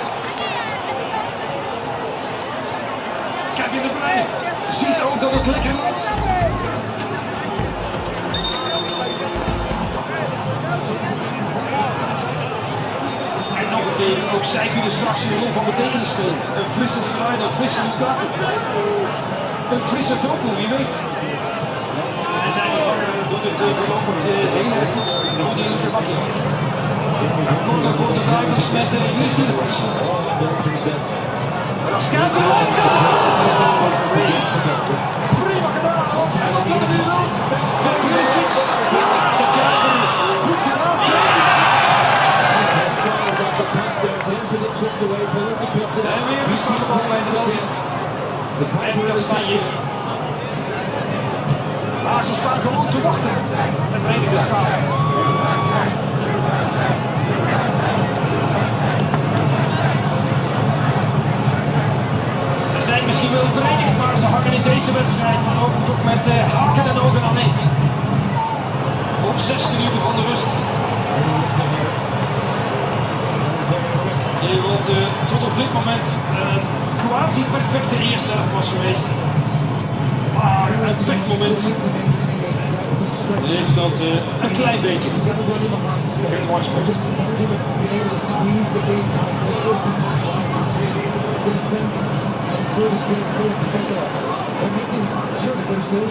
Kevin de Bruyne ziet ook dat het lekker loopt. Ook zij kunnen straks een rol van betekenis spelen. Een frisse Bruyne, een frisse Lukaku. Een frisse Doku, wie weet. En zijn doet het voorlopig heel erg goed. Nog die in de bakken. Corner voor de Duivels met Hier Philips. Rascato! Prima gedaan! En wat doet er nu nog? Van Pulisic. Goed gedaan! Maar ze staan gewoon te wachten. En Verenigde Staten. Ze zijn misschien wel verenigd, maar ze hangen in deze wedstrijd van ook met haken en ogen aan één. Op 6 minuten van de rust. Nederland tot op dit moment een quasi-perfecte eerste helft was geweest. Maar een pechmoment heeft dat een klein beetje. Geen watchback. And making sure that there's no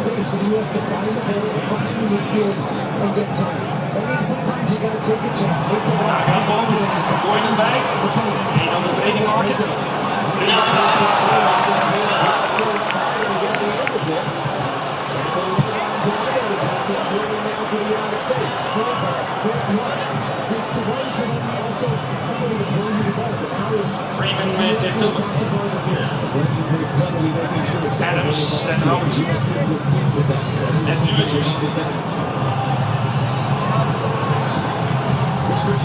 space for the U.S. to find the ball behind the midfield and get time. That means sometimes you got to take a chance. Make the ball gaan boven. Bruyne erbij. En dan de training maken. Freeman met Doku. Adams en Houdt. En Pulisic.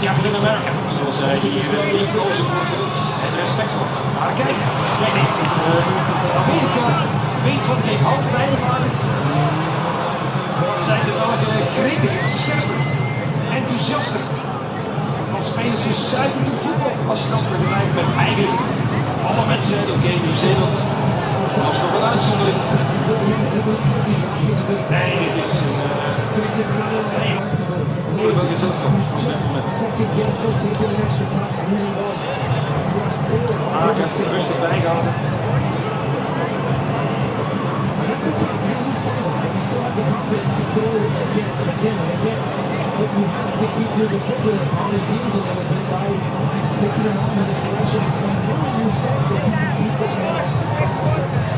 Captain America, zoals hij hier gekozen wordt. En respectvol. Maar kijk, aan de ene kant weet van geen hout bij maken. Wat zijn de welke gretig, scherper, enthousiaster. Dan spelen ze zuiver toe voetbal als je dat vergelijkt met eigenlijk alle wedstrijden. Oké, Nieuw-Zeeland was nog een uitzondering. Nee, het is nee, wel gezet van dit moment. Haken, rustig bijgehouden. But you have to keep your defender on his heels a little bit by taking him on with aggression and knowing yourself that you can beat that off.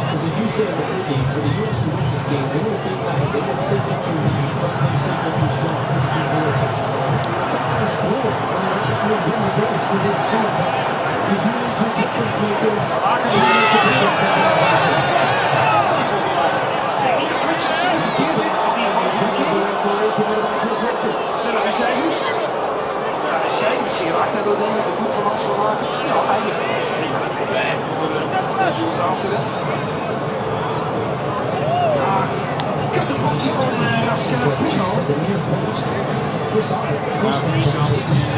Because as you said at the beginning, for the U.S. to win this game, they will beat that. They will signature the front signature strong. That's Scotland's goal. That has been the case for this team. If you need two difference makers, you make a difference. Misschien raakt hij door de voet van Amstel maken. Ja, eigenlijk. Ik heb de potje van Rascal Primo.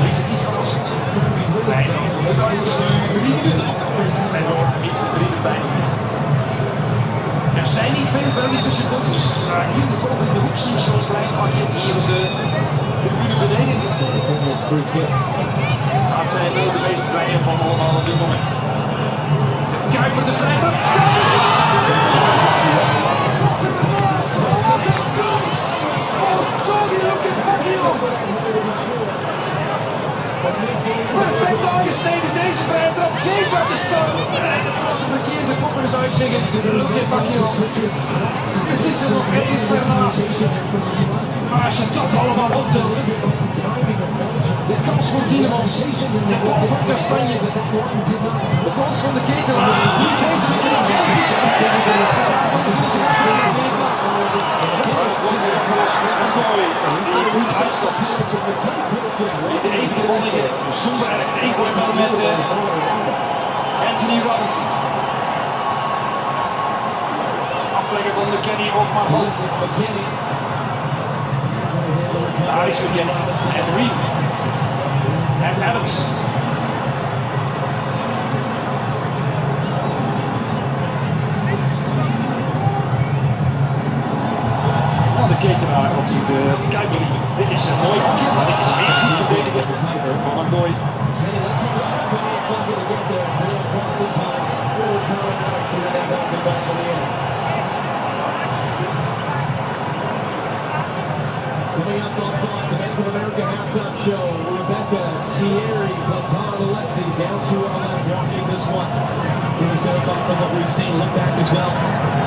Iets niet verrassend. Nee, de Duitsers nu 3 minuten op. En nog minstens 3 erbij. Er zijn niet veel Belgische supporters. Hier de bal in de hoek zie je zo'n klein vakje. Hier op de tribune beneden. Dat zijn wel de meest blije van allemaal op dit moment. De Kuiper, de vrijdag. Perfect aangesneden deze vrijdag. Geen buitenspel. En de Franse verkeerde kopper zou ik zeggen. Dit vakje op. Het is er nog één vernaast. Maar als je dat allemaal optelt. De kans voor Dielemans, de bal van Kastanje, de kans van de Ketelaar, niet deze de enige wandeling zonder echt enkel met Anthony Robinson. Aflegger van McKennie ook maar half. Daar is McKennie en Reed. En Adams. Van de Ketenaar als hij de Kuiper liep. Dit is een mooi pakket, maar dit is heel goed verdedigen van een mooi. Coming up on Fox, the Bank of America halftime show. Rebecca, Thierry, Zlatan, Alexi down to our left watching this one. Here's their thoughts on what we've seen. Look back as well.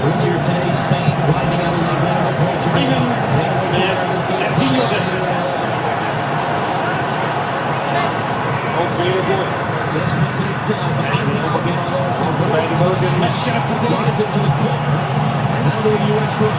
Earlier today, Spain riding out a lead win over Portugal. Sergio Weston. Ook weer een goal. Judgment inside. Behind now again on Lawrence. Bij de Belgen met scherp verdedigen. Now to the U.S. group.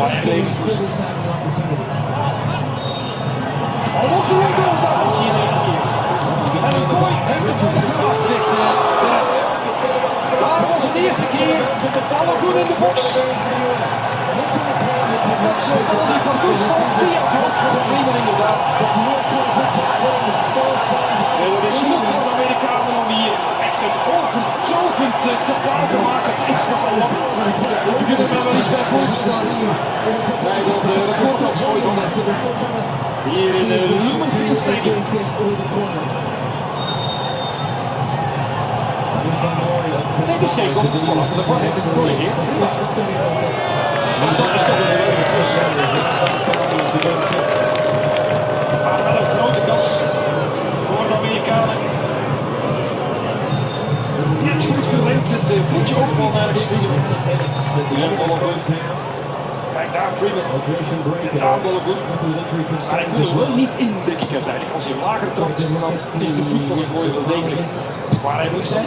Bayern leven. Almost the right goal, dat was hier de eerste keer. En een gooi heeft het gehad, zegt Berg. Daar was het de eerste keer. Alle goed in de box. Zo zal die parcours van Thibaut was voor Freeman inderdaad. Er is genoeg van de Amerikanen om hier echt het overtrofend gebaar te maken. Het extra van lang. We kunnen er wel iets bij voorgesteld. Bij dat record als ooit van hier in Lumenfield steken. Nee, dit is steeds opgevallen. De VAR heeft het gecorrigeerd. Maar dat is toch maar wel een grote kans voor de Amerikanen. Net goed verlengd, het voetje ook van Freeman. Ja, kijk daar, Freeman. Daar ballen goed. Maar hij moet wel niet in, denk ik uiteindelijk. Als hij lager trapt, dan is de voet van het mooie wel degelijk waar hij moet zijn.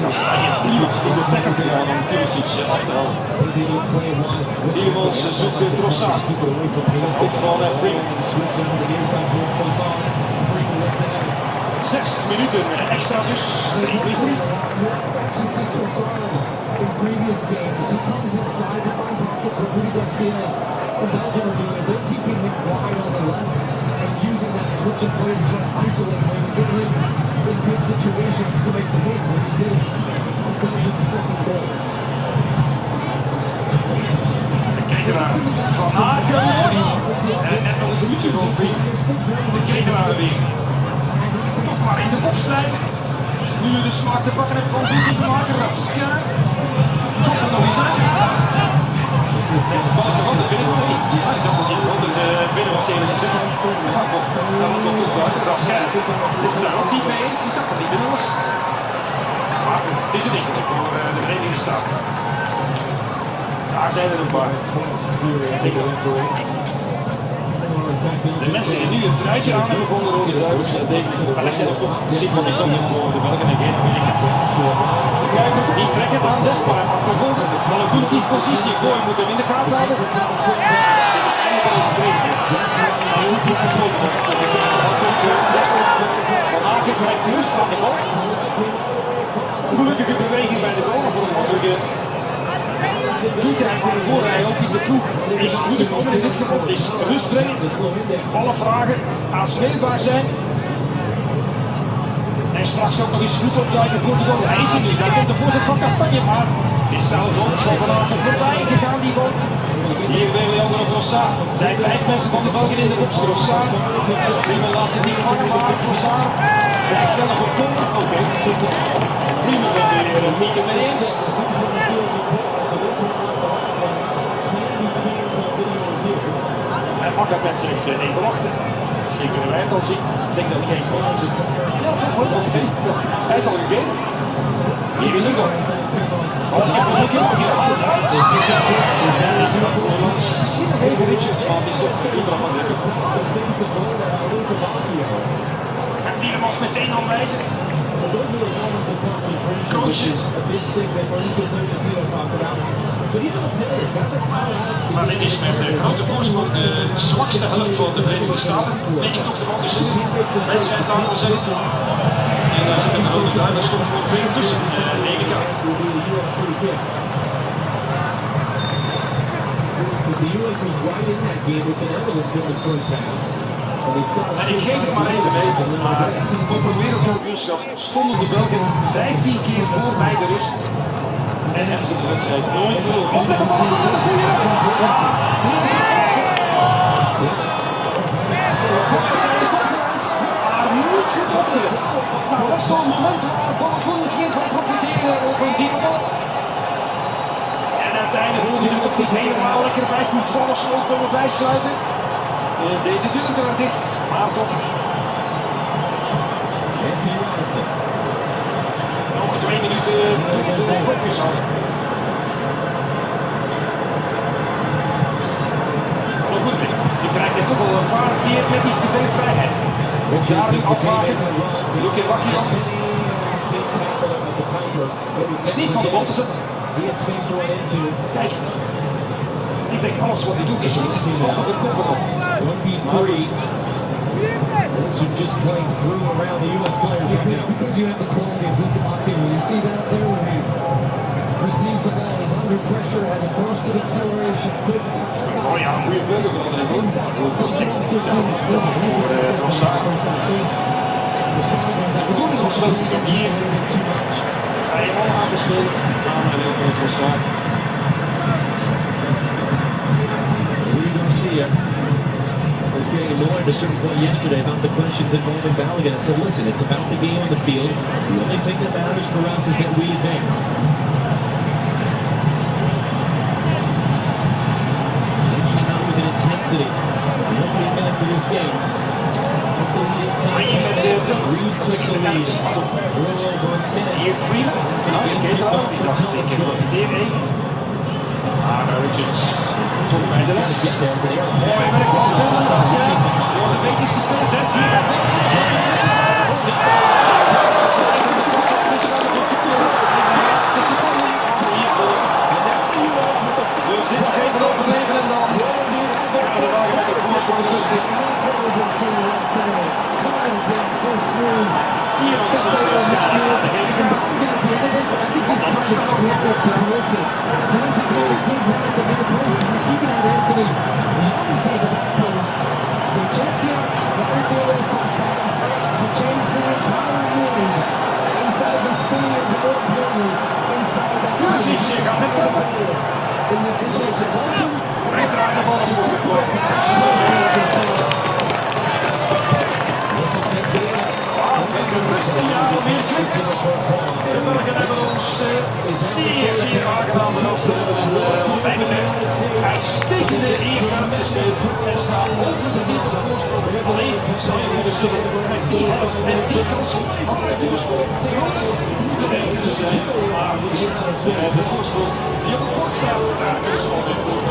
Dan sta je niemand in de tackle gedaan om Pulisic af te halen. Diemans zoekt Trossard. Ook van Freeman. 6 minuten extra dus. In previous games, he comes inside to find pockets where Rudy Garcia and Belgium are doing is they're keeping him wide on the left and using that switch and play to try to isolate him and get him in good situations to make the game, as he did on Belgium's second goal. Ketenaar van Aken. En net nog een voetje van Freeman. De Ketenaar weer. Toch maar in de box blijven. Nu de smart te pakken heeft van Doku te maken. Rasca. Komt er nog eens uit. Balletje van de binnenkant. Ik dacht dat hij het binnen was eerlijk gezegd. Dat was nog goed buiten. Rasca is er ook niet mee eens. Ik dacht dat hij binnen was. Maar het is een ingelijk voor de Verenigde Staten. Daar zijn er een paar. De mensen die nu een truitje aan hebben gevonden door de Duivers, Alexander toch sympathisant voor de Belgen en geen Amerika. De Kuiper die trekt het aan Des, maar hij mag vervolgen. Van een goede kiespositie, voor moet hem in de kaart houden. Dit is eindelijk al overtreden. Van Aken krijgt rust van de bal. Gelukkige beweging bij de goal voor een ongelukkige. Toezicht waarvoor hij ook in de ploeg is moeten komen in dit geval is rust brengen. Alle vragen aanspreekbaar zijn. En straks ook nog eens goed opduiken voor de goal. Hij is er niet, daar komt de voorzet van Kastanje, maar is zelfs ook van vanavond voorbij gegaan die bal. Hier weer Leandro Trossard. Zijn 5 mensen van de Belgen in de box. Trossard. Prima laat zich niet vangen, maar Trossard krijgt wel nog een punt. Oké. Prima wel weer niet ermee eens. Hij pakt dat mensen even wachten. Zeker de wij het al ziet. Ik denk dat het geen goal is. Ja, oké. Hij is al gegeven. Hier is een goal. Als je een keer mag je even Richards van die soort van van de en Tielemans meteen aanwijzen. Coaches. Maar dit is met de grote voorsprong de zwakste helft van de Verenigde Staten. Weet ik toch de man is de wedstrijd aan te zetten. En daar zit een grote duidelijk stof voor veel tussen, neem ik aan. The US was right in that game with the Netherlands in the first half. En ik geef het maar even mee, maar op een wereldkampioenschap stonden de Belgen 15 keer voor bij de rust. En hebben ze de wedstrijd nooit verloren. Op de bal! Maar niet goed opgelet. Nou, dat is zo'n moment waar Doku een keer van profiteren op een diepe bal. En uiteindelijk hoorde hij nog niet helemaal lekker bij Courtois ook komen bijsluiten. Deed de deur er dicht, maar toch. Nog 2 minuten de focus houden. Je krijgt het toch al een paar keer met iets te veel vrijheid. Daar nu afwaken. Lukaku af. is niet van de bal te zetten. He had space to run into. Kijk. Ik denk alles wat hij doet is niet van de kopbal. 23. To just play through around the U.S. players right now. It's because you have the quality of Lukaku. You see that there when he receives the ball, he's under pressure, has a burst of acceleration, quick stop. Oh ja, goede voorbeeld van de goal. We doen het nog zo goed op hier. Ga je allemaal aan te spelen. Aan en heel veel Trossard. Garcia was getting annoyed at a certain point yesterday about the questions involving Balogun. I said, listen, it's about the game on the field. The only thing that matters for us is that we advance. They came out with an intensity. The opening minutes of this game. Reed took the lead. A little over a minute. Hier Freeman. Nou, je kent dat ook niet. Dat is een keer profiteer even. Maar Richards. Zonder bij de les. Mooi met de kant. Door de beetjes gesteld. Des hier. We zitten even overleven en dan. Ja, de wagen met de voorsprong rustig. Hier op zeer aangedaan ten opzichte van mij betreft. Uitstekende eerste helft gespeeld en staat ontzettend op de voorsprong. Alleen zijn we dus met 4 helft en 10 kansen vanuit de voorsprong. De Belgen zijn maar de voorsprong die op het bord staat. Daar kunnen ze altijd voor.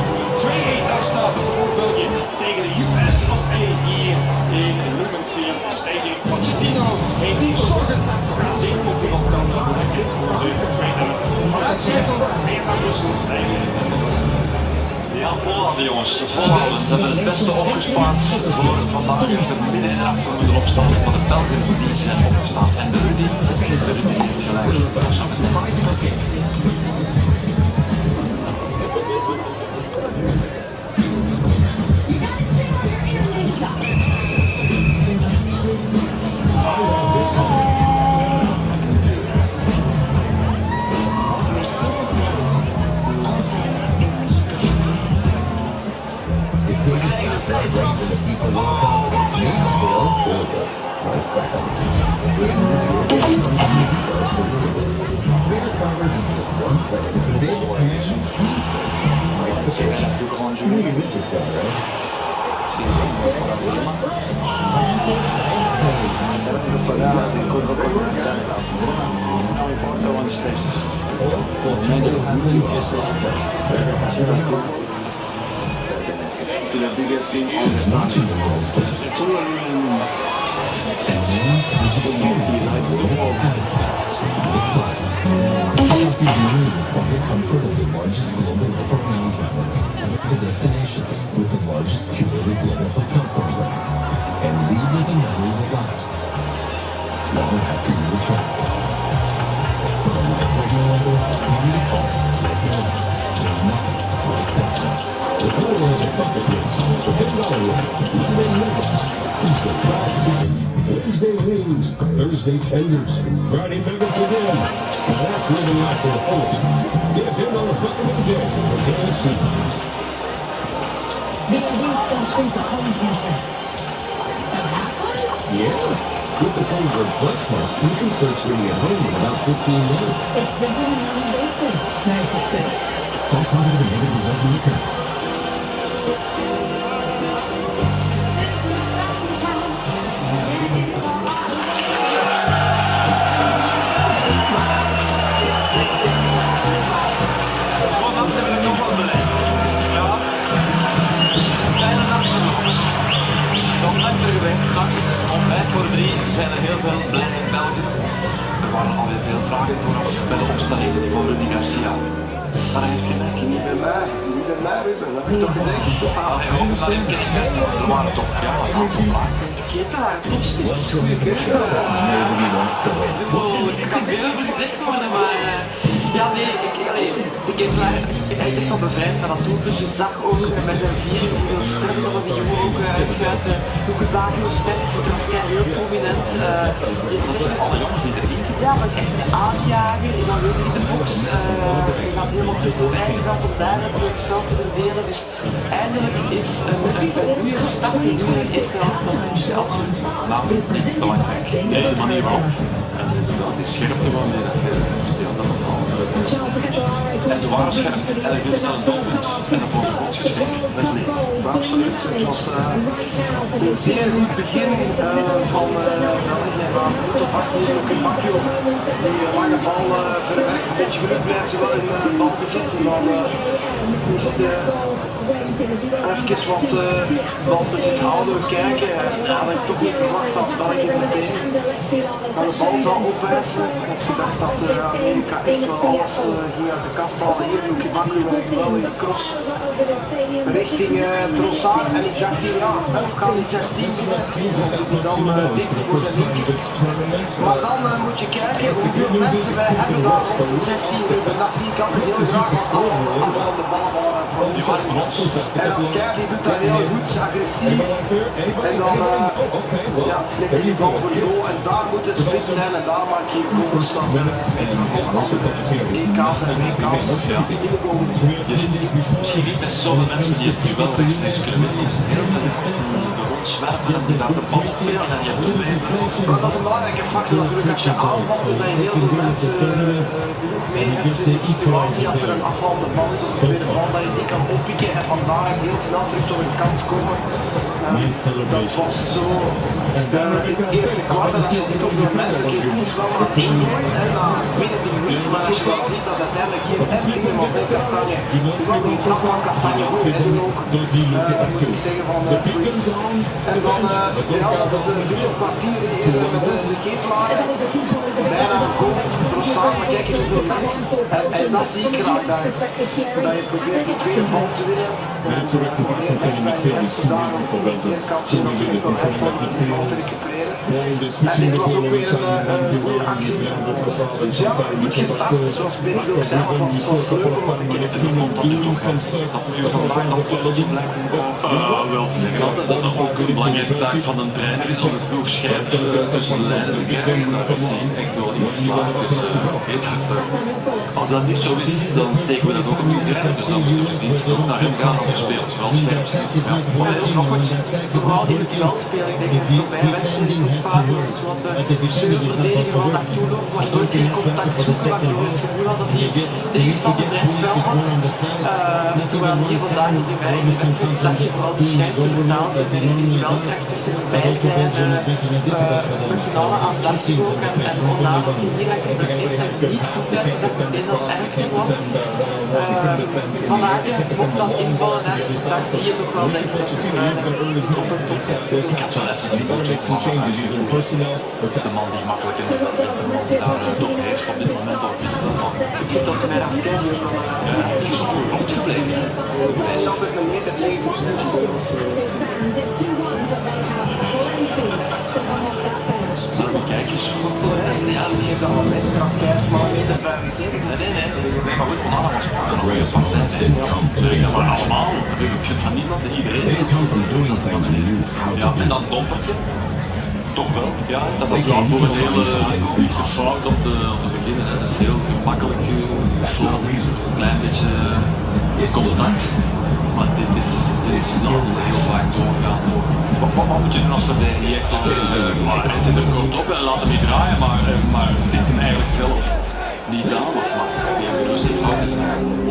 2-1 daar staat het voor België tegen de US of A hier in Lumenfield Stadium. Pochettino heeft die zorgen. We gaan zien of hij nog kan bereiken voor de tweede. Vanuit Seattle, weer naar Brussel. Ja, volhouden jongens, volhouden. Ze hebben het beste opgespaard voor vandaag. De midden- en achter moeten opstaan van de Belgen die zijn opgestaan. En de Rudy gelijk. Is David Black ready for the FIFA World Cup? Maybe they'll build it like Beckham. For the assist. Greater covers in just one player. It's a David Cash. You know you missed this guy, right? It's watching the world's best. And then there's experiencing the world at its best. With Pride. Coffee's new and quiet comfort of the largest global airport lounge network. The destinations with the largest curated global hotel program. And leave with a memory that lasts long after you return. For a life radio letter, you need a car like your own. There's nothing like that. The total has a bucket list for $10 rate. Weekday nuggets, Tuesday fried chicken, Wednesday wings, Thursday tenders, Friday nuggets again. Now that's living life to the fullest. Get a $10 bucket of the day for KFC. BLD can screen for colon cancer. Yeah. With the Code Plus, you can start screening at home in about 15 minutes. It's simple and non-invasive. Nice at this. False positive and negative results will occur. achter gewerkt. Straks om 5:45 zijn er heel veel blij in België. Er waren alweer veel vragen vooraf bij de opstelling voor Rudy Garcia. Maar hij heeft gelijk. Niet bij mij, Ruben. Dat heb ik toch gezegd? Hij hoopt naar McKennie. Er waren toch een aantal vragen. Kita, klopt. Ik kan veel over gezegd worden, maar... Ja, nee, ik heb echt al bevrijd naar dat doelpunt. Je zag ook met zijn viering hoeveel sterk dat was die jongen ook uit Lukaku hoe sterk, dat was heel prominent. Alle jongens die erin. Ja, maar echt een aanjager, dan wil je in de box. Je gaat helemaal terug voorbij, je gaat om daar het spel te verdelen. Dus eindelijk is een goede start die nu in de eerste helft van de spel. Nou, dat is niet belangrijk. Nee, de manier waarop. Dat is scherp gewoon mee dat je speelt dat op en ze waren scherp. En ik wist dat het doelpunt en dat wordt goed geschreven. Absoluut. Het was een zeer goed begin van de bakje op een bakje op. Die lange bal verwerkt een beetje geluk blijft ze wel in de bal bezitten. Dan is even wat balbezit houden, kijken. Ja, had ik toch niet verwacht dat België meteen aan de bal zou opwijzen. Ik had gedacht dat Amerika echt wel alles ging uit de kast halen. Hier doe ik Baku wel in de cross richting Trossard. En ik dacht hier, ja, ik ga die 16 doen. Die dan dicht voor zijn linker. Maar dan moet je kijken hoeveel mensen wij hebben daar op de 16. Dat zie ik altijd heel graag van de bal van die Marcos. En dan kijk, die doet dat heel goed, agressief. En dan ligt die bal voor goal en daar moet het spits zijn en daar maak je goal staan. Eén kaas en één kaas. Misschien niet met zoveel mensen die het nu wel rechtstreeks kunnen doen. Zwerven en die daar de bal spelen en je hebt de wijven. Maar dat is een belangrijke factor natuurlijk. Als je aanvalt, er zijn heel veel mensen mee hebt in de situatie. Als er een afvallende bal is, of een bal dat je niet kan oppikken en vandaar heel snel terug tot een kant komen. Dat was zo. In het eerste kwart, als je ziet op de mensen, die is wel aan 1 gooien en na midden de minuut, maar als je wel ziet dat uiteindelijk geen enkele moment Kastanje, die wel die trap van Kastanje goed redden ook, moet ik zeggen van en dan, ja, dat het een kwartier met de keetlaar, bijna goed, Trossard, maar kijk eens hoeveel mensen, en dat zie ik graag daar, dat je probeert die tweede bal te winnen. Direct introduction from the midfield is too easy for Belgium. Too easy to control that midfield. Ball is switching the ball every time. One be well and you can go Trossard and sometimes you can back up. Rhythm, you saw a couple of times when the team is doing some stuff. A couple of times that Belgium. Wel zeggen dat dat ook een belangrijke taak van een trainer is om het ploeg schijf tussen de lijnen te krijgen. Dat is echt wel iemand slagen. Als dat niet zo is, dan steken we dat ook op de trainer. Dus dan moeten we niet terug naar hem gaan. De spelers wel scherp zijn. Maar er is nog wat, vooral in het veld spelen, ik denk dat het voorbij wedstrijden goed vaak wordt, want de verdediger wel naartoe loopt, maar nooit geen contact zoeken, waardoor je het gevoel had dat hij tegenstander vrij spel had. Terwijl hier vandaag in de wedstrijd zag je vooral die scheidsrechter die in het veld bij zijn personale aandacht ook en ondanks dat hij hier eigenlijk niet goed werd, dat het in dat ergste was. Van Aken mocht dan invallen en daar zie je toch wel denk ik dat het op een top zet. Ik had wel even die moeten make some changes either in personnel or to the man die makkelijk in de veld zet. Toch heeft op dit moment al die tot de middag kijken. het is al goed gebleven. En dat het een meter tegen moet zijn. Kijk eens. Ja, die heeft dan wel beter als 5 maar 1,75 meter. Nee, maar goed, Onana was maar allemaal. Ik vind van niemand en iedereen. Ja, en dan dompertje. Toch wel, ja. Dat was wel voor een hele logische fout om te beginnen. Dat is heel gemakkelijk. Een klein beetje contact. Maar dit is nog heel vaak doorgaan. Wat moet je doen als er niet echt maar hij zit er kort op en laat hem niet draaien, maar tikt hem eigenlijk zelf niet aan. Maar die hebben rustig fout.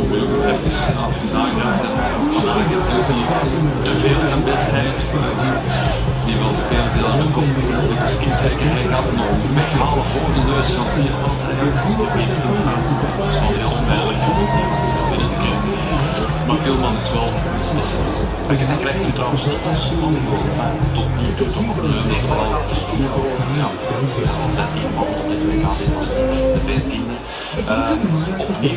Ongelukkig even als hij nagedraaid en vandaag te veel zijn best heeft. Die wil spelen heel aan de kop. Hij gaat nog weghalen voor de neus van die was hij. Dat is wel heel onmiddellijk. Maar Tilman is wel... Hij krijgt nu trouwens tot nu toe toch nog een wel... Ja, 13 man op dit WK, dit was de 14e. Opnieuw,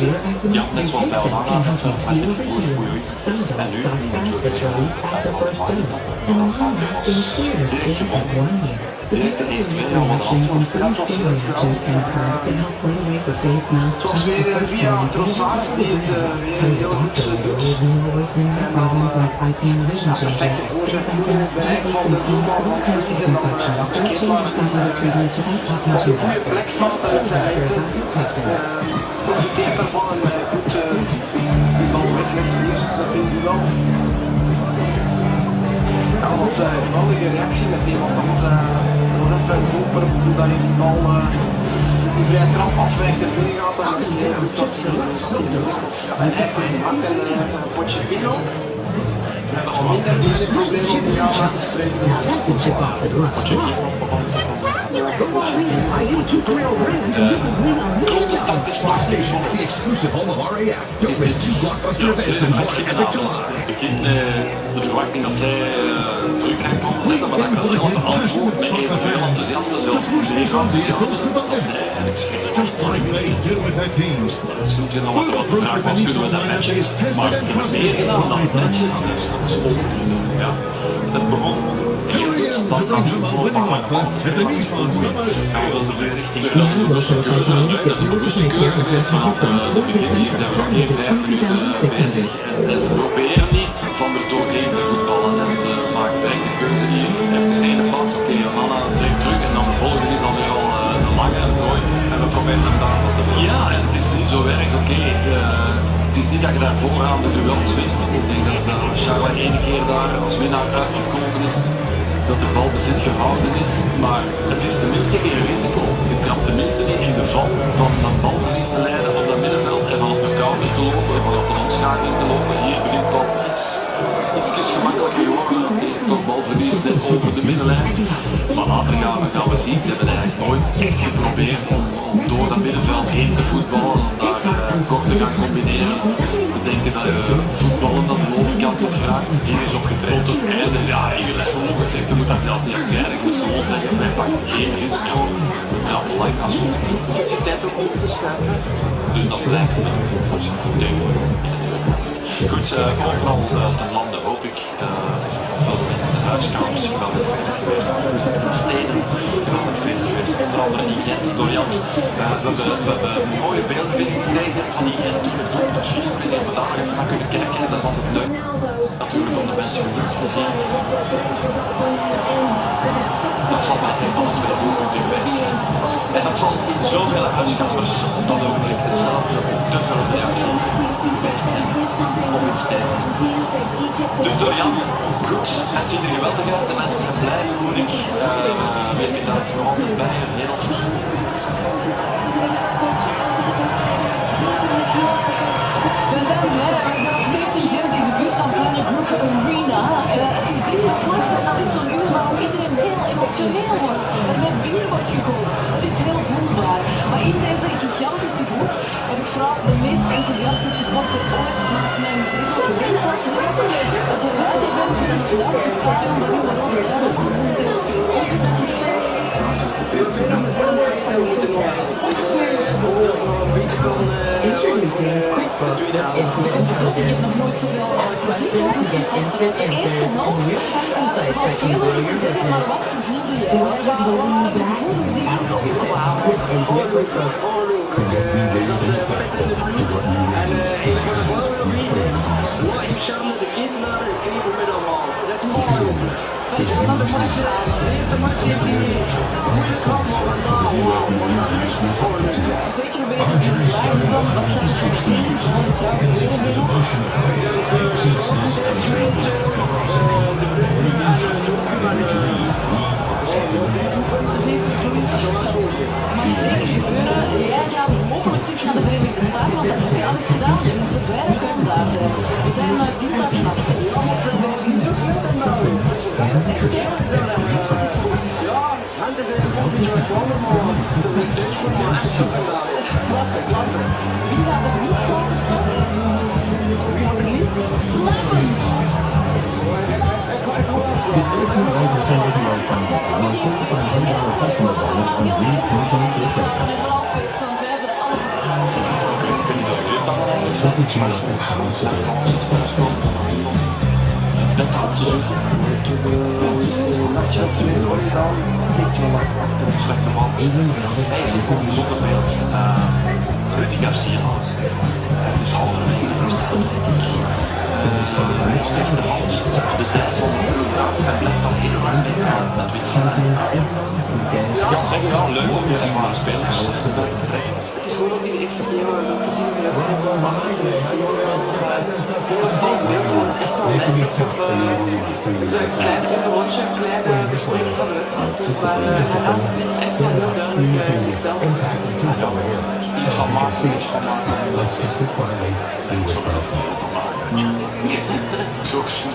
ja, net zoals bij Alana, met een goede week. En nu, directe 1-2 allemaal de hand. Zoals weer via Trossard, die het Problems like eye pain, vision changes, skin symptoms, toothaches, and pain, or corrosive infection. Don't change your stop other treatments without talking to your doctor. Ask your doctor, text it. Profiteert daarvan en doet die bal weg met de eerste, dat vind ik wel. Ja, dat was een geweldige reactie meteen, want dat was even hopen dat je die bal die vrije trap afwijkt en binnen gaat, dan is hij goed dat hij en hij maakt een potje pino. We hebben al minder deze problemen om te gaan laten strijden. That's a chip off the glove. Grote tactisch Station, the exclusive home of RAF. Don't miss 2 blockbuster events in one epic July. Begin de verwachting dat zij druk gaan komen zetten, maar dat kan zelf antwoord met evenveel enthousiasme zelfs Just like they do with their teams. Dat is goed gedaan, wat de vraag was, kunnen we dat matchen? Maar we hebben meer gedaan dan het match. Ja, het begon heel goed. Dat kan niet gewoon maar van. At the Nissan Summers. Ja, dat is de richting. Dat is een keuze. Dat is een bewuste keuze geweest vanaf de begin. Ze hebben nog geen 5 minuten bezig. En ze proberen niet van er doorheen te voetballen. En ze maken direct de keuze hier. Even de ene pas, oké, Anna direct terug. En dan de volgende is alweer al een lange en mooi. En we proberen hem daar wat te doen. Ja, en het is niet zo erg, oké. Het is niet dat je daar voorgaande duels wint. Ik denk dat Charles 1 keer daar als winnaar uitgekomen is. Dat de balbezit gehouden is, maar het is tenminste geen risico. Je trapt tenminste niet in de val van een balverlies te leiden op dat middenveld en van op een counter te lopen en van op een omschakeling te lopen. Hier begint het al iets gemakkelijker geworden. Toch balverlies net over de middenlijn. Maar later gaan we zien, ze hebben eigenlijk nooit echt geprobeerd om door dat middenveld heen te voetballen, om daar kort te gaan combineren. We denken dat voetballen dat de overkant op geraakt. Hier is opgetraind tot het einde. Ja, hier is ongeveer gezegd, je moet dat zelfs niet acteren. Ik moet gewoon zeggen, wij pakken geen risico. Ja, belangrijk als je tijd ook over te schuiven. Dus dat blijft tegenwoordig. Goed, overal ten lande hoop ik dat de huiskamers van de steden gaan het feest geweest. Onder andere in Gent, door Jan. We hebben mooie beelden binnengekregen van die Gent toen het doel was. En vandaag even naar kunnen kijken en dat is altijd leuk. Natuurlijk om de mensen om terug te zien. Dat valt mij tegen als we dat doel goed in weg zijn. En dat valt in zoveel huiskamers dan ook ligt hetzelfde. Te veel reactie. Dus Dorian, goed, het ziet er geweldig uit, de mensen zijn blij, hoor ik. Weet je dat ik nog altijd bij een heel We zijn blij, we zijn nog steeds in Gent in de buurt van Kleine Broeke Arena. Het is 3 uur 's nachts en dat is zo'n uur waarop iedereen heel emotioneel wordt en met bier wordt gegooid. Het is heel voelbaar. Maar in deze gigantische groep heb ik vooral de meest enthousiaste supporter ooit naast mijn gezicht. Ik denk zelfs niet dat je leider bent in het laatste stadion, maar nu wel de ouders van deze grote stem. Introducing QuickBooks with Intimate Intelligence. Get instant answers and real-time insights that can grow your business. So what is holding you back? Outdo it with Intimate QuickBooks. From that new days on the platform to what new ways you've been Zeker weten de langzaam wat gaan maar zeker gebeuren, jij gaat hopelijk terug naar de Verenigde Staten, want dat heb je al eens gedaan. Je moet er bijna komen daar zijn. We zijn naar dinsdagnacht. Wie gaat er niet slapen straks? It's 15% APR financing and $500 customer bonus on new 2026 sales. What would you like to have today? Rudy Garcia. Dus halverwege de rust van de tijd van en blijft dan heel lang met wedstrijden. Ja, zeg je wel, leuk om ervaren spelers te trainen. Het is gewoon ook die eerste keer waar we dat gezien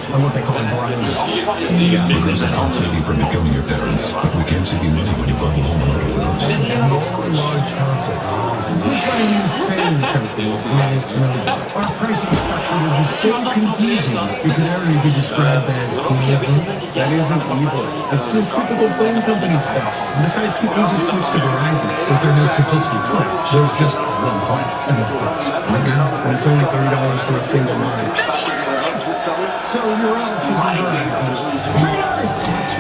And what they call Bruyne. There's a concept from becoming your parents, but we can't see you money when you bundle home a little bit. Large concert. We've got a new fan company management. Our pricing structure will be so confusing it could already be described as evil. That isn't evil. It's just typical phone company stuff. Besides, people just switch to Verizon, but they're not supposed to be put. There's just one plan, and it works. And it's only $30 for a single line. So you're out choosing Verizon.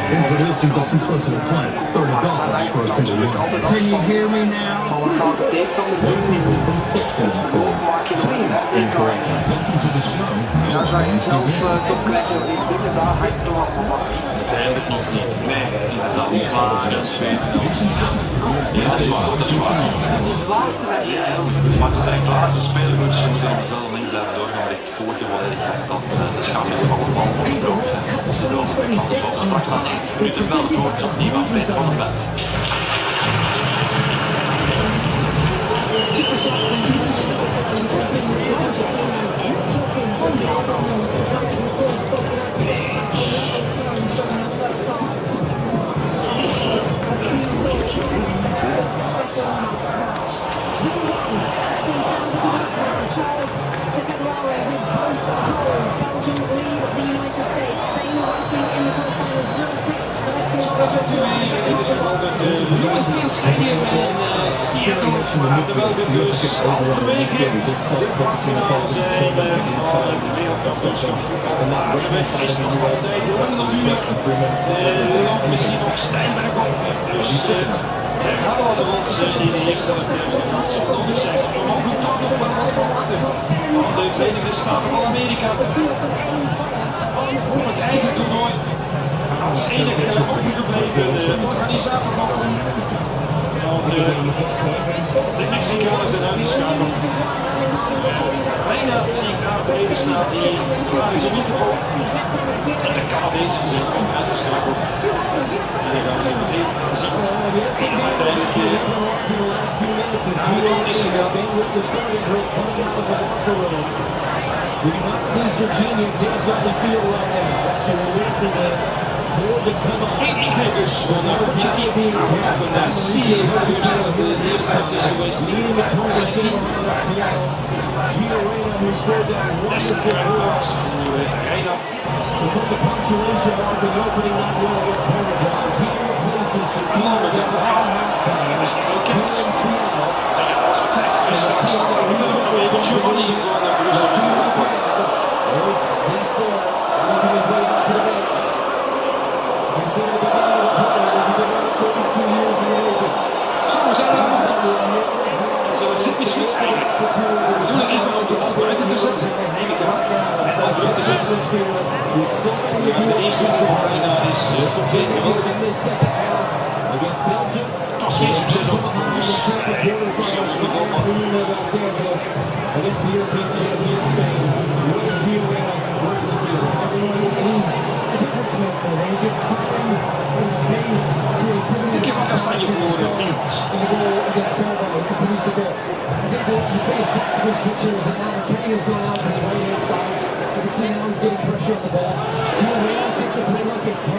Introducing the simplicity plan, $30 for a single line. Can you hear me now? Incorrect. Welcome to the show. Ja, ga je zelf toch krijgen of iets binnen, daar ga je het nog van. Zijn het nog niet? Nee, dat is waar. Dat is waar. Ja, dat is waar. Dat is waar. Maar toen ik klaar te spelen moet, ze moeten dan zelf links blijven doorgaan, maar ik voel je wel erg graag dat de schaamheid van de bal van de bal. Straks dan 1 minuut wel het woord dat niemand weet van de bed. Belgium lead the United States. Spain waiting in the quarterfinals real quick. And let's see what the de Verenigde Staten van Amerika op het eigen toernooi als enige opgebleven organisator van de Mexicanen zijn uitgeschakeld. Bijna zie ik daar beneden staan die vragen ze niet te vol. En de Canadezen zijn gewoon uitgeschakeld. En dan gaan we meteen zien. En uiteindelijk is er wel. We do not see Virginia just on the field right now. So we're waiting for the board to come on. Geen ingrijpers van de Virginia. Daar zie je dat de eerste helft is geweest. who scored that wonderful goal. From the punctuation mark of opening that goal against Paraguay. He replaces Shakira at halftime here in Seattle. He's still making his way out to the bench. He's in the beginning of the play. This is another 32 years in the making. Against Belgium. Against the European champion Spain. He's a difference maker. He gets time and space, creativity. In the goal against Belgium, he can produce a goal. I think the base tactical switches and now McKennie has gone out to the right hand side. You can see now he's getting pressure on the ball. I think the play like at 10.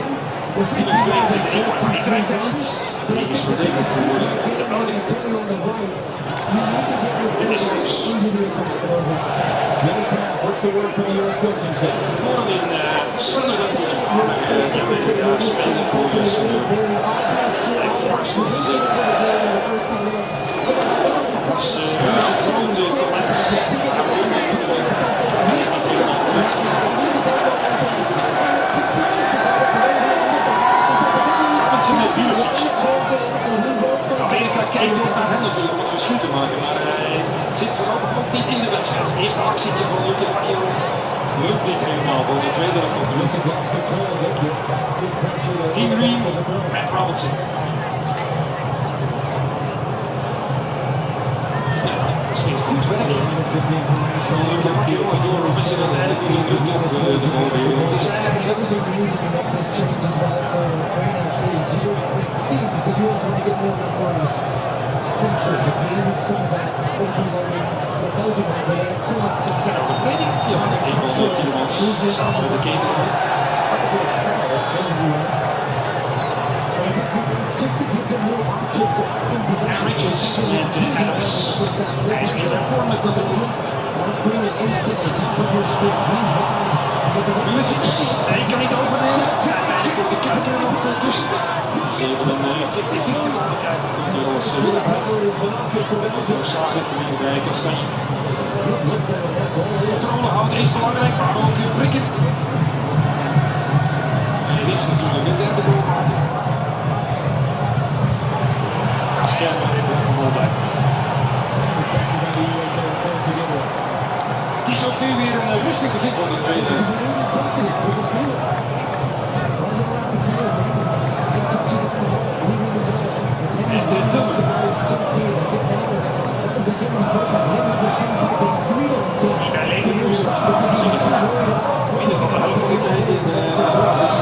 This could be like a 4-2-3 balance. But I think the biggest thing about McKennie on the right, you need to get your fingers into the attack. What's the word from the U.S. coaching staff? Amerika kijkt ook naar hem natuurlijk om het verschil te maken, maar hij zit voorlopig nog niet in de wedstrijd. Het eerste actietje van Lukaku lukt niet helemaal voor de tweede helft op de wedstrijd. Team Green met Robinson. Ja, dat is niet goed werk. Lukaku door Robinson dat eigenlijk niet lukt op de bal weer. Dus eigenlijk is It seems the US want to get more corners central, but deal with some of that overloading that Belgium had, but they had so much success. Ja, een van de Tielemans samen met de keeper. It's just to give them more options in possession. Richards and Adams. Hij is niet akkoord met dat doen. Freeman instantly top of your score. He's wide. Pulisic, hij kan niet overnemen. Uiteindelijk komt de keeper er nog tussen. Ze hebben een 50-50. Komt er als uit. Saar heeft hem in de wijk. Controle houden is belangrijk, maar ook prikken. Hij liefst natuurlijk de derde goal maken. Kastja even op de bal blijven. Het is ook weer een rustig begin van de tweede. En de dubbel. Die bij Leverkusen. Minder van de helft van de tijd in de basis.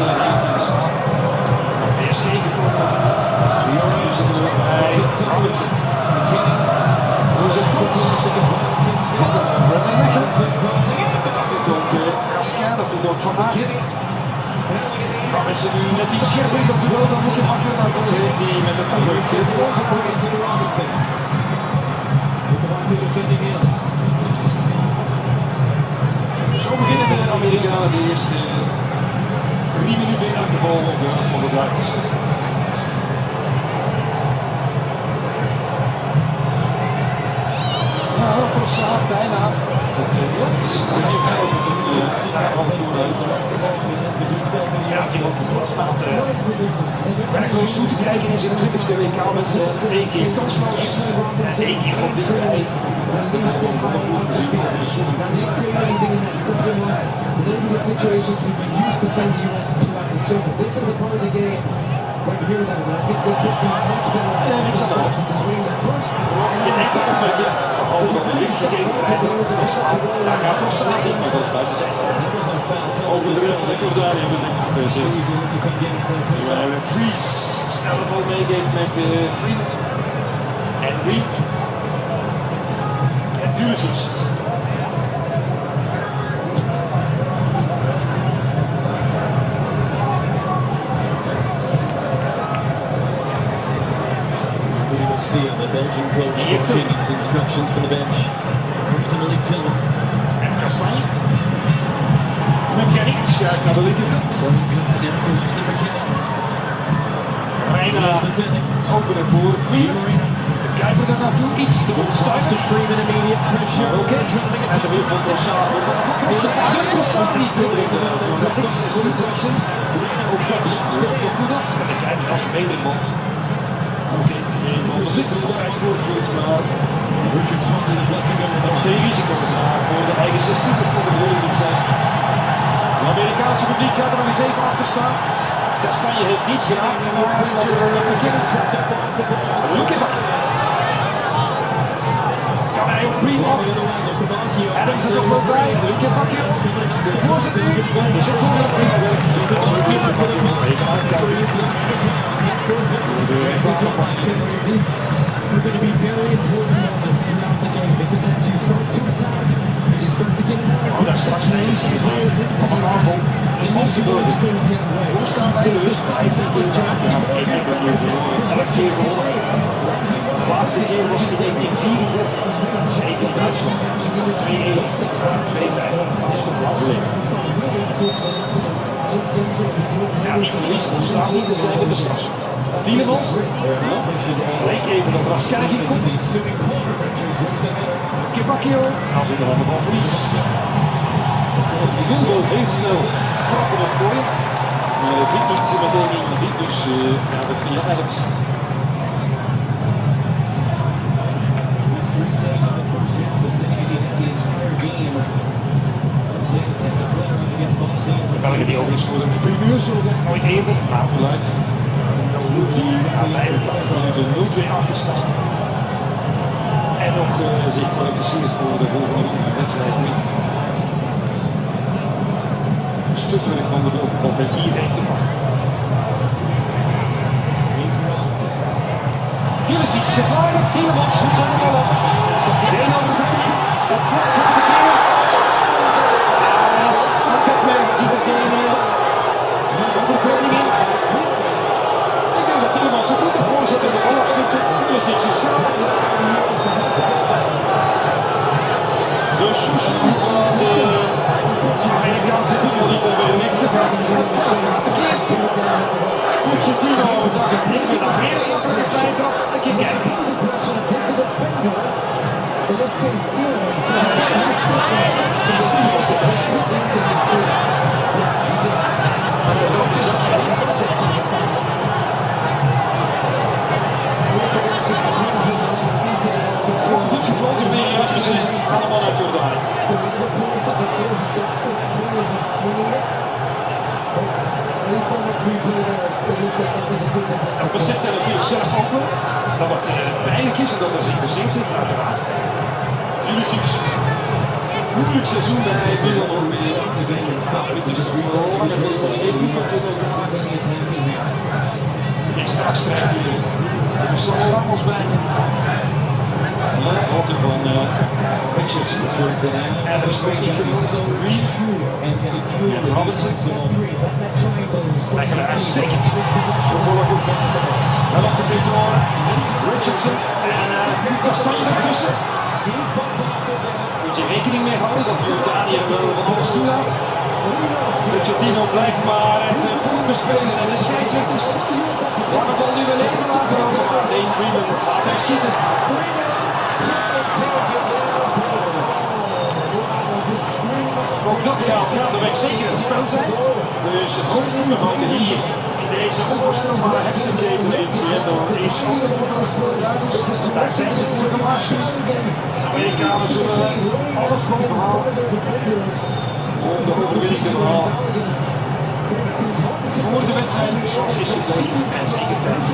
Eerst even komen. Dus bij Robinson. Hoe is het goed? Dat doet ook vandaag. Maar is het nu net iets scherper dat ze wel dan moet je achter naar de heeft die met het andere zit. Zo beginnen de Amerikanen de eerste 3 minuten in elke bal op de van de Duitsers. Nou, dat staat bijna. Het lukt. Ja, die staat werkloos toe te kijken in zijn 20e WK met 1 keer kansloos en 1 keer van dichtbij. Those are the situations we've been used to seeing the U.S. throughout this tournament. This is a part of the game right here, though, and I think they could be much better at just winning the first and then the second one. Daar gaat toch zaken, maar dat is buiten zijn. Over de rug van de Courtois in de Fries snel de bal meegeeft met Vriend en Green en Pulisic. The Belgian coach giving his instructions for the bench. Ultimately Tiller. En Kastanje. McKennie schuift naar de linkerkant. Bruyne openen voor Freeman. De kijker daar naartoe, iets te goed stuiten. Freeman immediate pressure. Oké. En de wil van Trossard. Trossard niet doordringen voor de fix. Ook dat loopt goed af. En de kijker als een betere man. Oké, er zit nog tijd voor het voet, maar geen risico's voor de eigen 16, dat kon de bedoeling niet zijn. De Amerikaanse publiek gaat er nog eens even achter staan. Kastanje heeft niets geraakt, maar McKennie. Lukaku. Kan hij ook prima af. Adams er nog wel bij. Lukaku. De voorzitter. Het is ook goed. These are going to be very important moments throughout the game because as you start to attack, you start to get more Hoe staat hij dus? 15 keer zaten aan de 1 keer gewonnen. De laatste keer was hij denk ik 34. Zeker Duitsland. Ja, niet verliezen, want staat niet, dan zijn we de straks. Tielemans. Leek even dat Raskerki komt. Kibakio. Als in de handen van Vries. Wildo heel snel trappen nog voor je. Maar het doet niet meteen iemand die, dus gaat het via Adams. De Belgen die overigens voor een primeur zullen zijn, nooit eerder, maar vooruit. Die na 85 minuten 0-2 achterstand. En nog zich kwalificeert voor de volgende wedstrijd niet. Een stukwerk van de bovenkant en hier heeft te maken. Pulisic zit waardig, Thibaut zoekt aan de bal op. De soesloe van de Amerikaanse voetballiefhebber heeft verkeerd. Pochettino dacht het niet met een hele makkelijke vrije trap. Een keer kijken. Goed gefloten weer, beslist. Allemaal uit Jordaan. Het bezit zijn natuurlijk zelfs open. Dat wat pijnlijk is en dat er zich bezinkt zit, uiteraard. Pulisic. Moeilijk seizoen bij hij wil nog meer aan te denken. Het is een lange ik straks krijg je er zal Ramos bij. Wat er van Richards. Adams nog niet genoeg. En Robinson. Lekker uitstekend. Dan nog een beetje door. Richardson. En Kastanje ertussen. Moet je rekening mee houden dat Daniel wel van alles toelaat. Pochettino blijft maar het spelen en de scheidsrechters. Lange bal nu wel even laten komen. Dane Freeman laat hem schieten. Ook dat gaat de weg zeker het spel zijn. Dus het goed onderhouden hier in deze onvoorstelbare hersenketeleditie door één schot. Daar zijn ze voor gewaarschuwd. De Amerikanen zullen alles boven halen om de overwinning te behalen. Voor de wedstrijd zoals is het en zeker thuis.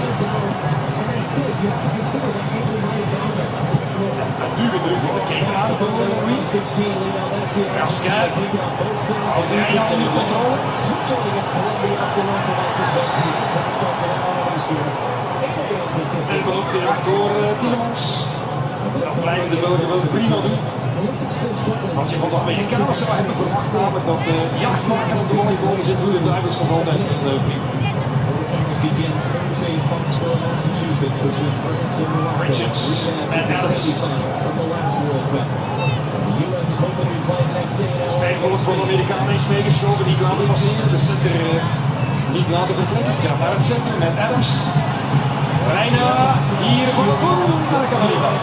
Nu weer druk voor de keeper van de Raskerki. Houdt Rijnland onder controle. En dan ook weer door Tielemans. Dan blijven de Belgen wel prima doen. Als je van de Amerikanen zou hebben verwacht, namelijk dat jachtmaken op de monitoren zit, doen de Duivels nog altijd prima. Begin Thursday in Foxborough, Massachusetts, between France and Morocco. Richards and Adams from the last World Cup. The U.S. is hoping to be playing next day in LA. Hij wordt van de Amerikanen eens meegeschoven, niet laten passeren. De center niet laten vertrekken. Het gaat naar het centrum met Adams. Bruyne hier voor de goal. Daar kan hij niet bij.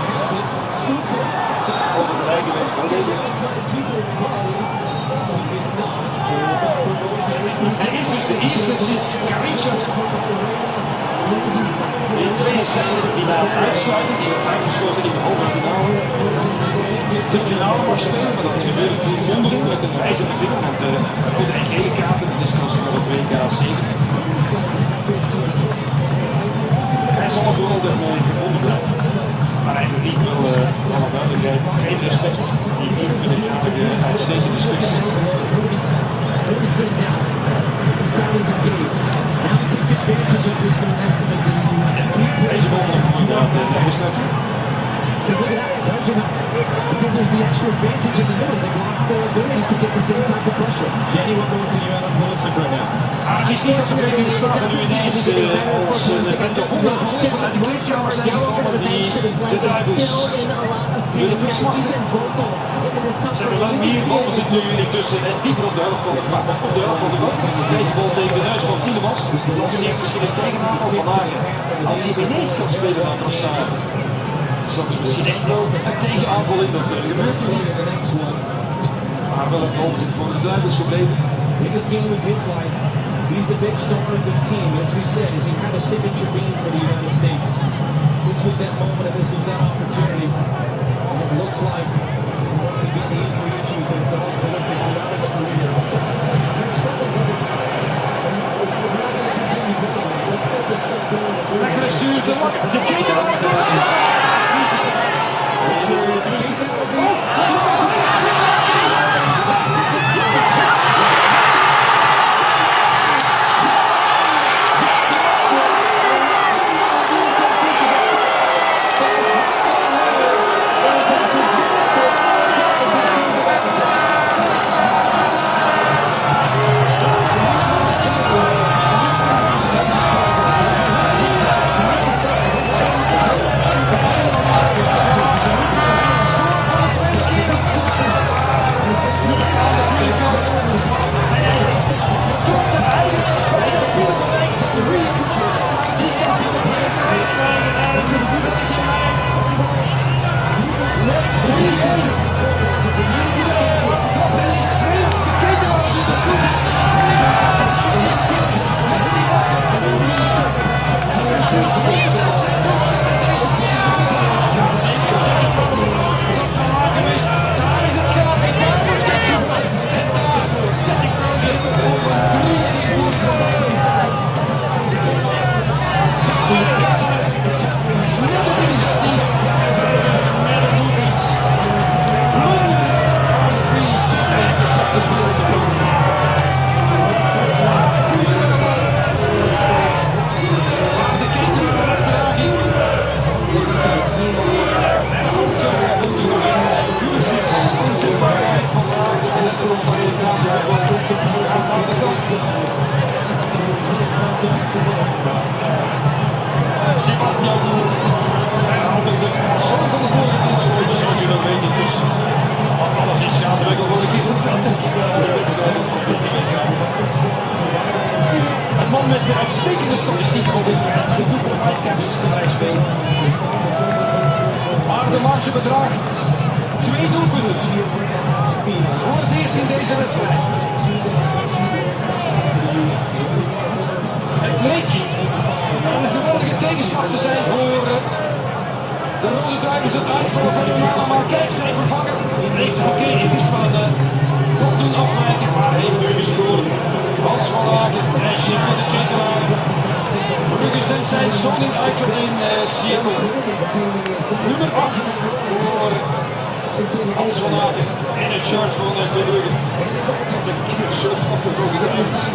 Over de lijn geweest. Hij is dus de eerste sinds Caricia in 62 die na een uitsluiting die werd uitgesloten in de halve finale de finale mag spelen, maar dat is gebeurd wonderlijk met een wijzige vinger, want er komt een gele kaart en dat is zelfs voor het WK 7. Hij zal nog wel altijd gebonden blijven, maar hij verdient wel alle duidelijkheid geen respect. Die 24-jarige uitstekende spits. Deze bal nog inderdaad besluiten. Because there's the extra advantage in the middle, they've lost their ability to get the same type of pressure. Jenny, what more can you add on Pulisic right now? Het is niet dat we kijken in de stad en nu ineens als met de 100% uit de kleedkamer zijn gekomen die de Duivels willen versmachten. zijn hier balbezit nu intussen dieper op de helft van de bal. Deze bal tegen de neus van Tielemans. Lanceert misschien een tegenhaal van Aken. Als hij ineens kan spelen naar Trossard. Dat is misschien echt wel een tegenaanval in, dat gebeurt nu niet. Maar wel een balbezit voor de Duivels gebleven. Biggest game of his life. He's the big star of this team. As we said, he had a signature game for the United States. This was that moment and this was that opportunity. And it looks like, once again, the injury issues have gone Pulisic throughout his career. So let's struggle with it. And if we're not going to continue going, let's get this stuff going. Lekker gestuurd, de keeper van de Het man met de uitstekende statistieken op dit moment, de hoeveel whitecaps gelijk speelt. Maar de marge bedraagt 2 doelpunten. Voor het eerst in deze wedstrijd. Het leek een geweldige tegenslag te zijn voor de Rode Duivels, het uitvallen van Romelu, maar kijk, zijn vervangen. Oké, het is van een top doen afwijken, maar hij heeft nu gescoord. Hans van Aken en Jim van de Ketelaar. Gelukkig zijn zijn zoning uit in Seattle. Nummer 8 voor Hans van Aken en het shirt van Bruyne. Dat is een kindershirt van de Rode Duivels.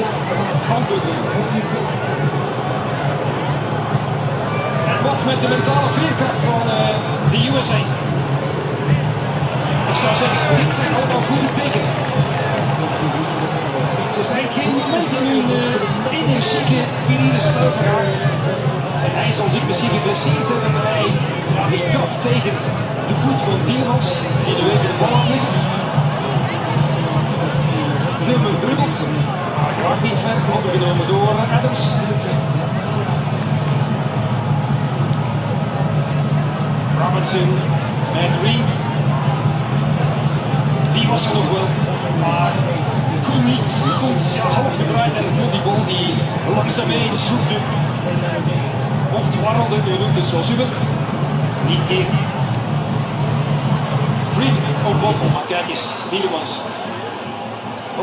Van Bruyne. En wat met de mentale veerkracht van de USA. Ik zou zeggen, dit zijn allemaal goede tekenen. Er zijn geen momenten nu in een chique, viriele spel geraakt. En hij zal zich misschien geblesseerd hebben, maar hij trapt tegen de voet van Tielemans in de week de bal aan liggen. Dummer drubbelt, maar gaat niet ver, overgenomen door Adams. Robinson en Green. Die was er nog wel, maar kon niet. Stond half gedraaid en het die bal die langzaam mee zoekte. Of dwarrelde, u noemt het zoals u wil. Niet keer. Green op bal. Maar kijk eens, Tielemans.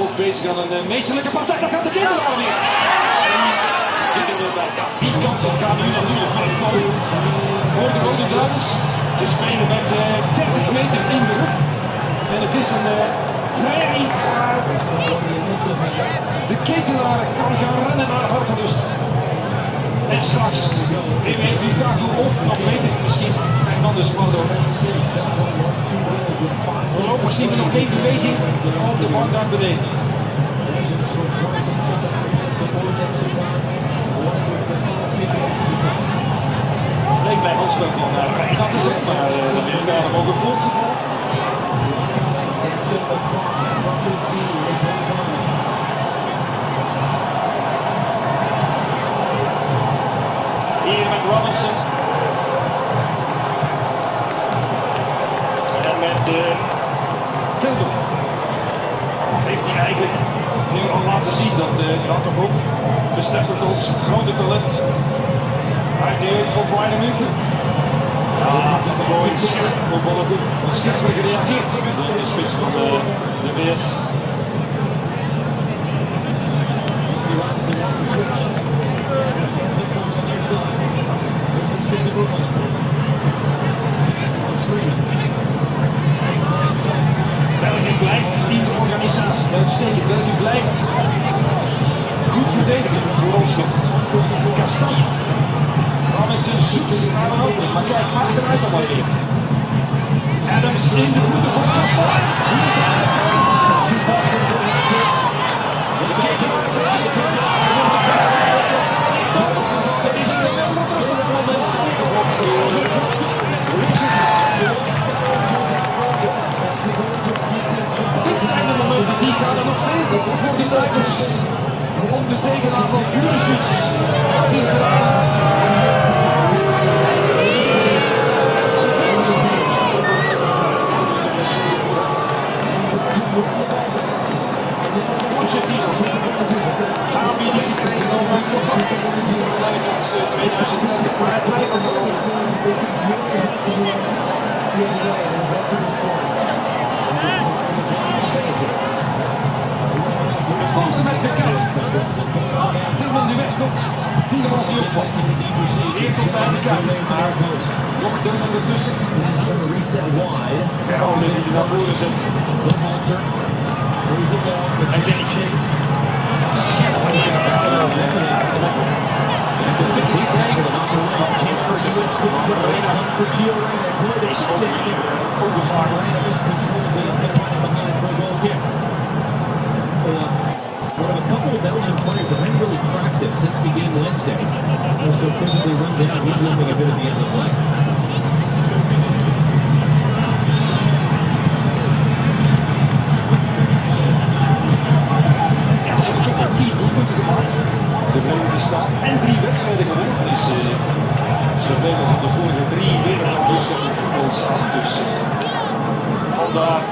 Ook bezig aan een meesterlijke partij. Daar gaat de Ketelaar weer. Zitten we bij. Ja, die kansen gaan nu natuurlijk maar komen. Voor de Rode Duivels. Ze spelen met 30 meter in de rug. En het is een prairie waar de Ketelaar kan gaan rennen naar hartelust. En straks weet Lukaku of nog beter te schieten. En dan is Mando. Voorlopig zien we nog geen beweging op de bank daar beneden. Leek bij handspel van dat is het, maar de Amerikanen mogen voortvoetballen. been the cry from this team this whole time. Hier met Robinson. En met Thibaut. Heeft hij eigenlijk nu al laten zien dat Doku bevestigt ons grote talent uit de jeugd van Bruyne München. Ja, mooi scherp voor Doku. Scherper gereageerd door de spits van de BS. België blijft in de organisatie. Uitstekend. België blijft goed verdedigen voor ons. Kastanje. Robinson zoekt het naar een opening, maar kijk, achteruit dan maar weer. Adams in de voeten van Weston. Het is een tussen het moment. Dit zijn de momenten die gaan er nog veel voor de Duitsers. Om de tegenaar van Pulisic in te laten. Aanbieding tegenover Courtois. Maar het blijft nog wel. Het komt er met McKennie. Tilman nu wegkomt. Thibaut die opvalt. Hier komt bij McKennie. Maar nog Tilman ertussen. Verhouden die naar voren zet. McKennie chase. One of a couple of Belgian players that hadn't really practiced since the game Wednesday. They're so physically run down, he's limping a bit at the end of the play. Ja, ze hebben toch maar 10 doelpunten gemaakt. De Verenigde Staten en 3 wedstrijden gewonnen. Dat is zoveel als de vorige 3 wereldkampioenschappen voetbal samen. Dus vandaar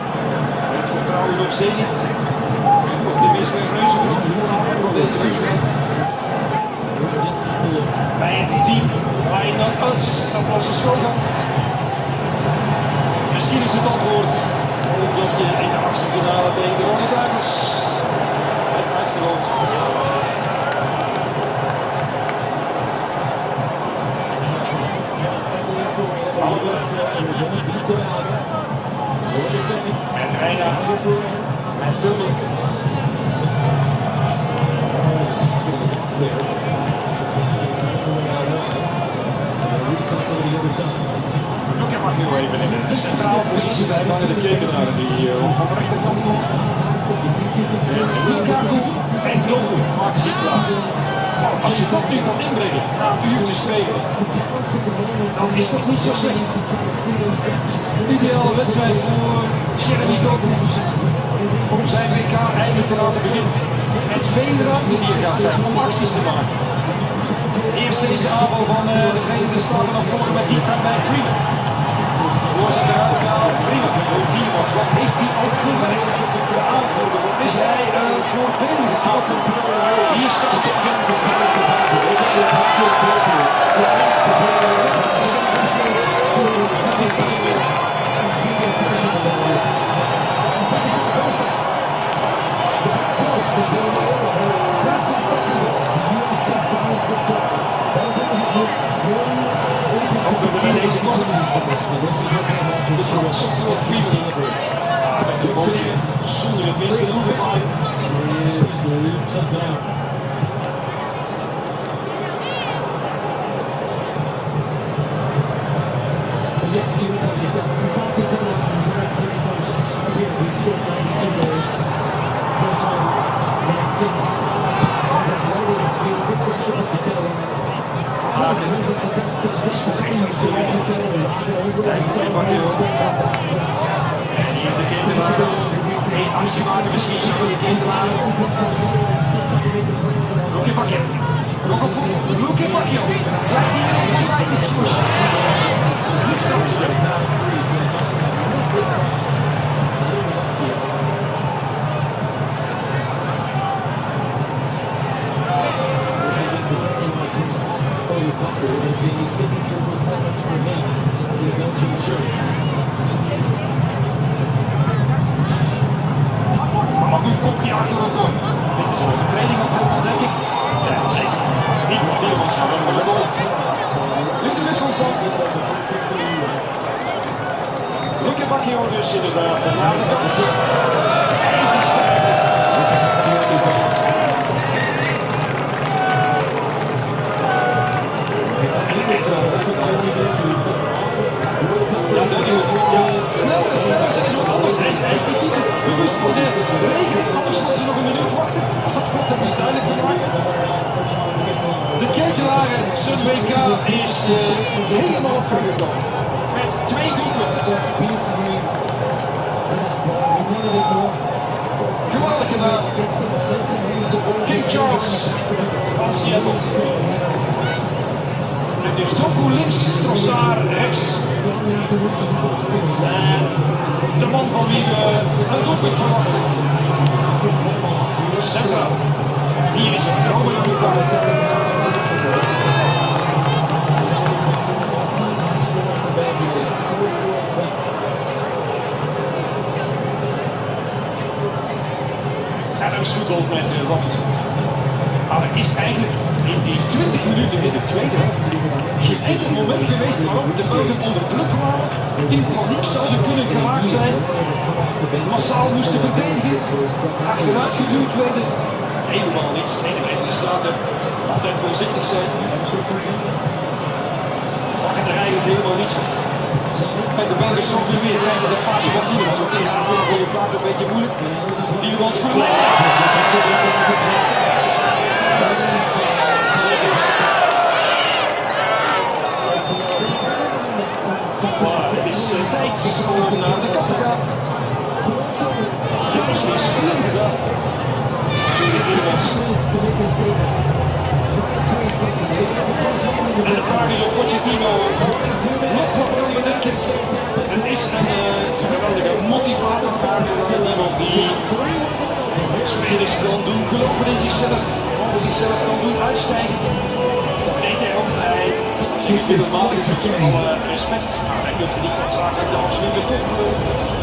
het vertrouwen op Zenit. Optimisme en reuzengroep voor deze wedstrijd. Bij het team waarin dat was een Showdown. Misschien is het antwoord omdat je in de achtste finale tegen de Rode Duivels hebt uitgelopen. En Reina en Tummel. Luka mag nu even in de centrale positie blijven hangen. De kekenaren die van de rechterkant komt. Lukaku en Doku maken zich klaar. Als je dat nu kan inbrengen na een uurtje spelen, dan is dat niet zo slecht. Ideale wedstrijd voor Jeremy Doku om zijn WK eindelijk te laten beginnen. En twee ruimte die er gaat zijn om acties te maken. Eerst deze aanval van de Verenigde Staten naar voren met die bij Freeman. Voorzet eruit gehaald, prima. Die was, wat heeft hij ook gewerkt? De aanvoerder, wat is hij voor binnen? Hier staat hij. Deze kant. De kans voor Freeman. Met de mooie, zonder het minste te maken. Yes, to Lukaku coming up from his very first year. He scored 92 goals. This one, he's athletic, his speed, good pressure up the middle. He's at the best position in the field to kill him. And so he's scored that. En hier de keeper. één actie maken, misschien zo je kind laten. Luke Bacchio. Nog op voet. Luke Bacchio. Glijdt iedereen van de lijn. Nu straks weer. It has been a signature performance for him in the Belgium shirt. Maar nu komt hij achterop. Dit is een overtreding op hem, denk ik. Ja, zeker. Niet van die jongens, maar van de goal. Nu de wissels op. Luke Bacchio dus inderdaad. Naar de kant. Sneller zijn ze anders. Hij zit niet bewust voor de regen. Anders moeten ze nog een minuut wachten. Dat wordt hem niet duidelijk gemaakt. De Ketelaren, zijn WK is helemaal op gang gekomen. Met 2 doelpunten. Geweldig gedaan. King Charles van Seattle. En dus Doku links, Trossard rechts. En de man van wie we een doelpunt verwachten. Centraal. Hier is het Romelu. En een voetbal met Robinson. Maar er is eigenlijk in die 20 minuten in de tweede helft geen enkel moment geweest waarop de Belgen onder druk kwamen. In paniek zouden kunnen geraakt zijn. Massaal moesten verdedigen. Achteruit geduwd werden. Helemaal niets. En de Verenigde Staten altijd voorzichtig zijn. Pakken er eigenlijk helemaal niets van. En de Belgen soms weer kijken de paasje van Thibaut. Oké, ja, voor Lukaku een beetje moeilijk. Thibaut verleden. Het is tijd om naar de kant te gaan. Dat is weer slim gedaan. En de vraag is of Pochettino nog wat wil bedenken. Het is een geweldige motivator. Iemand die spelers kan doen, geloven in zichzelf, over zichzelf kan doen uitstijgen. Deed hij ook bij middelmatig met alle respect. Hij kunt niet noodzakelijk de absolute top.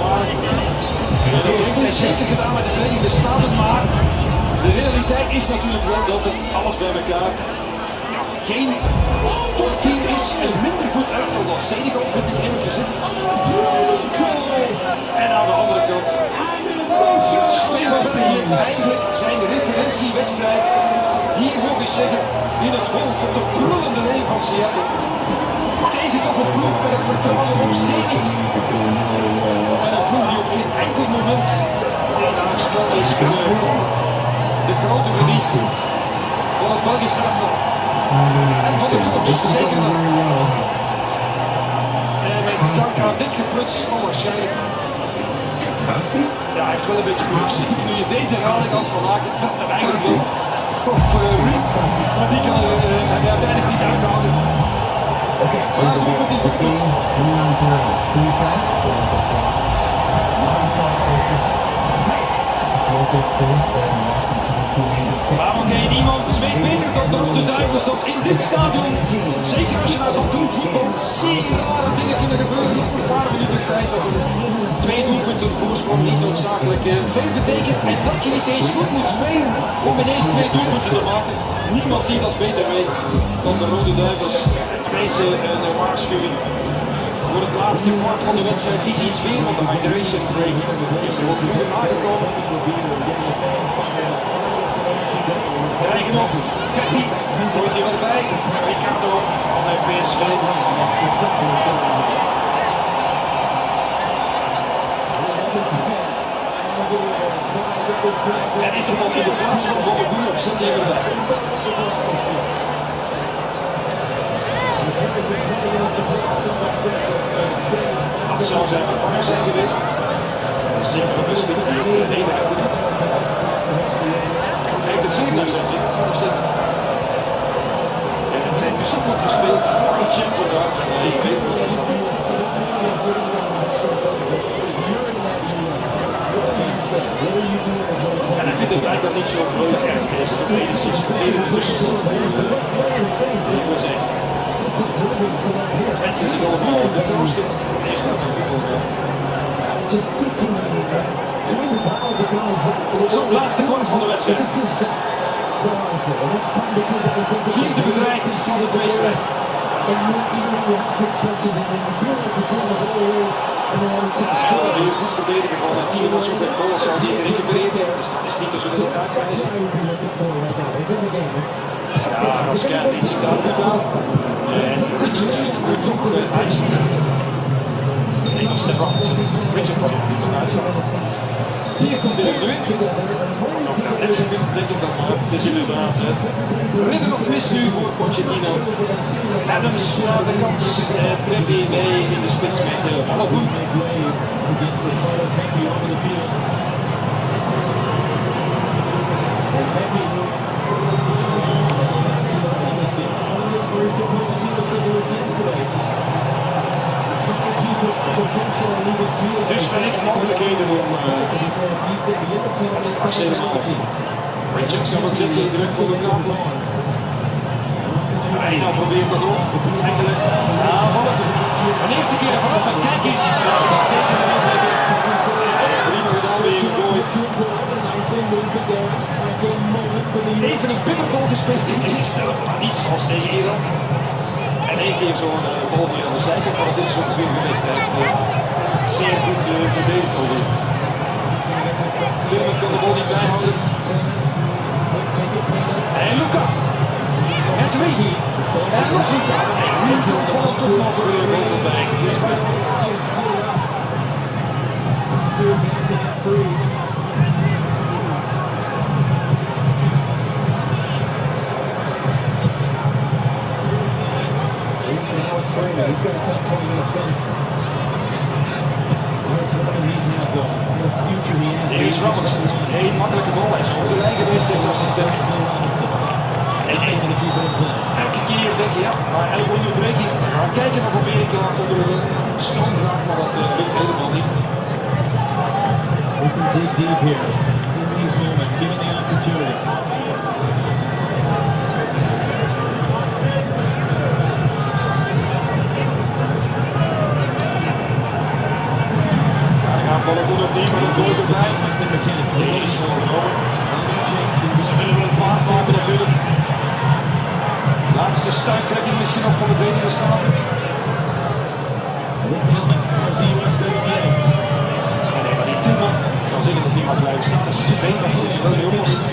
Maar dat heeft hij zeker gedaan met de Verenigde Staten. Maar de realiteit is natuurlijk wel dat het alles bij elkaar geen topteam is en minder goed elftal dan Senegal, vind ik eerlijk gezegd. En aan de andere kant spelen België eigenlijk zijn referentiewedstrijd. Hier moet ik zeggen, in het hol van de brullende leeuw van Seattle. Tegen toch een ploeg met het vertrouwen op Zenit. En een ploeg die op geen enkel moment aangespeeld is voor de grote verliezen van het Belgisch elftal. En van de toekomst, zeker wel. En met dank aan dit gepluts, onwaarschijnlijk. Ja, ik wil een beetje productie. Nu je deze herhaling als van Aken, dat er eigenlijk wel. Ruud, maar die kan hij uiteindelijk niet uithouden. Maar het doelpunt is gespeeld. Maar oké, niemand weet beter dan de Rode Duivels dat in dit stadion, zeker als je naar dat doel voetbalt, zeer rare dingen kunnen gebeuren op een paar minuten tijd. 2 doelpunten voorsprong niet noodzakelijk veel betekent en dat je niet eens goed moet spelen om ineens 2 doelpunten te maken. Niemand die dat beter weet dan de Rode Duivels. Deze waarschuwing voor het laatste kwart van de wedstrijd. Die ziet weer op de hydration break. Is er ook weer aangekomen. Krijgen nog. McKennie gooit hier wel bij. Ricardo van PSV. En is het dan in de plaats van de Boer of zit hij erbij? Dat zou zijn vervanger zijn geweest. Zeker bewust dat hij vindt het blijkbaar niet zo leuk erg. Deze is enigszins vervelend tussendoor. Mensen zijn allemaal op de troosten. Nee, staat er veel. Zo'n laatste kwart van de wedstrijd. Vierde bedreiging van de wedstrijd. Die is goed verdedigen van het team als op het goal zal die gerecupereerd hebben. Dus dat is niet te zullen uitkrijgen. Ja, als Kern niet ziet uit gedaan. En Richard toch ijs. Nee, dat is de brand. Richard kwam er toen uitzag. Hier komt de wind. Als ik nou net vind, denk ik dat dit je inderdaad redden of mis nu voor Pochettino. Adams de kans, Prebi mee in de spits met Romelu. Dus wellicht mogelijkheden om straks helemaal Richards kan het zitten, druk voor de kant. Hij nou probeert dat op. Eigenlijk aanvallen. Een eerste keer ervan en kijk eens. Prima gedaan weer in de gooi. Even een biggergoal gespeeld in de eerste, maar niet zoals tegen Iran. En één keer zo'n bal hier aan de zijkant, maar dat is zo'n tweede geweest. Hij heeft zeer goed verdedigd over. Turner kan de bal niet bijhouden. En Lukaku. En twee. En nog Lukaku. En nu komt van het top nog weer een bal erbij. He's got a tough 20 minutes coming. He's now going. In the future he has. Hier is Robinson. Geen makkelijke bal. Hij is op de lijn geweest in het assistent. Elke keer denk je ja, maar elke onderbreking. We gaan kijken of Amerika onder de stand raakt, maar dat lukt helemaal niet. We can dig deep here in these moments, given the opportunity. Ballen doen opnieuw, maar dat gooit erbij. McKennie. Nee, is nog genomen. Ze willen wel een vaart maken natuurlijk. Laatste stuittrekking misschien nog van de Verenigde Staten. Nee, maar die Timon kan zeggen dat die mag blijven staan. Dat is het been, dat moet je wel niet oplossen.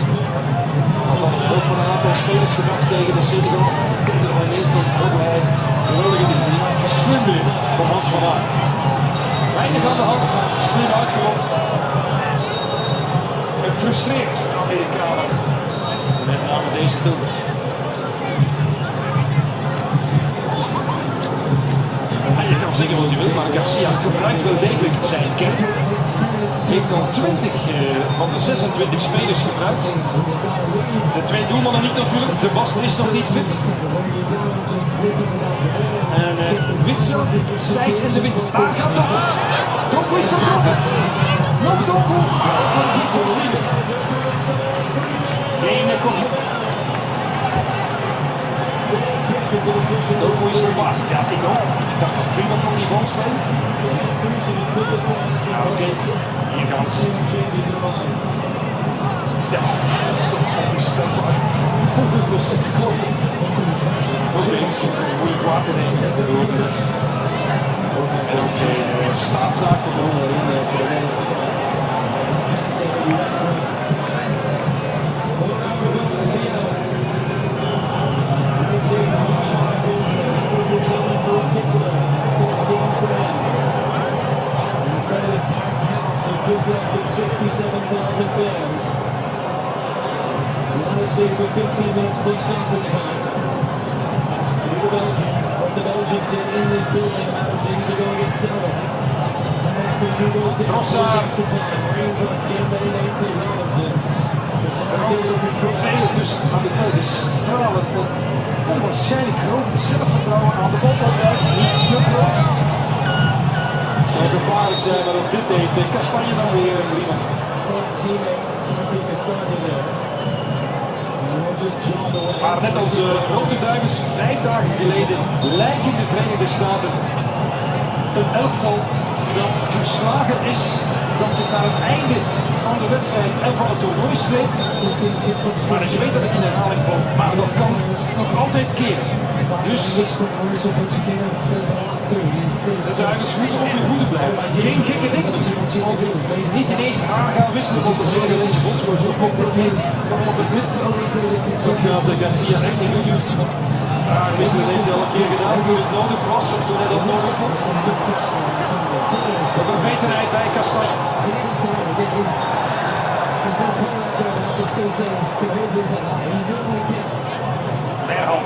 Had dan ook van een aantal spelers gedacht tegen de Senegal. Peter van Meesland, ook bij geweldige definitie. Slim van Hans van Aert. Weinig aan de hand, slim uitgerold. Het frustreert de Amerikanen. Met name deze Tilburg. En je kan zeggen wat je wil, maar Garcia gebruikt wel degelijk zijn ken. Heeft al 20 van de 26 spelers gebruikt. De twee doelmannen niet natuurlijk, de Bast is nog niet fit. En Witzel, Sijs en de Wit. Daar gaat toch aan! Doku is vertrokken! Nog Doku! Geen koffie. Doku is verbaasd. Ja, ik ook. Ik dacht dat Prima van die bal spelen. Ja, oké. Hier kan het zien. Ja, dat is toch onvoorstelbaar. 100% kloppen. Oké, misschien zijn we moeilijk water nemen. En ook geen staatszaak voor de just less than 67,000 fans. The United States with 15 minutes plus stoppage time. What the Belgians did in this building a matter of days ago against Senegal. From 2 goals down, extra time. Raindrop jammed that in Anthony Robinson. Vervelend dus aan de bal. Die stralen een onwaarschijnlijk groot zelfvertrouwen aan de bal uit. Niet te groot. Gevaarlijk zijn, maar op dit heeft de Kastanje dan weer prima. Maar net als Rode Duivels 5 dagen geleden lijkt in de Verenigde Staten een elftal dat verslagen is, dat zich naar het einde van de wedstrijd en van het toernooi streekt. Maar je weet dat ik in herhaling val, maar dat kan nog altijd keren. Dus de Duivels moeten op hun hoede blijven. Geen gekke dingen natuurlijk. Niet ineens gaan wisselen op de Senegalese bondscoach. Dat komt ook niet. Dat gaat de Garcia echt niet doen. Wisselen heeft hij al een keer gedaan, toen het nodig was of toen hij dat nodig vond. Nog een beterheid bij Kastanje. Merhal.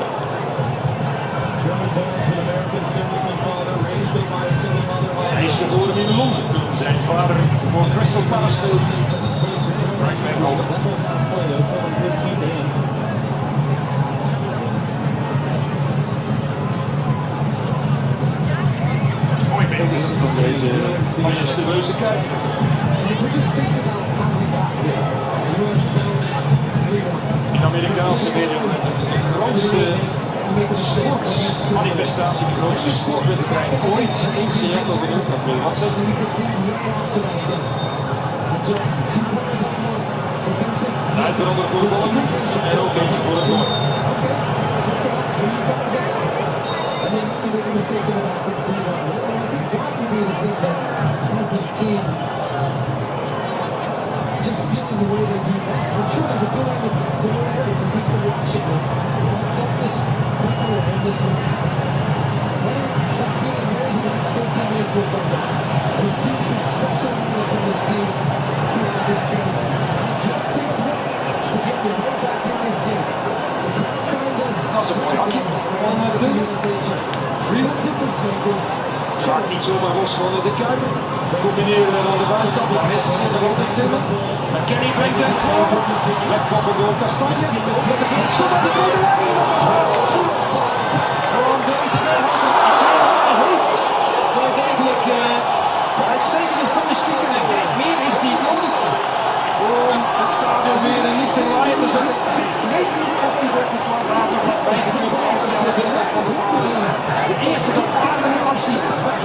Hij is geboren in Londen toen zijn vader voor Crystal Palace speelde. Frank Merhal. Mooi beeld is het van deze majestueuze kijk. In Amerikaanse media de grootste sportmanifestatie, de grootste sportwedstrijd ooit in Seattle genoemd. Dat wil wat zeggen. Uiteraard voor de voetballen en ook eentje voor het woord. Just feeling the way they do that. I'm sure there's a feeling for people watching. I felt this before in this one. That feeling there is in the next 13 minutes will find out. We've seen some special moments from this team throughout this tournament. It just takes one to get them right back in this game. They're not trying to... Dat is een mooi hakje. Real difference makers. Raakt niet zomaar los van de Kuiper. Combineren aan de buitenkant. Messi en de rond in tillen. McKennie brengt hem voor. Wegkoppen door Kastanje. Op met de voetstap en de tweede lijn. Gewoon deze heeft wel degelijk uitstekende statistieken. En kijk, meer is niet nodig. Om het stadion weer een licht in lijn te zetten. Ik weet niet of die wordt later vlakbij gekomen van de binnenland van de Paris. De eerste dat aardige actie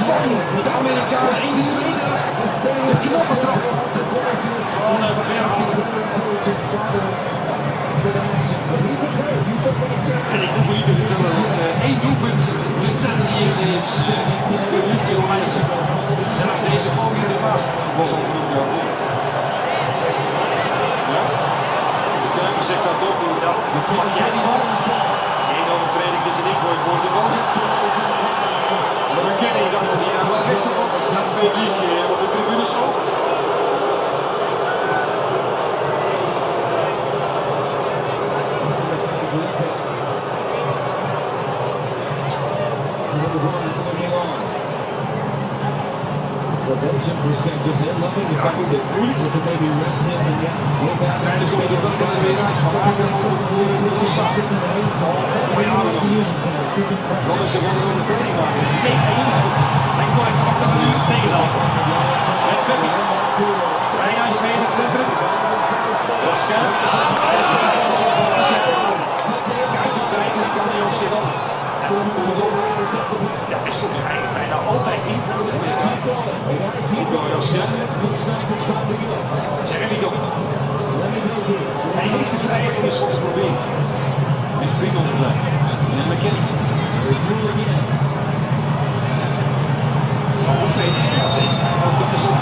van de Amerikanen in de tweede. De knoppen trap van Bergkamp. En ik hoef niet te vertellen dat één doelpunt de tensie in is. De liefde Alliance. Zelfs deze poging ernaast was al genoemd. Ja. De Kuiper zegt dat ook. Ja, dat mag jij niet van. Eén overtreding is een ingooi voor de bal. McKennie dacht dat hij wel recht op had. Dat publiek op de tribune stond. For Belgium perspective, they're loving the fact that we could maybe rest him and get go back and just make it a fun way out. Dat is gewoon een overtreding maken. Nee, hij doet het goed. Hij kon even op dat uur tegenhouden. Met Peppi. Bruyne is mee in het centrum. Dat is scherp. Kijk, die tijd en kan hij ook zich af. Ja, hij stond er eigenlijk bijna altijd in voor de WK. Jeremy Doku. Hij heeft de vrijheid om eens wat te proberen. Met Vrienden erbij. En McKennie. Maar goed, ja zeker. Ook dat is ook.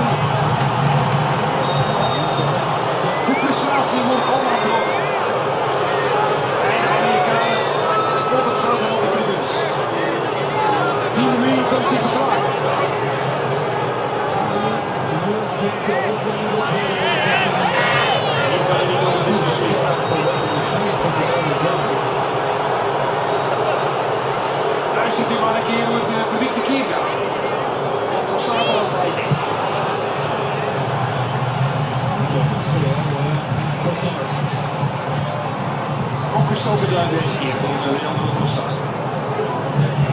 De frustratie wordt allemaal groter. Beide Amerikanen op het veld en op de tribunes. Die muur komt zich verklaard. Hier kan je niet over discussiëren. Luistert u maar een keer hoe het publiek tekeer gaat. Want dan staat er al bij. Opgestoken duim deze keer door Leandro Trossard.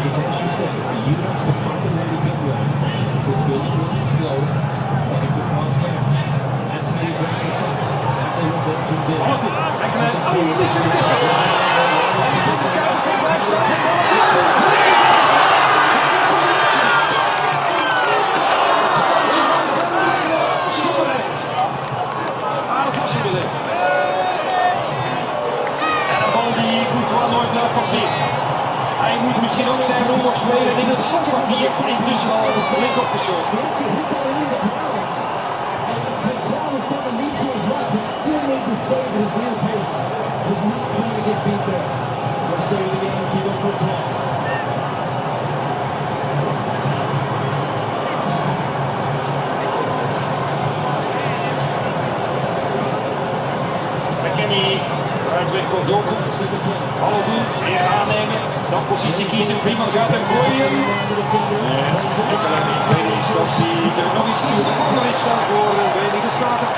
As you said, if the U.S. will find a way to get one, this building will explode and it will cause chaos. That's how you break the silence. spelen in het slotpartier. Intussen al flink opgeschoten. First save of the game, Thibaut Courtois. McKennie, uitweg voor Doku. Hallo doen, weer aannemen. Dan positie kiezen, prima gaat en Bruyne. En Nicola die tweede instantie er nog eens is voor de Verenigde Staten.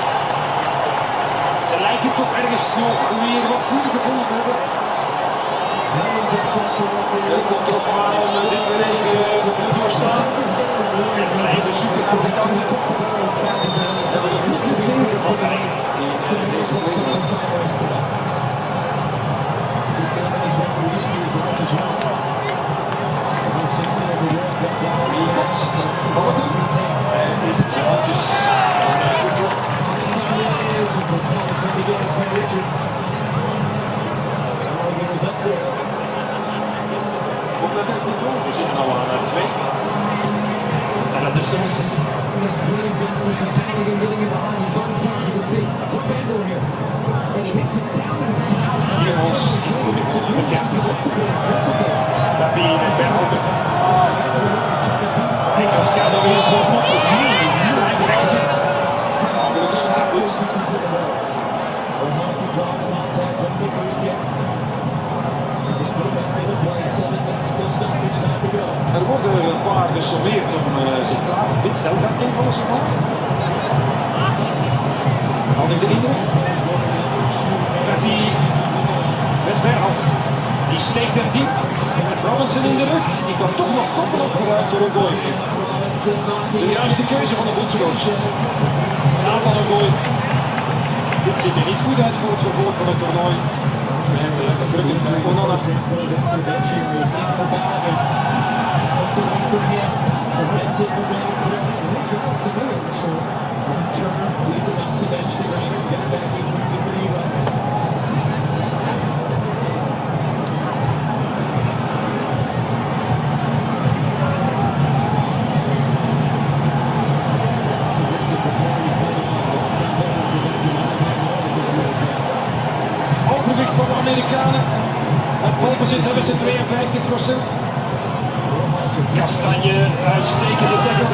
Ze lijken toch ergens nog weer wat voeten gevonden te hebben. Het komt erop aan om dit weer even te doorstaan. En blijven zoeken aan de kant. Ze hebben er goed gevonden van deze Ook met een controle, we zitten al aan 2. En dat is hier ons bekend. Daarbij en Verhoeven. Ik ga schaden weer eens wat op. Hij brengt het. Goed. Er worden een paar gesommeerd om zich klaar. Dit zelfs aan invallers gemaakt. Had ik de indruk. Met Berhout. Die steekt er diep. Met Robinson in de rug. Die kan toch nog koppel opgeruimd door een gooi. De juiste keuze van de bondscoach. Aanval een gooi. Dit ziet er niet goed uit voor het vervolg van het toernooi. En drukkend Onana. Overwicht voor de Amerikanen. Het balbezit hebben ze 52%. Kastanje, uitstekende tackle.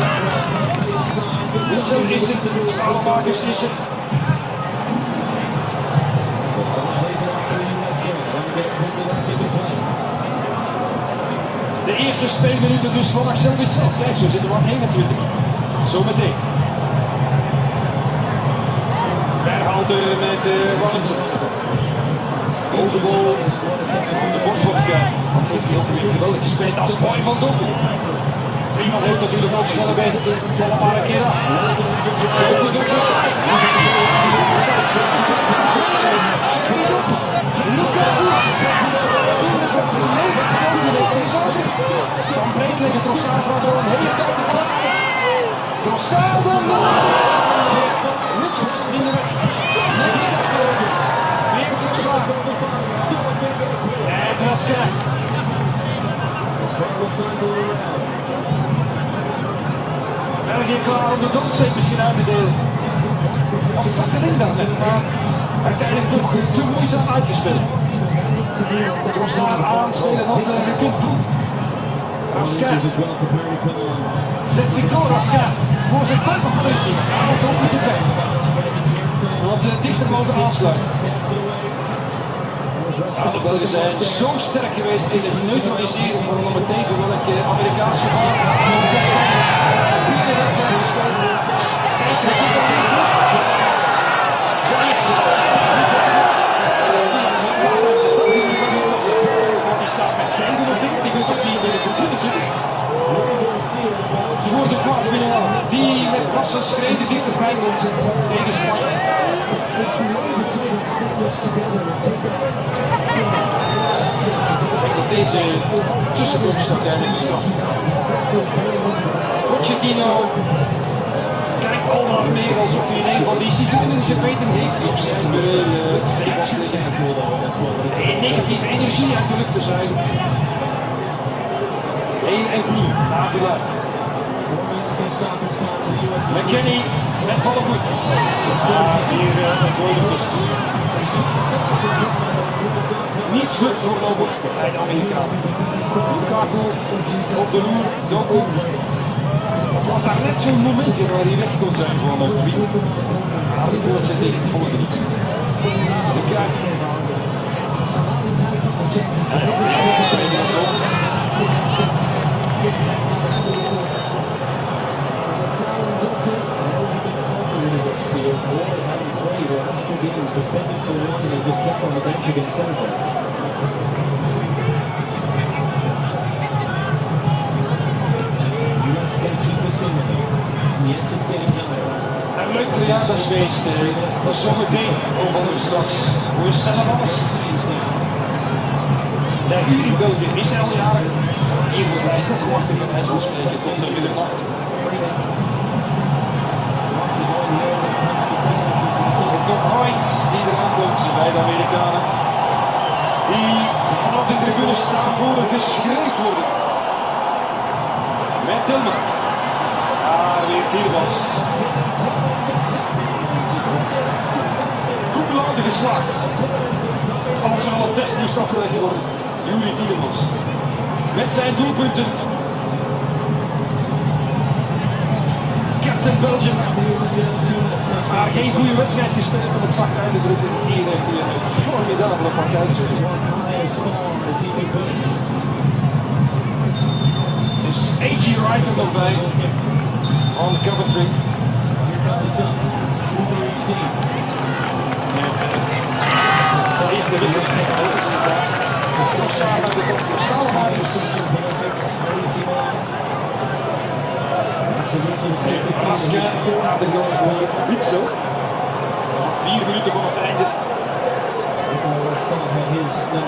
Wilson is het, Staalmakers is het. De eerste speelminuten dus van Axel Witsel. Kijk, zo zitten we aan 21. Zometeen. Berhalter met Robinson. Onze goal van de borstvoetje. Geweldig gespeeld als mooi van Doku. Iemand heeft natuurlijk ook sneller bij de vallen maar een keer af. Van breed leggen Trossard gaat door een hele tijd. Trossard dan Richards in de weg. Weer Trossard. En Traska. België klaar om de doodsteek misschien uit te delen. Wat zat erin dan net, maar uiteindelijk toch te moeizaam uitgespeeld. Trossard aanspelen, want je kunt goed. Raska zet zich door, Raska. Voor zijn kop nog maar eens niet. Dat ook niet te ver. Want dichter mogen aansluiten. Nou, de Belgen zijn zo sterk geweest in het neutraliseren van om het tegen welke Amerikaanse gevaar de best van de wedstrijd gespeeld. Die staat met 590 op die in de tribune zit. Voor de kwartfinale, die met wassen schreden dichterbij komt tegen Spanje. Deze tussenkomst uiteindelijk bestraft. Pochettino kijkt al maar meer alsof hij in een van die citroenen gebeten heeft op zijn zegels liggen. Negatieve energie uit de lucht te zuigen. Heel en groen, gaat hij uit. McKennie met ballengoed. Hier een goede tussen. Niet vlucht voorlopig bij de Amerikanen. Lukaku op de loer, Doku. Was daar net zo'n momentje waar hij weg kon zijn voor een vriend. Maar die voorzetting volgde niet. De kaart. Suspended for one and they just kept on the bench against Senegal. US is going to keep this going though. Yes, it's getting higher. Een leuk verjaardagsfeest. Zometeen over straks. Hoe is Senegal? Ja, hier in Belgium is hij al jarig. Hier wordt hij nog gewacht in het huis spreken tot middernacht. Nog Heinz die eraan komt bij de Amerikanen. Die vanaf de tribune staan voor geschreeuwd worden. Met Tilman. Daar weer Thibaut. Goed belangrijk geslaagd. Als er al een test moest afgelegd worden. Yuri Thibaut. Met zijn doelpunten. Captain Belgium. Maar geen goede wedstrijd gespeeld om het zacht uit te drukken. Hier heeft hij een formidabele partij gespeeld. Is A.G. Wright er nog bij. On Coventry. De eerste wissel. Nog samen met de kop. Salmaris. Raske naar de goal voor Witsel. 4 minuten voor het einde.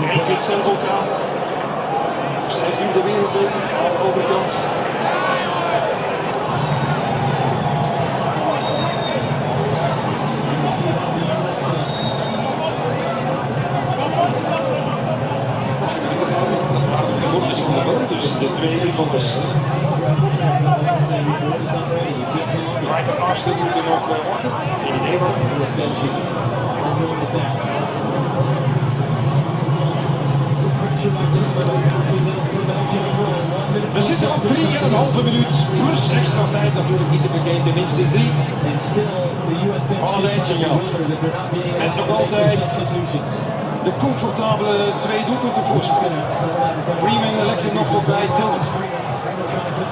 Kijk Witsel ook aan. Zij zien de wereldbeker aan de overkant. Dus de tweede van Weston. Wright en Arsten moeten nog wachten. Geen idee wat. We zitten op 3,5 minuut plus extra tijd natuurlijk niet te bekijken, tenminste 3. Allerlei signaal. En nog altijd de comfortabele 2 doelpunten voorsprong. Freeman legt er nog voorbij, Tilman.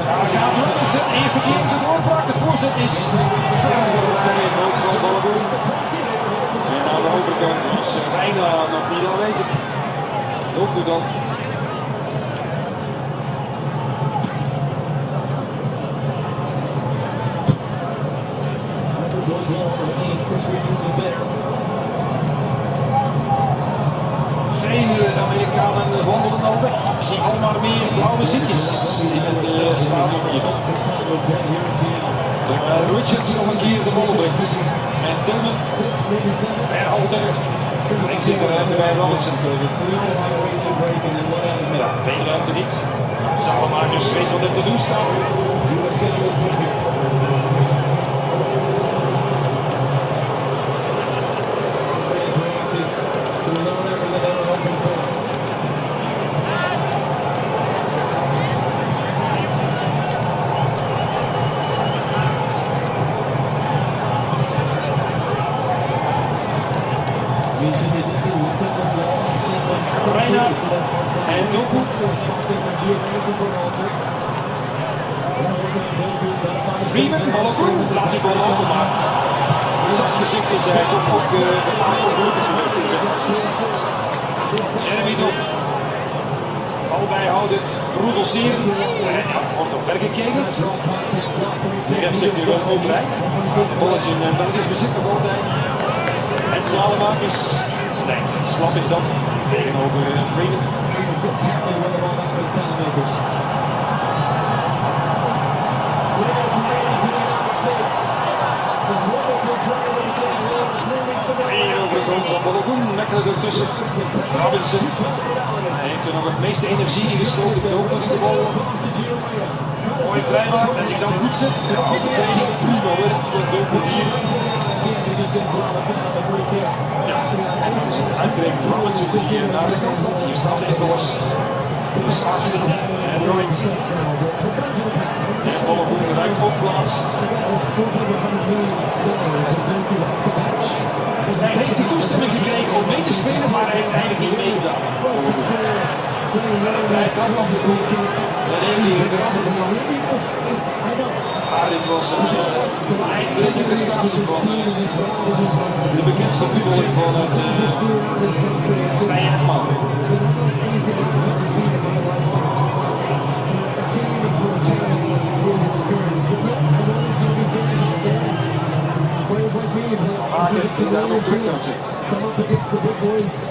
Daar gaat Robinson, eerste keer de doorbraak, de voorzet is verder bij het hoofd van Ballenboer. En aan de overkant is bijna nog niet aanwezig. Doku dan. Vele Amerikanen wandelen al weg. Ik zie al maar meer blauwe zitjes in het stadion hier. Richards nog een keer de bal brengt. En Tilman. En Alter. Ik zit er bij Robinson. Ja, geen ruimte niet. Salemakers weet wat er te doen staat. Bruyne en Doku. Freeman, ballengoed, laat die bal lopen, maar zelfs gezicht is hij toch ook bepaalde groepen geweest in zijn acties. Jeremy nog. Bal bijhouden, roedelseren. Ja, wordt op werk gekeken. De ref zegt nu wel overheid. De bal is in Belgisch bezit nog altijd. En Salemakers. Nee, slap is dat tegenover Freeman. Hier over het hoofd van Ballengoed, Mekkelen ertussen. Robinson. Hij heeft er nog het meeste energie in gestoken, ook nog in de bal. vrij maakt en zich dan goed zet. Ja, de verdediging prima werk van Doku hier. Ja, uitgerekend Bruyne zit hier naar de kant, want hier staat echt los. Achter en Bruyne. En Bolle bereikt ook plaats. Hij heeft de toestemming gekregen om mee te spelen, maar hij heeft eigenlijk niet meegedaan. Hij kan nog de groep. En één keer maar dit was een ijsbrekende prestatie van de bekendste voetballer van het vrije man. Ah, dit is daar nog druk aan zit.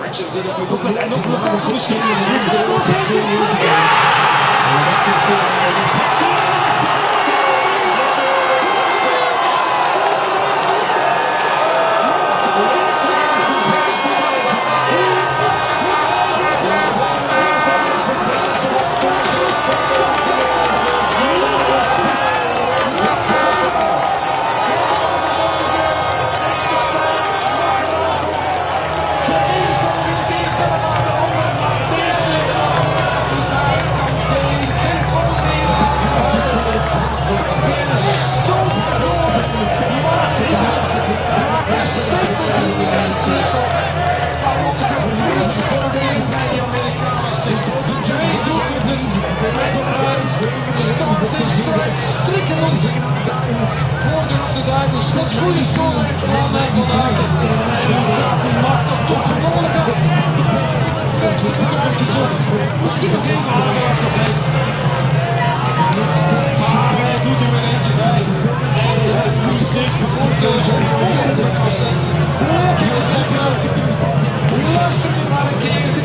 Richards zit het nu op en nog Lukaku misschien. Goede school heeft gedaan bij vandaag. En maakt dat toch een mogelijkheid. 50 jaar gezocht. Misschien nog één maar gebleven. Maar hij doet er weer eentje bij. En Pulisic bijvoorbeeld dat was heel zeker. Luister nu maar een keer.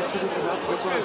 absoluut gedaan. Ook wel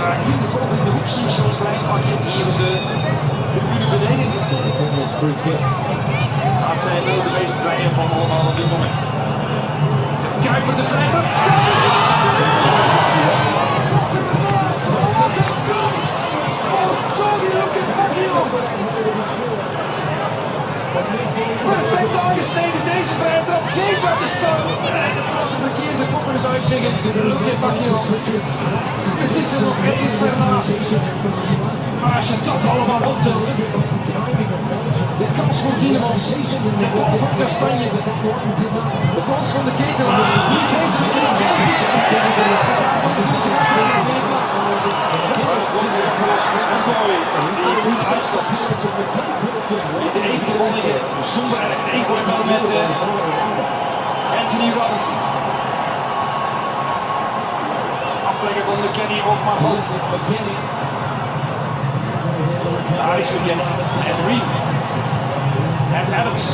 Hier de bal in de hoek zie ik zo'n klein vakje hier op de tribune beneden. Dat zijn wel de meest blije van allemaal op dit moment. De Kuiper de vrije trap. Wat een kans! Sorry, Lukaku! Perfect aangesneden, deze vrije trap, geen buitenspel. En de Franse verkeerde koppen zou ik zeggen. Het is er nog één ver naast. Maar als je dat allemaal optelt, de kans van Dielemans, de bal van Kastanje, de kans van de Ketelaar, hier is deze niet de enige wandeling, zonder eigenlijk de enkel wel met Anthony Robinson. Aflegger van McKennie ook maar half. Daar is McKennie en Reed. En Adams.